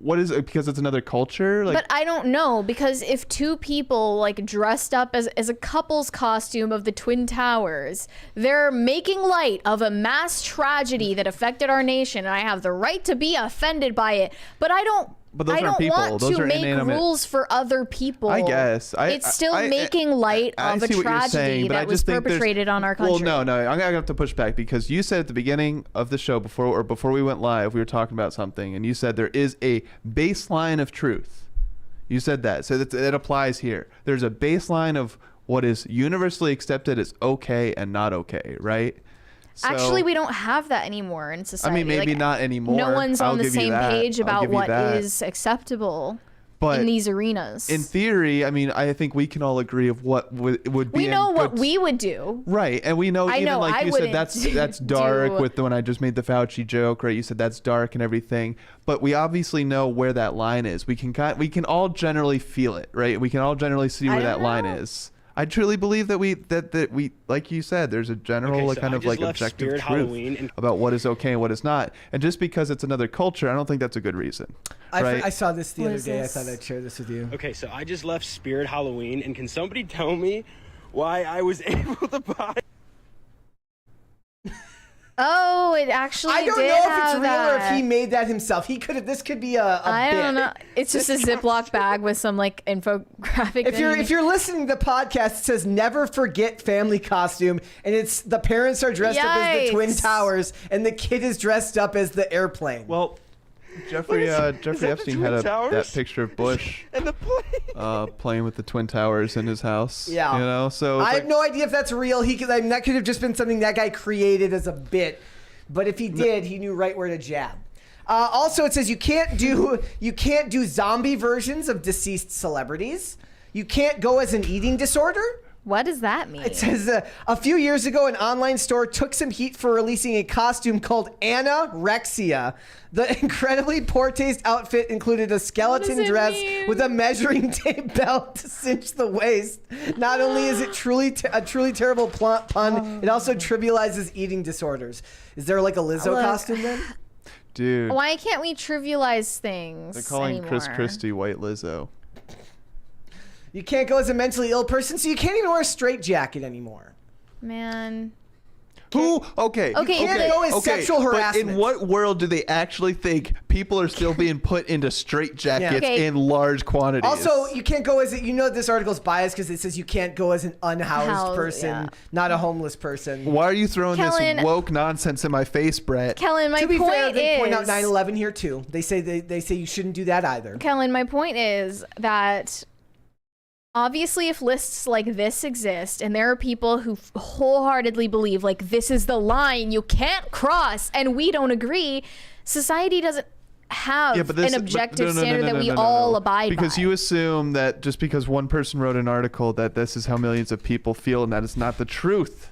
What is it? Because it's another culture? But I don't know, because if two people like dressed up as a couple's costume of the Twin Towers, they're making light of a mass tragedy that affected our nation, and I have the right to be offended by it. But I don't want to make rules for other people. I guess. It's still making light of a tragedy that was perpetrated on our country. Well, no. I'm going to have to push back, because you said at the beginning of the show, before we went live, we were talking about something, and you said there is a baseline of truth. You said that. So it applies here. There's a baseline of what is universally accepted as okay and not okay, right? Actually, we don't have that anymore in society. I mean, maybe not anymore. No one's on the same page about what is acceptable in these arenas. In theory, I mean, I think we can all agree of what would be. We know what we would do. Right, and we know like you said, that's dark with when I just made the Fauci joke, right? You said that's dark and everything, but we obviously know where that line is. We can all generally feel it, right? We can all generally see where that line is. I truly believe that we like you said, there's a general kind of like objective truth about what is okay and what is not. And just because it's another culture, I don't think that's a good reason. Right? I saw this the other day. I thought I'd share this with you. Okay, so I just left Spirit Halloween, and can somebody tell me why I was able to buy? Oh, it actually I don't did know if have it's real that. or if he made that himself. This could be a I bit. don't know. It's just a Ziploc bag with some like infographic. If you're listening to the podcast, it says never forget family costume, and it's the parents are dressed up as the Twin Towers and the kid is dressed up as the airplane. Well, Jeffrey Epstein had that picture of Bush and the plane playing with the Twin Towers in his house. Yeah, you know. So I have no idea if that's real. That could have just been something that guy created as a bit. But if he did, he knew right where to jab. Also, it says you can't do zombie versions of deceased celebrities. You can't go as an eating disorder. What does that mean? It says a few years ago, an online store took some heat for releasing a costume called Anorexia. The incredibly poor taste outfit included a skeleton dress with a measuring tape belt to cinch the waist. Not only is it a truly terrible pun, it also trivializes eating disorders. Is there like a Lizzo costume then? Dude. Why can't we trivialize things They're calling anymore? Chris Christie White Lizzo. You can't go as a mentally ill person, so you can't even wear a straitjacket anymore. Man. Who? Okay. You can't go as sexual harassment. But in what world do they actually think people are still being put into straitjackets in large quantities? Also, you can't go as this article's biased because it says you can't go as an unhoused person, not a homeless person. Why are you throwing Kellen, this woke nonsense in my face, Brett? Kellen, my to be point fair, they is point out 9/11 here too. They say you shouldn't do that either. Kellen, my point is that obviously if lists like this exist and there are people who wholeheartedly believe like this is the line you can't cross and we don't agree, society doesn't have an objective no, standard that we all abide by. Because you assume that just because one person wrote an article that this is how millions of people feel, and that is not the truth.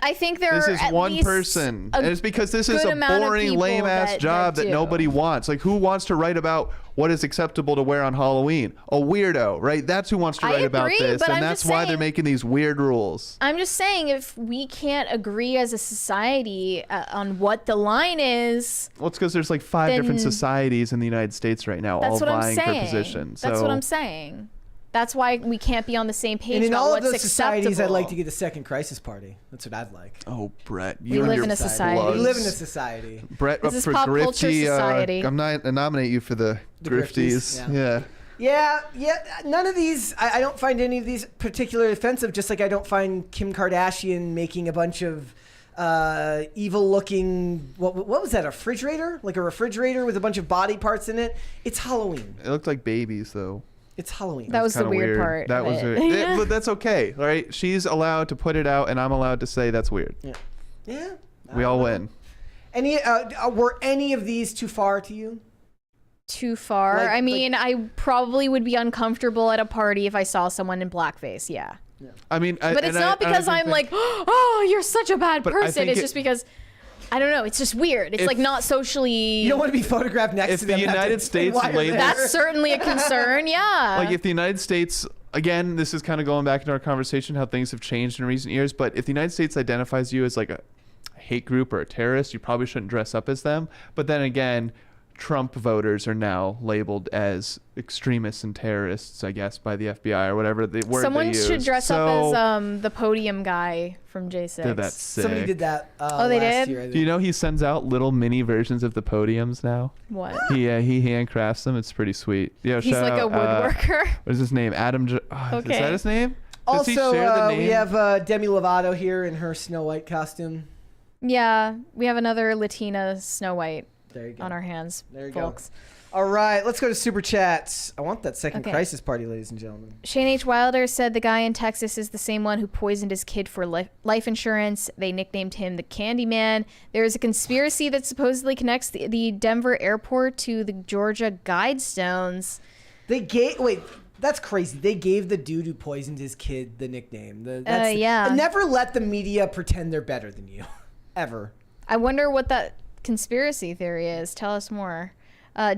I think there This are is at one least person, a and it's because this is good a amount of boring, people lame-ass job that do. nobody wants. Like, who wants to write about what is acceptable to wear on Halloween? A weirdo, right? That's who wants to write about agree, this, but and I'm that's just why they're saying- making these weird rules. I'm just saying, if we can't agree as a society on what the line is, Well, it's because there's like 5 different then- societies in the United States right now, all that's what I'm vying for saying. position. That's So what I'm saying. That's why we can't be on the same page And in about all of what's those societies, I'd acceptable. like to get a second crisis party. That's what I'd like. Oh, Brett, We live in a society. We live in a society. Brett, This up is for pop culture Grifty. society. I'm not nominate you for the Grifties. Grifties, Yeah. Yeah. None of these, I don't find any of these particularly offensive, just like I don't find Kim Kardashian making a bunch of evil-looking, what was that, a refrigerator? Like a refrigerator with a bunch of body parts in it? It's Halloween. It looked like babies, though. It's Halloween. That was the Kinda weird part. That of was it. weird. But that's okay, all right? She's allowed to put it out, and I'm allowed to say that's weird. Yeah. We all win. Were any of these too far to you? Too far. Like- I mean, I probably would be uncomfortable at a party if I saw someone in blackface. Yeah. I mean, But it's not because I'm like, oh, you're such a bad But I person. think It's just because, I don't know. It's just weird. It's If- like not socially. You don't want to be photographed next If to the them. United States labeled- That's certainly a concern. Yeah. Like, if the United States, again, this is kind of going back into our conversation, how things have changed in recent years, but if the United States identifies you as like a hate group or a terrorist, you probably shouldn't dress up as them. But then again, Trump voters are now labeled as extremists and terrorists, I guess, by the FBI or whatever the word Someone they use. should dress up as the podium guy from J6. Dude, that's sick. Somebody did that Oh, they last did? year, I Do you know he sends out little mini versions of the podiums now? What? He handcrafts them. It's pretty sweet. Yeah, He's shout like a out, woodworker. What is his name? Adam. Is Okay. that his name? Does he Also, share the name? we have Demi Lovato here in her Snow White costume. Yeah, we have another Latina Snow White There you go. on our hands, There you folks. go. All right, let's go to Super Chats. I want that second Okay. crisis party, ladies and gentlemen. Shane H. Wilder said the guy in Texas is the same one who poisoned his kid for life insurance. They nicknamed him the Candyman. There is a conspiracy that supposedly connects the Denver airport to the Georgia Guidestones. That's crazy. They gave the dude who poisoned his kid the nickname. Yeah. Never let the media pretend they're better than you. Ever. I wonder what that conspiracy theory is. Tell us more.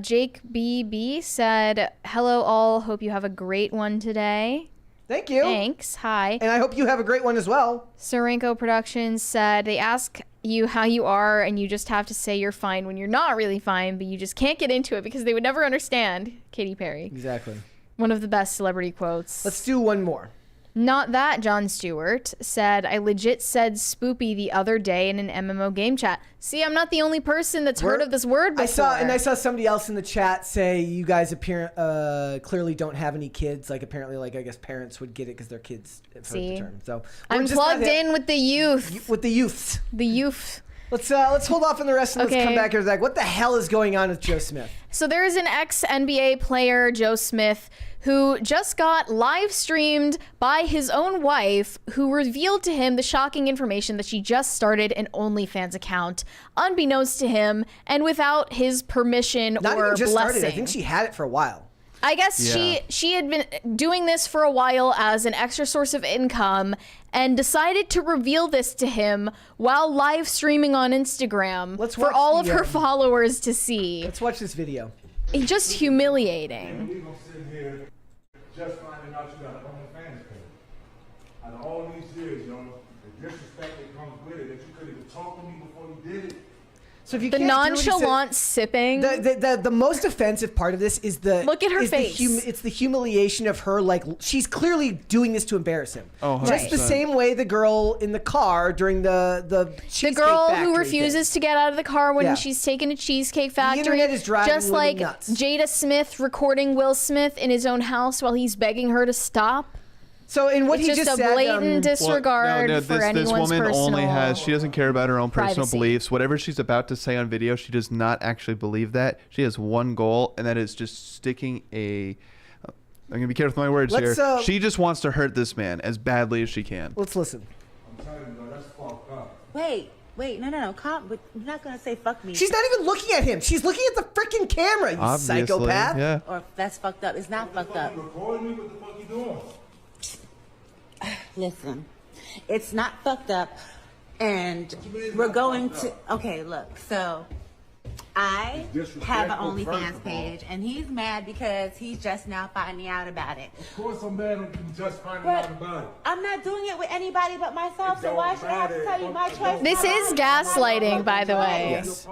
Jake BB said, hello all, hope you have a great one today. Thank you. Thanks. Hi. And I hope you have a great one as well. Sorenko Productions said, they ask you how you are and you just have to say you're fine when you're not really fine, but you just can't get into it because they would never understand. Katy Perry. Exactly. One of the best celebrity quotes. Let's do one more. Not that, John Stewart said, I legit said spoopy the other day in an MMO game chat. See, I'm not the only person that's heard of this word before. I saw somebody else in the chat say you guys clearly don't have any kids. Like apparently, like I guess parents would get it because their kids have heard the term. So I'm plugged in with the youth. With the youths. The youth. Let's hold off on the rest and Okay. let's come back here. Like, what the hell is going on with Joe Smith? So there is an ex-NBA player, Joe Smith, who just got live streamed by his own wife, who revealed to him the shocking information that she just started an OnlyFans account, unbeknownst to him and without his permission Not or even just blessing. started. I think she had it for a while. I guess she had been doing this for a while as an extra source of income and decided to reveal this to him while live streaming on Instagram for all of her followers to see. Let's watch this video. It's just humiliating. Just finding out you got an OnlyFans page. Out of all these years, the disrespect that comes with it, that you could have talked to me before you did it. So if you The can't do what he nonchalant said- sipping. The most offensive part of this is Look at her face. It's the humiliation of her. Like she's clearly doing this to embarrass him. Oh, just the 100%. same way the girl in the car during the Cheesecake girl who Factory refuses thing. to get out of the car when Yeah. she's taken to Cheesecake Factory. internet is driving just women like nuts. Jada Smith recording Will Smith in his own house while he's begging her to stop. So in what it's he just just a said, blatant disregard for this anyone's woman personal only has, she doesn't care about her own personal privacy. beliefs. Whatever she's about to say on video, she does not actually believe that. She has one goal, and that is just sticking a, I'm going to be careful with my words Let's, here. She just wants to hurt this man as badly as she can. Let's listen. I'm telling you, that's fucked up. Wait, Wait, no. Calm. But you're not gonna say fuck me. She's not even looking at him. She's looking at the freaking camera, you Obviously, psychopath. yeah. Or if that's fucked up. It's not fucked up. Recording me? What the fuck you doing? Listen, it's not fucked up, and we're going to. Okay, look. So, I have an OnlyFans page, and he's mad because he's just now finding out about it. Of course I'm mad at you just finding But out about it. I'm not doing it with anybody but myself, so why should I have to tell you my choice? This is gaslighting, by the way. Yes.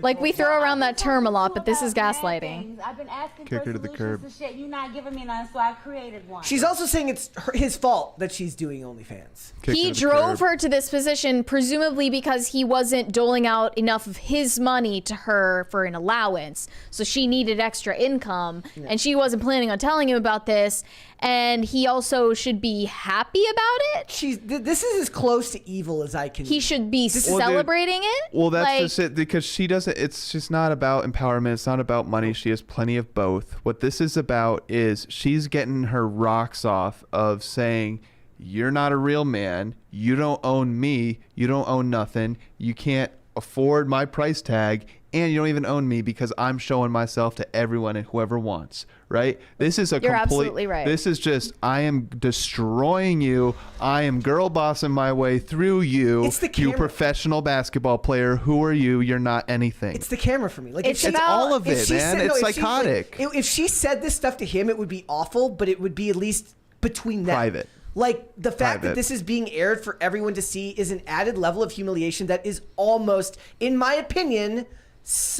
Like, we throw around that term a lot, but this is gaslighting. I've been asking Kick for her to the curb. solutions to shit. You're not giving me none, so I created one. She's also saying it's his fault that she's doing OnlyFans. Kick He her to the drove curb. her to this position, presumably because he wasn't doling out enough of his money to her for an allowance. So she needed extra income, and she wasn't planning on telling him about this. And he also should be happy about it. This is as close to evil as I can. He should be celebrating it. Well, that's Like, just it, because she doesn't. It's just not about empowerment. It's not about money. She has plenty of both. What this is about is she's getting her rocks off of saying, "You're not a real man. You don't own me. You don't own nothing. You can't afford my price tag, and you don't even own me because I'm showing myself to everyone and whoever wants." Right? This is a You're complete. absolutely right. This is just, I am destroying you. I am girl bossing my way through you. It's the You camera. professional basketball player. Who are you? You're not anything. It's the camera for me. Like It's if she, about- all of if it, she man. said- no, It's if she, like, psychotic. if she said this stuff to him, it would be awful, but it would be at least between them. Private. Like the fact that Private. this is being aired for everyone to see is an added level of humiliation that is almost, in my opinion,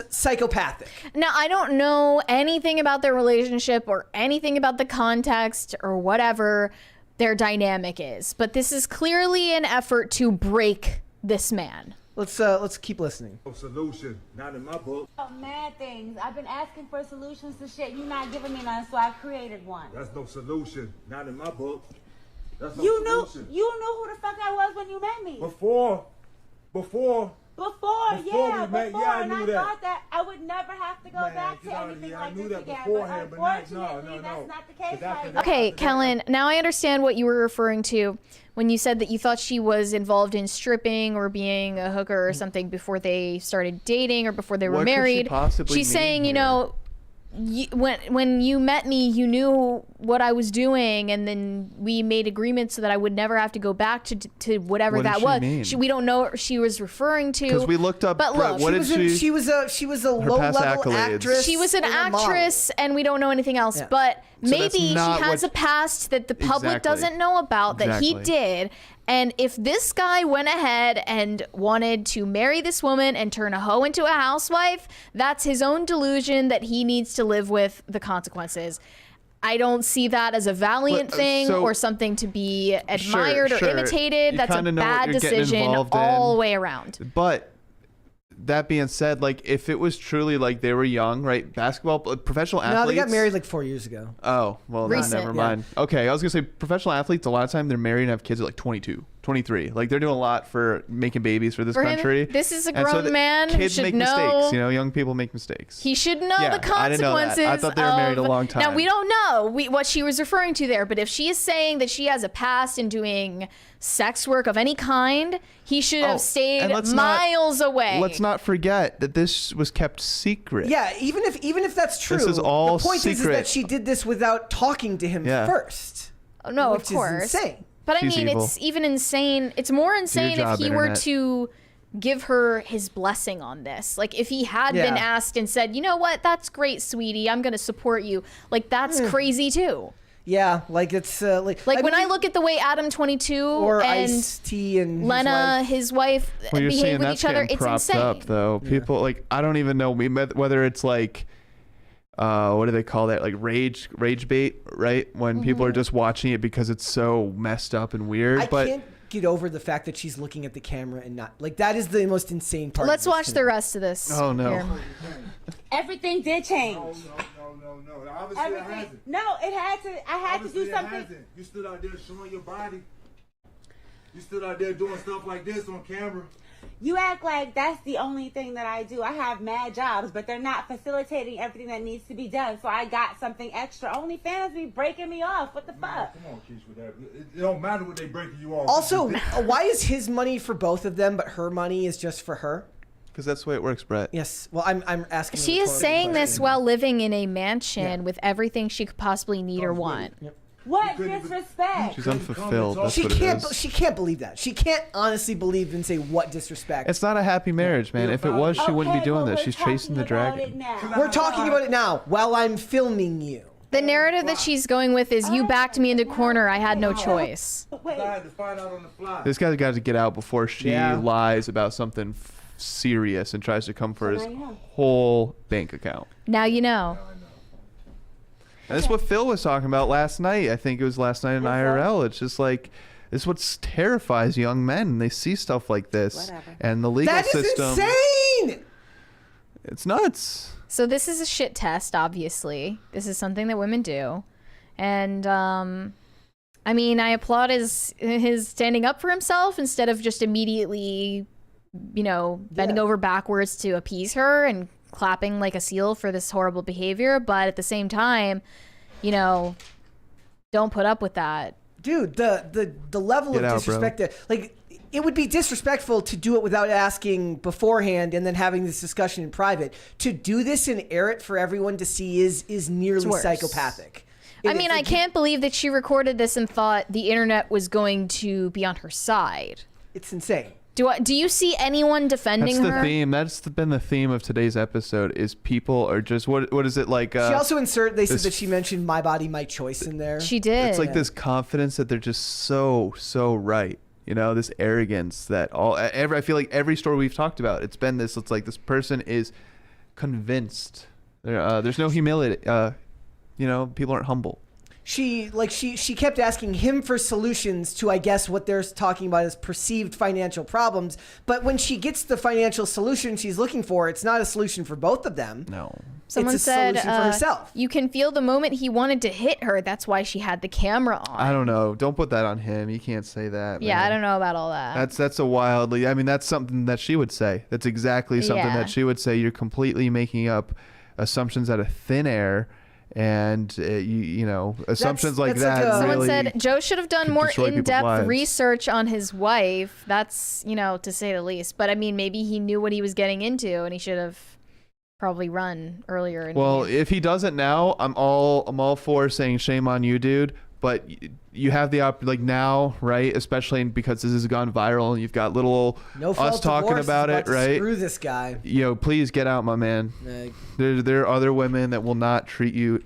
psychopathic. Now, I don't know anything about their relationship or anything about the context or whatever their dynamic is, but this is clearly an effort to break this man. Let's keep listening. No solution, not in my book. Mad things. I've been asking for solutions to shit. You're not giving me none, so I created one. That's no solution, not in my book. That's no You knew solution. who the fuck I was when you met me. Before, Before, I and knew I that. thought that I would never have to go back to anything like this again. But unfortunately, that's not the case right now. Okay, Kellen, now I understand what you were referring to when you said that you thought she was involved in stripping or being a hooker or something before they started dating or before they were What could she married. possibly She's mean saying, you here? know, when you met me, you knew what I was doing, and then we made agreements so that I would never have to go back to whatever What that does she was. mean? We don't know what she was referring to. Because we looked up. But look, what did She was a her low past level accolades. actress. she was an and a model. actress, and we don't know anything else. Yeah. But So that's maybe she not has what- a past that the public Exactly. doesn't know about that he Exactly. did. And if this guy went ahead and wanted to marry this woman and turn a hoe into a housewife, that's his own delusion that he needs to live with the consequences. I don't see that as a valiant But, thing so- or something to be admired Sure, or sure. imitated. You That's a kinda know what bad you're getting decision involved all in. the way around. But that being said, like if it was truly like they were young, right? Basketball, professional athletes. No, they got married like 4 years ago. Oh, well, then Recent. never mind. Okay, I was gonna say professional athletes. A lot of time they're married and have kids at like 22, 23. Like they're doing a lot for making babies for this For him, country. this is a And so grown the man who Kids should make know- mistakes. You know, young people make mistakes. He should know Yeah, the I didn't know that. consequences. I thought they were married a of- long time. Now we don't know what she was referring to there, but if she is saying that she has a past in doing sex work of any kind, he should Oh, have stayed and let's miles away. Let's not forget that this was kept secret. Yeah, even if that's true, This is all the point is secret. that she did this without talking to him Yeah. first. Oh, no, which of course. is insane. But I She's mean, evil. it's even insane. It's more insane job, if he were Internet. to give her his blessing on this. Like if he had been Yeah. asked and said, "You know what? That's great, sweetie. I'm going to support you." Like that's crazy too. Yeah, like it's like When I mean, look at the way Adam 22 or and Ice-T and Lena, his wife. his wife, Well, you're behave seeing with that's each other, getting it's propped insane. up though. People like I don't even know whether it's like what do they call that? Like rage bait, right? When people are just watching it because it's so messed up and weird. I but can't get over the fact that she's looking at the camera and not like that is the most insane part. Let's of this watch to the me. rest of this. Oh, no. Here. Everything did change. No. Obviously it Everything. hasn't. No, it had to. I had Obviously to do it something. hasn't. You stood out there showing your body. You stood out there doing stuff like this on camera. You act like that's the only thing that I do. I have mad jobs, but they're not facilitating everything that needs to be done. So I got something extra. OnlyFans be breaking me off. What the fuck? Come on, Keith, with that. It don't matter what they breaking you off. Also, why is his money for both of them, but her money is just for her? Because that's the way it works, Brett. Yes. Well, I'm asking. She is saying this while living in a mansion with everything she could possibly need or want. Yep. What disrespect? She's unfulfilled. That's She what it can't. is. She can't believe that. She can't honestly believe and say what disrespect. It's not a happy marriage, man. If it was, she wouldn't be doing this. She's chasing the dragon. We're talking about it now while I'm filming you. The narrative that she's going with is you backed me into corner. I had no choice. I had to find out on the fly. This guy's got to get out before she lies about something serious and tries to come for his whole bank account. Now you know. And that's what Phil was talking about last night. I think it was last night in IRL. It's just like, this is what terrifies young men. They see stuff like this. And the legal system. That is insane! It's nuts. So this is a shit test, obviously. This is something that women do. And, I mean, I applaud his standing up for himself instead of just immediately, you know, bending over backwards to appease her and clapping like a seal for this horrible behavior. But at the same time, you know, don't put up with that. Dude, the level of disrespect that, like, it would be disrespectful to do it without asking beforehand and then having this discussion in private. To do this and air it for everyone to see is nearly psychopathic. I mean, I can't believe that she recorded this and thought the internet was going to be on her side. It's insane. Do you see anyone defending her? That's the theme. That's been the theme of today's episode. Is people are just what is it like? She also they said that she mentioned "my body, my choice" in there. She did. It's like this confidence that they're just so right. You know, this arrogance that I feel like every story we've talked about, it's been this. It's like this person is convinced. There's no humility. You know, people aren't humble. She kept asking him for solutions to, I guess, what they're talking about as perceived financial problems. But when she gets the financial solution she's looking for, it's not a solution for both of them. No. Someone it's a said solution for herself. You can feel the moment he wanted to hit her. That's why she had the camera on. I don't know. Don't put that on him. You can't say that. Yeah, man. I don't know about all that. That's a wildly. I mean, that's something that she would say. That's exactly something that she would say. You're completely making up assumptions out of thin air. And you know, assumptions like that. Someone really said Joe should have done more in-depth research on his wife. That's, you know, to say the least. But I mean, maybe he knew what he was getting into, and he should have probably run earlier. Well, if he doesn't now, I'm all for saying shame on you, dude. But you have the now, right? Especially because this has gone viral, and you've got little us talking about it, right? Screw this guy. Yo, please get out, my man. There are other women that will not treat you.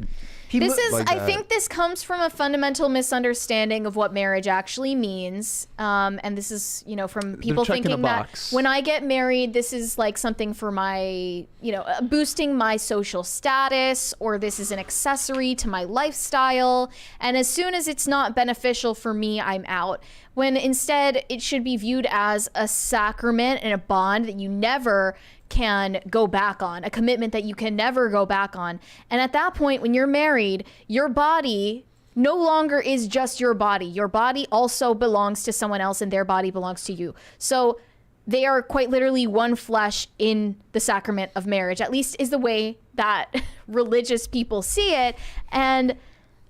I think this comes from a fundamental misunderstanding of what marriage actually means. And this is, you know, from people thinking that when I get married, this is like something for my, you know, boosting my social status, or this is an accessory to my lifestyle. And as soon as it's not beneficial for me, I'm out. When instead it should be viewed as a sacrament and a bond that you never can go back on, a commitment that you can never go back on. And at that point, when you're married, your body no longer is just your body. Your body also belongs to someone else, and their body belongs to you. So they are quite literally one flesh in the sacrament of marriage, at least is the way that religious people see it. And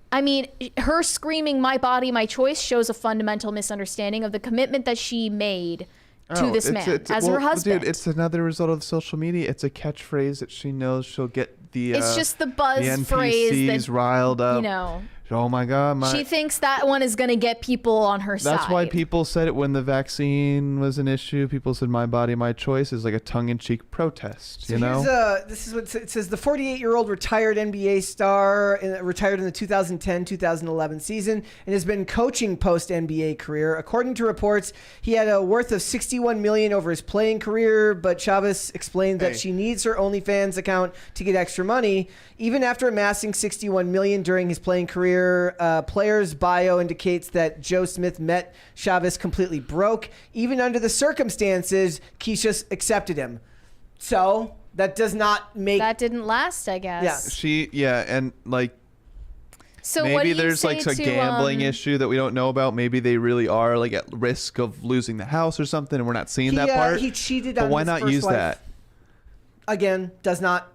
I mean, her screaming "my body, my choice" shows a fundamental misunderstanding of the commitment that she made to this man as her husband. Dude, it's another result of social media. It's a catchphrase that she knows she'll get the. It's just the buzz the NPCs phrase that riled up. You know. Oh my God! She thinks that one is going to get people on her side. That's why people said it when the vaccine was an issue. People said "my body, my choice" is like a tongue-in-cheek protest. You know. This is what it says. The 48-year-old retired NBA star retired in the 2010-2011 season and has been coaching post-NBA career. According to reports, he had a worth of $61 million over his playing career, but Chavez explained that she needs her OnlyFans account to get extra money. Even after amassing $61 million during his playing career, player's bio indicates that Joe Smith met Chavez completely broke. Even under the circumstances, Keisha accepted him. So that does not make... That didn't last, I guess. Yeah. And like... So maybe what do you there's say like a to, gambling issue that we don't know about. Maybe they really are like at risk of losing the house or something, and we're not seeing that part. He cheated but on why his not first use wife. that? Again, does not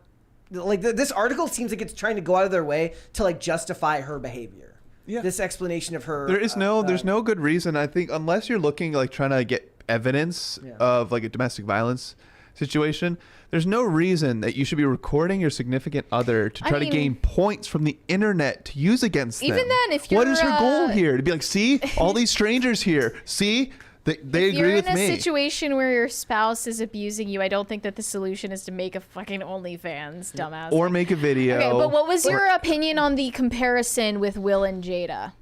like this article seems like it's trying to go out of their way to like justify her behavior. Yeah. This explanation of her. There's no good reason, I think, unless you're looking like trying to get evidence of like a domestic violence situation. There's no reason that you should be recording your significant other to try to gain points from the internet to use against them. Even then, if what you're, is her goal here? To be like, see, all these strangers here, see, they agree with me. If you're in a situation where your spouse is abusing you, I don't think that the solution is to make a fucking OnlyFans, dumbass. Or make a video. Okay, but what was your opinion on the comparison with Will and Jada?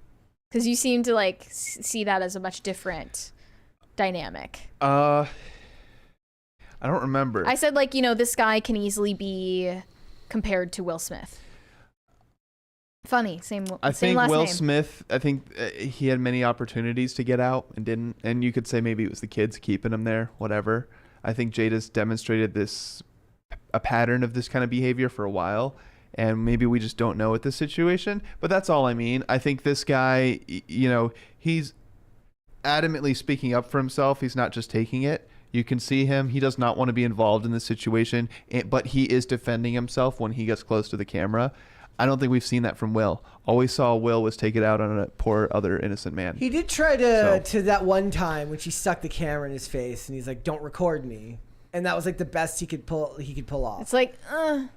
Because you seem to like see that as a much different dynamic. I don't remember. I said, like, you know, this guy can easily be compared to Will Smith. Funny, same last name. Will Smith, I think he had many opportunities to get out and didn't. And you could say maybe it was the kids keeping him there, whatever. I think Jada's demonstrated a pattern of this kind of behavior for a while. And maybe we just don't know at this situation. But that's all I mean. I think this guy, you know, he's adamantly speaking up for himself. He's not just taking it. You can see him. He does not want to be involved in this situation, but he is defending himself when he gets close to the camera. I don't think we've seen that from Will. All we saw Will was take it out on a poor other innocent man. He did try to that one time when she stuck the camera in his face and he's like, "Don't record me." And that was like the best he could pull off. It's like,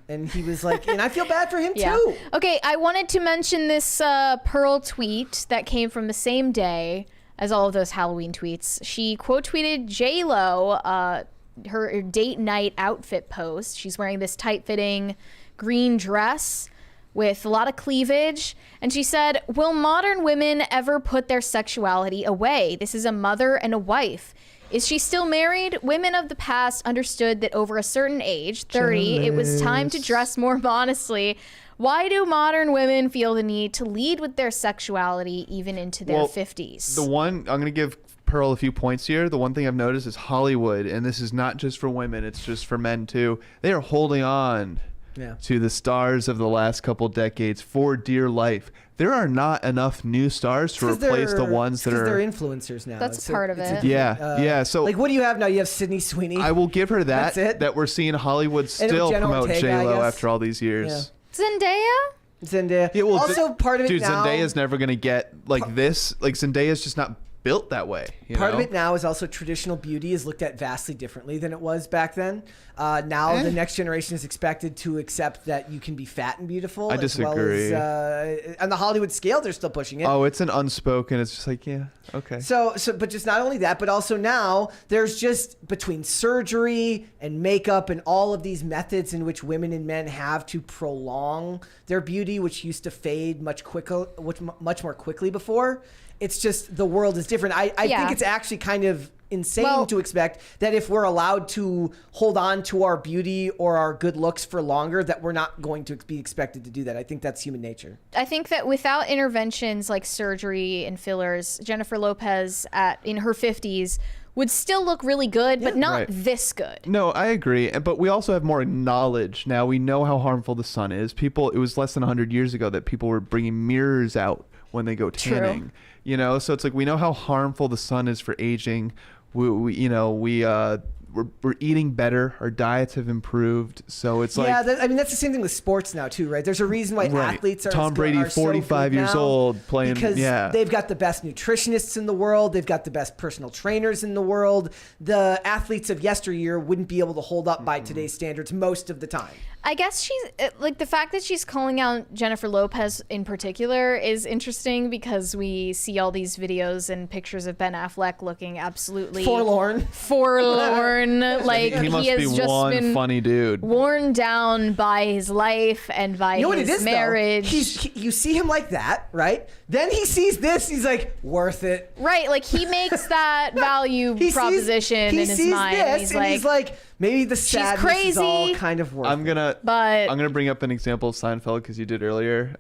and he was like, and I feel bad for him too. Okay, I wanted to mention this Pearl tweet that came from the same day as all of those Halloween tweets. She quote tweeted J-Lo, her date night outfit post. She's wearing this tight-fitting green dress with a lot of cleavage. And she said, "Will modern women ever put their sexuality away? This is a mother and a wife. Is she still married? Women of the past understood that over a certain age, 30, it was time to dress more modestly. Why do modern women feel the need to lead with their sexuality even into their 50s? I'm going to give Pearl a few points here. The one thing I've noticed is Hollywood, and this is not just for women, it's just for men too. They are holding on to the stars of the last couple decades for dear life. There are not enough new stars to replace the ones that are... they're influencers now. That's part of it. Yeah. So, like, what do you have now? You have Sydney Sweeney. I will give her that. That's it? That we're seeing Hollywood still Jenna promote Ortega, J-Lo after all these years. Zendaya? Yeah, well, also, part of it now... Zendaya's never going to get like this. Like, Zendaya's just not built that way. Part of it now is also traditional beauty is looked at vastly differently than it was back then. Now the next generation is expected to accept that you can be fat and beautiful. I disagree. As well as, on the Hollywood scale, they're still pushing it. Oh, it's an unspoken. It's just like, yeah, okay. So, but just not only that, but also now there's just between surgery and makeup and all of these methods in which women and men have to prolong their beauty, which used to fade much more quickly before. It's just the world is different. I think it's actually kind of insane to expect that if we're allowed to hold on to our beauty or our good looks for longer, that we're not going to be expected to do that. I think that's human nature. I think that without interventions like surgery and fillers, Jennifer Lopez in her 50s would still look really good, but not this good. No, I agree. But we also have more knowledge now. We know how harmful the sun is. It was less than 100 years ago that people were bringing mirrors out when they go tanning. True. You know, so it's like we know how harmful the sun is for aging. We're eating better. Our diets have improved. So it's I mean, that's the same thing with sports now too, right? There's a reason why athletes are Tom Brady, 45 years old, playing because they've got the best nutritionists in the world. They've got the best personal trainers in the world. The athletes of yesteryear wouldn't be able to hold up by today's standards most of the time. I guess she's like the fact that she's calling out Jennifer Lopez in particular is interesting because we see all these videos and pictures of Ben Affleck looking absolutely forlorn. Like he must has be just one been funny dude, worn down by his life and by his marriage. You see him like that, right? Then he sees this. He's like, worth it. Right, like he makes that value proposition in his mind. He's like, maybe the sadness is all kind of worth it. I'm gonna bring up an example of Seinfeld because you did earlier.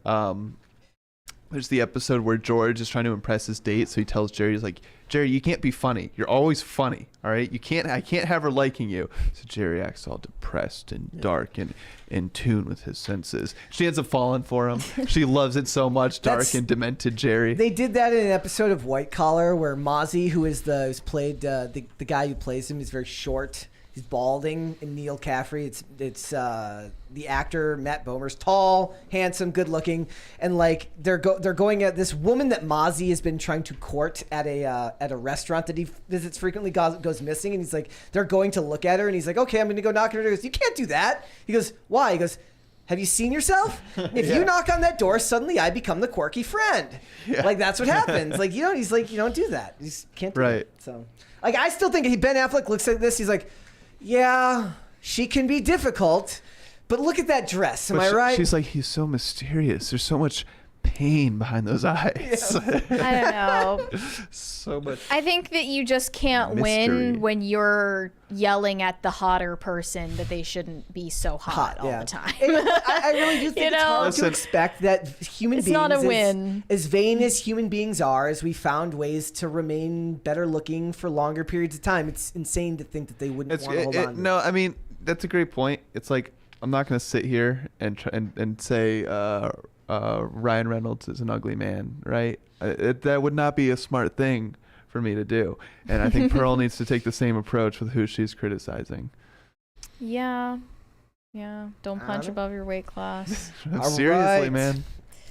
there's the episode where George is trying to impress his date, so he tells Jerry, he's like, Jerry, you can't be funny. You're always funny, all right? I can't have her liking you. So Jerry acts all depressed and dark and in tune with his senses. She ends up falling for him. She loves it so much, dark and demented Jerry. They did that in an episode of White Collar where Mozzie, who's played the guy who plays him, is very short. He's balding, and Neil Caffrey. It's the actor Matt Bomer's tall, handsome, good looking, and like they're going at this woman that Mozzie has been trying to court at a restaurant that he visits frequently goes missing, and he's like they're going to look at her, and he's like, okay, I'm going to go knock on her door. He goes, you can't do that. He goes, why? He goes, have you seen yourself? If you knock on that door, suddenly I become the quirky friend. Yeah. Like that's what happens. Like he's like you don't do that. You just can't do it. So like I still think Ben Affleck looks at this. He's like, yeah, she can be difficult, but look at that dress. Am I right? She's like, he's so mysterious. There's so much pain behind those eyes. Yes. I don't know. So much. I think that you just can't win when you're yelling at the hotter person that they shouldn't be so hot all the time. I really do think it's hard to expect that human beings, not a win. As vain as human beings are, as we found ways to remain better looking for longer periods of time, it's insane to think that they wouldn't want to hold on to No, I mean, that's a great point. It's like, I'm not going to sit here and say Ryan Reynolds is an ugly man, right? That would not be a smart thing for me to do. And I think Pearl needs to take the same approach with who she's criticizing. Yeah. Don't punch above your weight class. Seriously, man.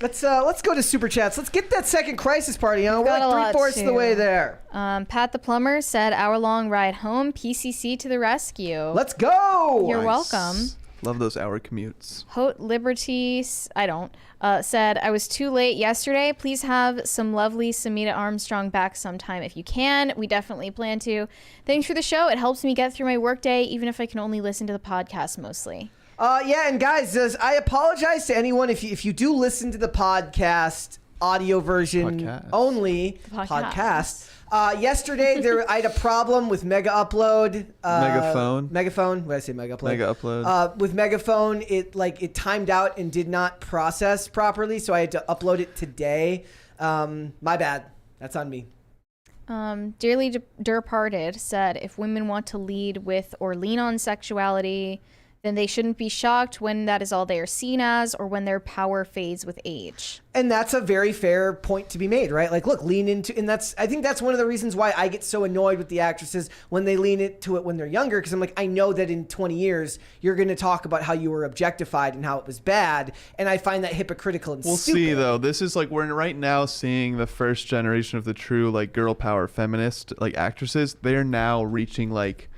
Let's go to Super Chats. Let's get that second crisis party. We're got like 3/4 of the way there. Pat the Plumber said, hour-long ride home, PCC to the rescue. Let's go! You're welcome. Love those hour commutes. Haute Liberty, said, I was too late yesterday. Please have some lovely Samita Armstrong back sometime if you can. We definitely plan to. Thanks for the show. It helps me get through my workday, even if I can only listen to the podcast mostly. Yeah, and guys, I apologize to anyone if you do listen to the podcast audio version only podcast. Yesterday I had a problem with Mega Upload. Megaphone. What did I say? Mega Upload. Mega Upload. With Megaphone, it timed out and did not process properly, so I had to upload it today. My bad. That's on me. Dearly Departed said, if women want to lead with or lean on sexuality, then they shouldn't be shocked when that is all they are seen as or when their power fades with age. And that's a very fair point to be made, right? Like, look, lean into, and I think that's one of the reasons why I get so annoyed with the actresses when they lean into it when they're younger, because I'm like, I know that in 20 years, you're going to talk about how you were objectified and how it was bad, and I find that hypocritical and stupid. We'll see, though. This is like, we're right now seeing the first generation of the true, like, girl power feminist, like, actresses. They're now reaching, like,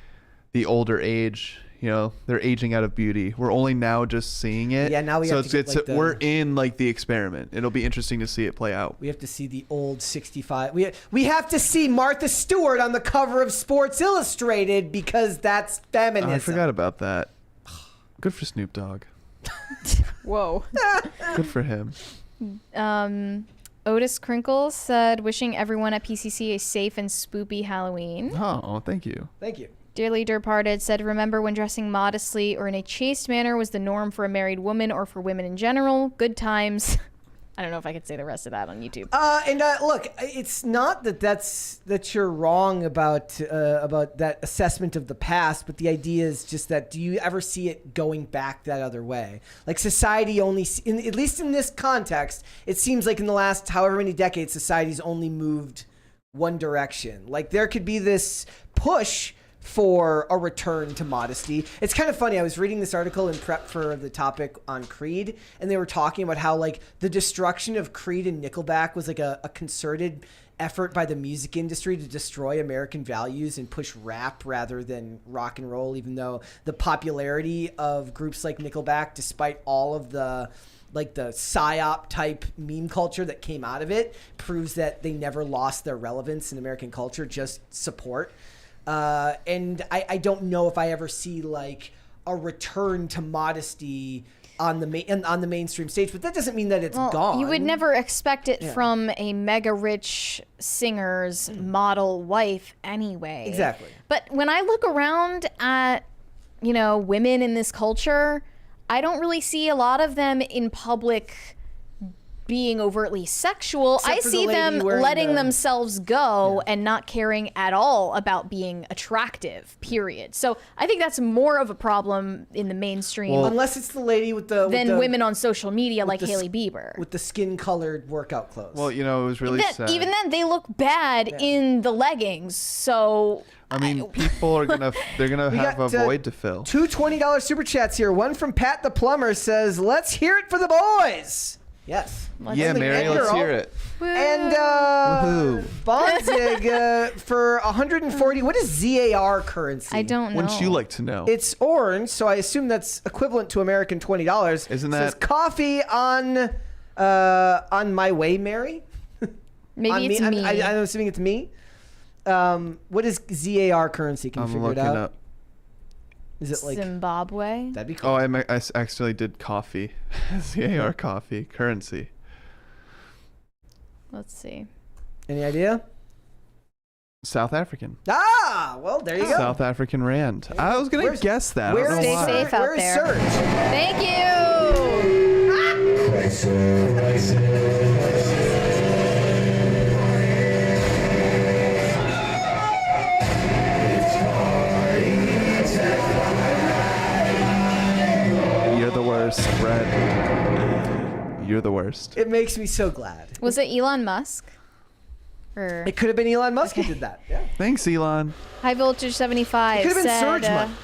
the older age. You know, they're aging out of beauty. We're only now just seeing it. Yeah, now we have to get, we're in like the experiment. It'll be interesting to see it play out. We have to see the old 65. We have to see Martha Stewart on the cover of Sports Illustrated because that's feminism. Oh, I forgot about that. Good for Snoop Dogg. Whoa. Good for him. Otis Crinkles said, wishing everyone at PCC a safe and spoopy Halloween. Oh, thank you. Thank you. Dearly Departed said, remember when dressing modestly or in a chaste manner was the norm for a married woman or for women in general. Good times. I don't know if I could say the rest of that on YouTube. Look, it's not that you're wrong about that assessment of the past, but the idea is just that do you ever see it going back that other way? Like society only, at least in this context, it seems like in the last however many decades, society's only moved one direction. Like there could be this push for a return to modesty. It's kind of funny. I was reading this article in prep for the topic on Creed, and they were talking about how like the destruction of Creed and Nickelback was like a concerted effort by the music industry to destroy American values and push rap rather than rock and roll, even though the popularity of groups like Nickelback, despite all of the like the psyop type meme culture that came out of it, proves that they never lost their relevance in American culture, just support. And I don't know if I ever see like a return to modesty on the mainstream stage, but that doesn't mean that it's gone. You would never expect it from a mega rich singer's model wife anyway. Exactly. But when I look around at, women in this culture, I don't really see a lot of them in public being overtly sexual. Except I for the see lady them wearing letting the- themselves go and not caring at all about being attractive, period. So I think that's more of a problem in the mainstream Unless it's the lady with the than women on social media like the Hailey Bieber. with the skin-colored workout clothes. Well, you know, it was really sad. Even then, they look bad in the leggings. So I mean, people are they're gonna We have a got, void to fill. Two $20 super chats here. One from Pat the Plumber says, "Let's hear it for the boys." Yes. Yeah, Mary, let's hear it. And Woohoo. Bonzig for 140. What is ZAR currency? I don't know. Wouldn't you like to know? It's orange, so I assume that's equivalent to American $20. Isn't It says that- coffee on my way, Mary? Maybe it's me. I'm assuming it's me. What is ZAR currency? Can you I'm figure it looking out? up. Is it like Zimbabwe? That'd be cool. Oh, I actually did coffee. ZAR coffee currency. Let's see. Any idea? South African. Ah, well, there you go. South African rand. I was gonna guess that. I don't know Stay why. safe out Where's there. Serge? Thank You're the worst, Brett. You're the worst. It makes me so glad. Was it Elon Musk? Or It could have been Elon Musk who did that. Yeah. Thanks, Elon. High Voltage 75 It could have been said, Surge Month.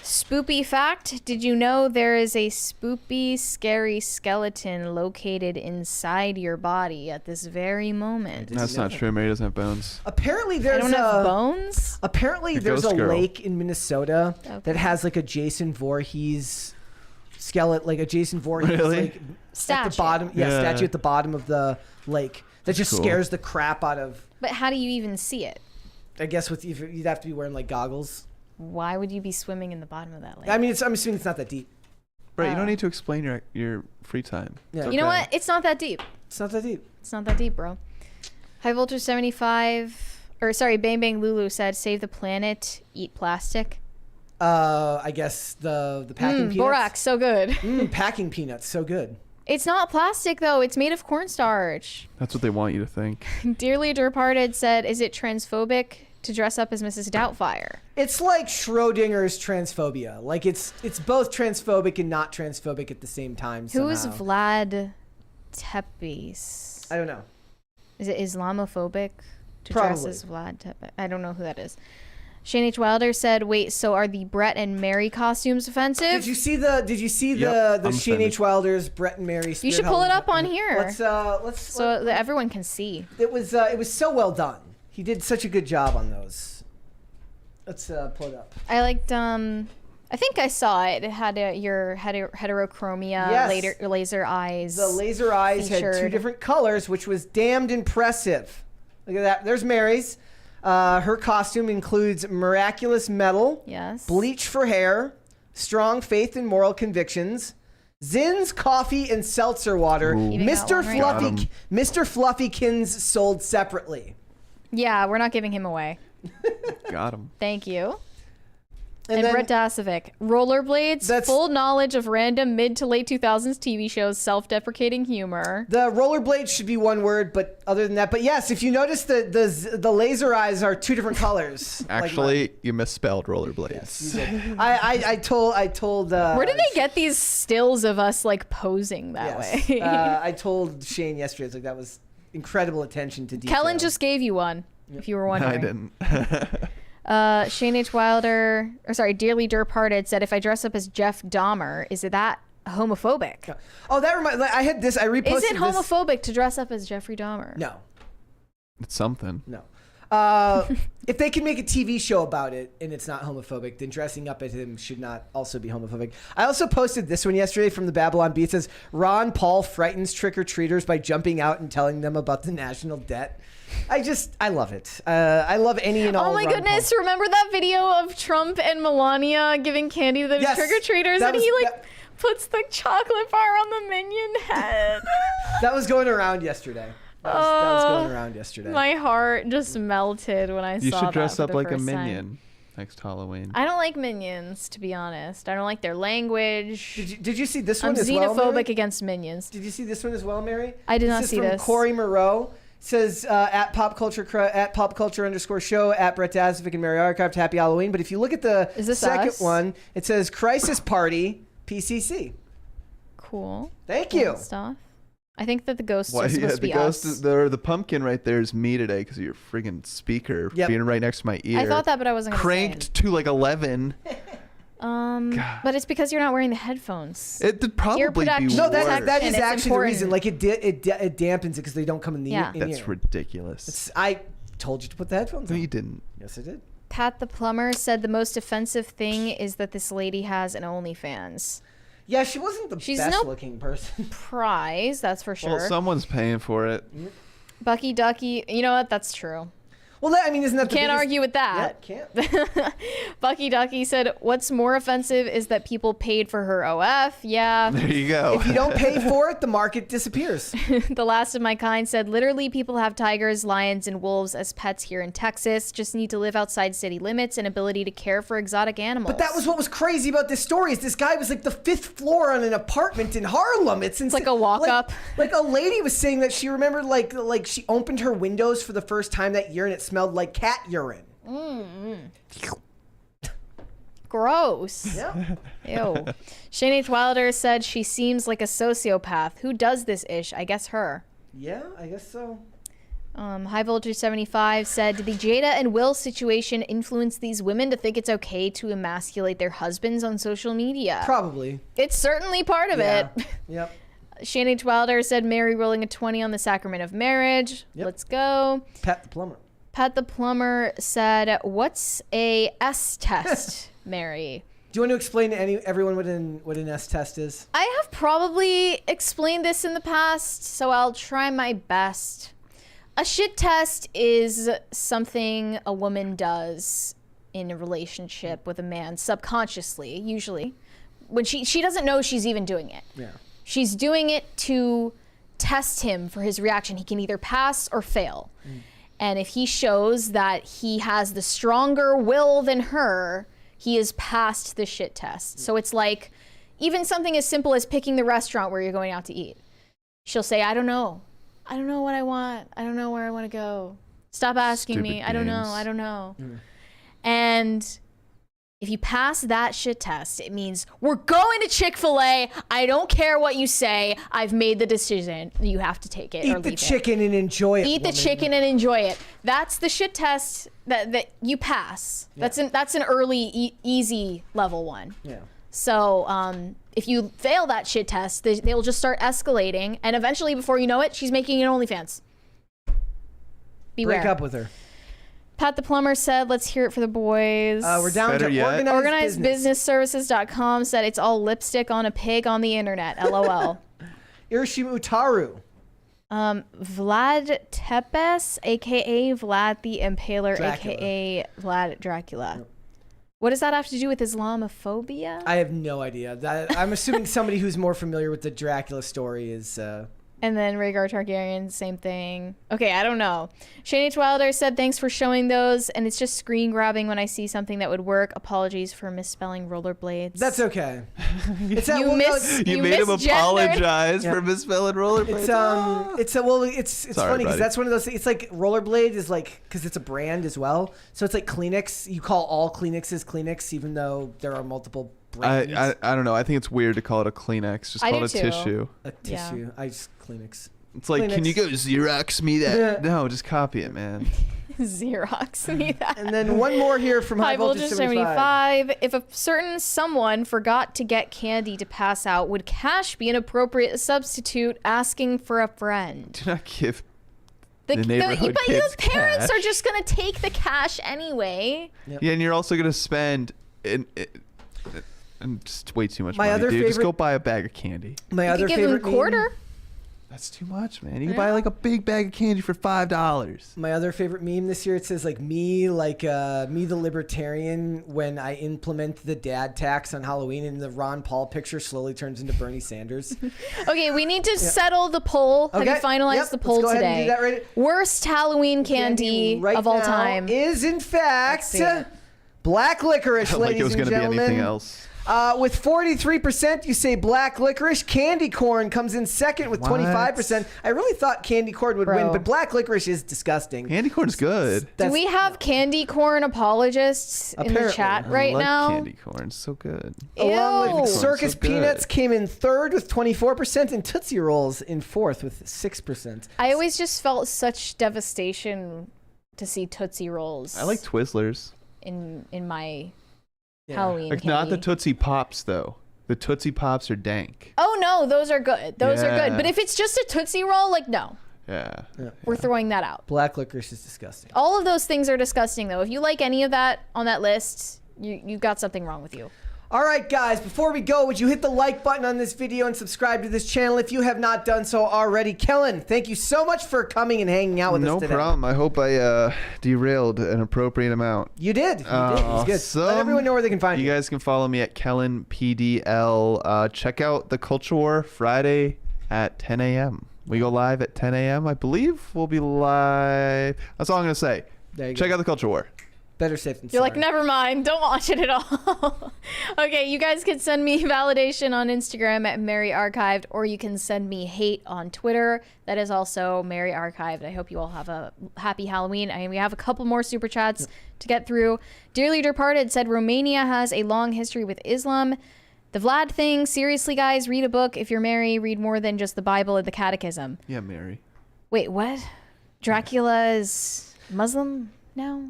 Spoopy fact, did you know there is a spoopy, scary skeleton located inside your body at this very moment? That's not true. Mary doesn't have bones. Apparently I there's don't have bones? Apparently The there's a ghost girl. lake in Minnesota Okay. that has like a Jason Voorhees skeleton, like a Jason Voorhees Really? like at Statue. the bottom, Yeah. statue at the bottom of the lake that just cool. scares the crap out of. But how do you even see it? I guess you'd have to be wearing like goggles. Why would you be swimming in the bottom of that lake? I mean, I'm assuming it's not that deep. Brett, you don't need to explain your free time. Yeah. It's You know okay. what? It's not that deep. It's not that deep. It's not that deep, bro. High Voltage 75, or sorry, Bang Bang Lulu said, save the planet, eat plastic. I guess the packing peanuts. Borax, so good. Packing peanuts, so good. It's not plastic, though. It's made of cornstarch. That's what they want you to think. Dearly Departed said, is it transphobic to dress up as Mrs. Doubtfire? It's like Schrodinger's transphobia. Like it's both transphobic and not transphobic at the same time. Who is somehow. Vlad Tepes? I don't know. Is it Islamophobic to dress Probably. as Vlad Tepes? I don't know who that is. Shane H. Wilder said, wait, so are the Brett and Mary costumes offensive? Did you see the Yep, the I'm Shane offended. H. Wilder's Brett and Mary? You should pull it up on here. Let's so that everyone can see. it was so well done. He did such a good job on those. Let's pull it up. I liked, I think I saw it. It had your heterochromia, Yes. laser eyes. The laser eyes had two featured. different colors, which was damned impressive. Look at that. There's Mary's. Her costume includes miraculous metal, Yes. bleach for hair, strong faith and moral convictions, Zinn's coffee and seltzer water. Ooh. Eating that Mr. one, right? Got 'em. Mr. Fluffykins sold separately. Yeah, we're not giving him away. Got him. Thank you. And And then- Brett Dasovic. Rollerblades, That's- full knowledge of random mid to late 2000s TV shows, self-deprecating humor. The rollerblades should be one word, but other than that, but yes, if you notice the laser eyes are two different colors. Actually, you misspelled rollerblades. I told. Where did they get these stills of us like posing that Yes. way? I told Shane yesterday. It's like that was incredible attention to detail. Kellen just gave you one, if you were wondering. I didn't. Shane H. Wilder, or sorry, Dearly Departed said, if I dress up as Jeff Dahmer, is that homophobic? Oh, that reminds. I had this. I reposted. Is it this. homophobic to dress up as Jeffrey Dahmer? No, It's something. no. If they can make a TV show about it and it's not homophobic, then dressing up as him should not also be homophobic. I also posted this one yesterday from the Babylon Bee. It says Ron Paul frightens trick-or-treaters by jumping out and telling them about the national debt. I love it. I love any and all. Oh my Ron goodness, Paul. remember that video of Trump and Melania giving candy to the Yes, trick-or-treaters that and was- he that- puts the chocolate bar on the minion head? That was going around yesterday. That was going around yesterday. My heart just melted when I You saw should that dress for up the like a first time. minion. next Halloween. I don't like Minions, to be honest. I don't like their language. Did you see this one I'm as well, xenophobic Mary? against Minions. Did you see this one as well, Mary? I did not is see from this. Corey Moreau. Says at @popculture_show at Brett Dazovic and Mary Arcraft. Happy Halloween. But if you look at the second one, it says Crisis Party PCC. Cool. Thank you. Stuff. I think that the ghost is supposed to be the pumpkin right there is me today because of your friggin' speaker being right next to my ear. I thought that, but I wasn't gonna cranked to like 11. But it's because you're not wearing the headphones. It'd probably Ear be protection. No, that is It's actually important. the reason. Like it dampens it because they don't come in the Yeah. in That's ear. ridiculous. I told you to put the headphones on. No, you didn't. Yes, I did. Pat the plumber said the most offensive thing is that this lady has an OnlyFans. Yeah, she wasn't the She's best no looking person. Prize, that's for sure. Well, someone's paying for it. Bucky Ducky, you know what? That's true. Well, I mean, isn't that you can't argue with that? Can't. Bucky Ducky said, "What's more offensive is that people paid for her OF." Yeah. There you go. If you don't pay for it, the market disappears. The last of my kind said, "Literally, people have tigers, lions, and wolves as pets here in Texas. Just need to live outside city limits and ability to care for exotic animals." But that was what was crazy about this story is this guy was like the 5th floor on an apartment in Harlem. It's like a walk up. Like a lady was saying that she remembered like she opened her windows for the first time that year and it smelled like cat urine. Gross. Yeah. Ew. Shane H. Wilder said she seems like a sociopath. Who does this ish? I guess her. Yeah, I guess so. High Voltage 75 said, did the Jada and Will situation influence these women to think it's okay to emasculate their husbands on social media? Probably. It's certainly part of it. Yep. Shane H. Wilder said, Mary rolling a 20 on the sacrament of marriage. Yep. Let's go. Pat the plumber. Pat the plumber said, what's a S test, Mary? Do you want to explain to everyone what an S test is? I have probably explained this in the past, so I'll try my best. A shit test is something a woman does in a relationship with a man subconsciously, usually. When she doesn't know she's even doing it. Yeah. She's doing it to test him for his reaction. He can either pass or fail. And if he shows that he has the stronger will than her, he has passed the shit test. So it's like even something as simple as picking the restaurant where you're going out to eat. She'll say, I don't know. I don't know what I want. I don't know where I want to go. Stop asking me. I don't know. I don't know. And if you pass that shit test, it means we're going to Chick-fil-A. I don't care what you say. I've made the decision. You have to take it or Eat leave the it. chicken and enjoy it. Eat the chicken and enjoy it. That's the shit test that you pass. Yeah. That's an early easy level one. Yeah. So if you fail that shit test, they'll just start escalating, and eventually, before you know it, she's making an OnlyFans. Beware. Break up with her. Pat the plumber said, let's hear it for the boys. We're down to organizedbusinessservices.com said it's all lipstick on a pig on the internet. LOL. Irishima Utaru. Vlad Tepes, aka Vlad the Impaler, Dracula. aka Vlad Dracula. What does that have to do with Islamophobia? I have no idea. I'm assuming somebody who's more familiar with the Dracula story is... And then Rhaegar Targaryen, same thing. Okay, I don't know. Shane H. Wilder said, thanks for showing those, and it's just screen grabbing when I see something that would work. Apologies for misspelling rollerblades. That's okay. It's You made him apologize for misspelling rollerblades. It's Sorry, funny because buddy. that's one of those. It's like rollerblade is like because it's a brand as well. So it's like Kleenex. You call all Kleenexes Kleenex, even though there are multiple brands. I don't know. I think it's weird to call it a Kleenex. Just I call do it a too. tissue. A tissue. I just Kleenex. It's like, Kleenex. can you go Xerox me that? No, just copy it, man. Xerox me that. And then one more here from High Voltage 75. If a certain someone forgot to get candy to pass out, would cash be an appropriate substitute? Asking for a friend. Do not give the neighborhood but kids your parents cash. are just gonna take the cash anyway. Yeah, and you're also gonna spend and just way too much My money, other dude. Just favorite- go buy a bag of candy. My You other could give them favorite a quarter. That's too much, man. You can buy like a big bag of candy for $5. My other favorite meme this year, it says like me the libertarian when I implement the dad tax on Halloween, and the Ron Paul picture slowly turns into Bernie Sanders. Okay, we need to settle the poll. Have you Okay, finalized yep, the let's poll go ahead and today? do that right- Worst Halloween candy right of all now time. is in fact Let's see it. Black licorice, Like ladies it was and going to be gentlemen. anything else. With 43%, you say black licorice. Candy corn comes in second with 25%. I really thought candy corn would win, but black licorice is disgusting. Candy corn's good. Do we have candy corn apologists in the Apparently. chat I right like now? candy corn. It's so good. Along with Ew. circus So good. peanuts came in third with 24%, and Tootsie Rolls in fourth with 6%. I always just felt such devastation to see Tootsie Rolls I like Twizzlers. in my Yeah. Halloween Like not the candy. Tootsie Pops though. The Tootsie Pops are dank. Oh no, those are good. Those are good. Yeah. But if it's just a Tootsie Roll, like no, Yeah. we're throwing that out. Black licorice is disgusting. All of those things are disgusting though. If you like any of that on that list, you've got something wrong with you. All right, guys, before we go, would you hit the like button on this video and subscribe to this channel if you have not done so already? Kellen, thank you so much for coming and hanging out with us No today. problem. I hope I derailed an appropriate amount. You did. You did. It was good. Let Awesome. everyone know where they can find you. You guys can follow me at Kellen PDL. Check out the Culture War Friday at 10 a.m. We go live at 10 a.m. I believe we'll be live. That's all I'm going to say. There you Check go. out the Culture War. Better safe than You're sorry. like, never mind, don't watch it at all. Okay, you guys can send me validation on Instagram at Mary Archived, or you can send me hate on Twitter. That is also Mary Archived. I hope you all have a happy Halloween. I mean, we have a couple more super chats to get through. Dearly Departed said Romania has a long history with Islam. The Vlad thing, seriously, guys, read a book. If you're Mary, read more than just the Bible and the Catechism. Yeah, Mary. Wait, what? Dracula is Muslim now?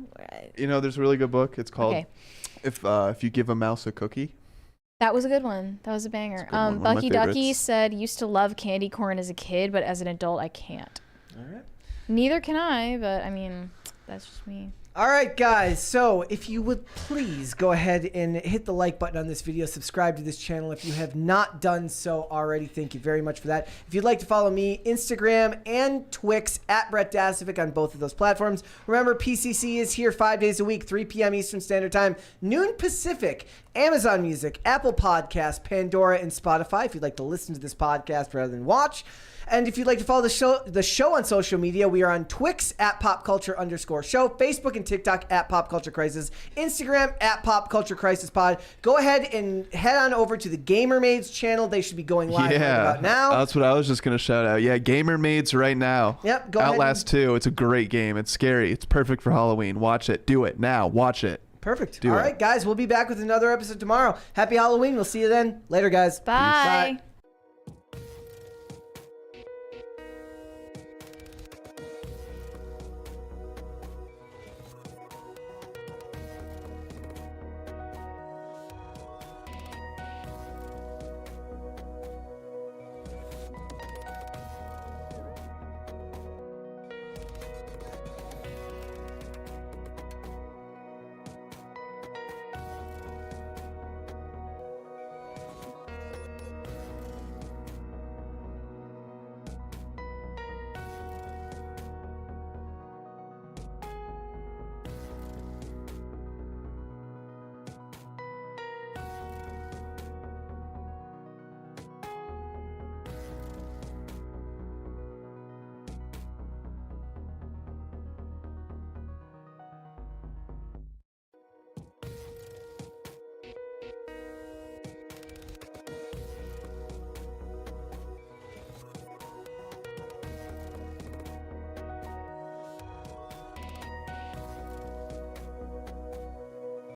You know, there's a really good book. It's called Okay. If You Give a Mouse a Cookie. That was a good one. That was a banger. That's a good one of my Bucky Ducky favorites. said, used to love candy corn as a kid, but as an adult, I can't. All right. Neither can I, but I mean, that's just me. All right, guys. So if you would please go ahead and hit the like button on this video, subscribe to this channel if you have not done so already. Thank you very much for that. If you'd like to follow me, Instagram and Twix at Brett Dasovic on both of those platforms. Remember, PCC is here 5 days a week, 3 p.m. Eastern Standard Time, noon Pacific. Amazon Music, Apple Podcasts, Pandora, and Spotify if you'd like to listen to this podcast rather than watch. And if you'd like to follow the show on social media, we are on Twix at @popculture_show, Facebook and TikTok at Pop Culture Crisis, Instagram at Pop Culture Crisis Pod. Go ahead and head on over to the Gamer Maids channel. They should be going live right about now. That's what I was just going to shout out. Yeah, Gamer Maids right now. Yep, go ahead Outlast 2. It's a great game. It's scary. It's perfect for Halloween. Watch it. Do it now. Watch it. Perfect. Do All it. right, guys, we'll be back with another episode tomorrow. Happy Halloween. We'll see you then. Later, guys. Bye. Bye.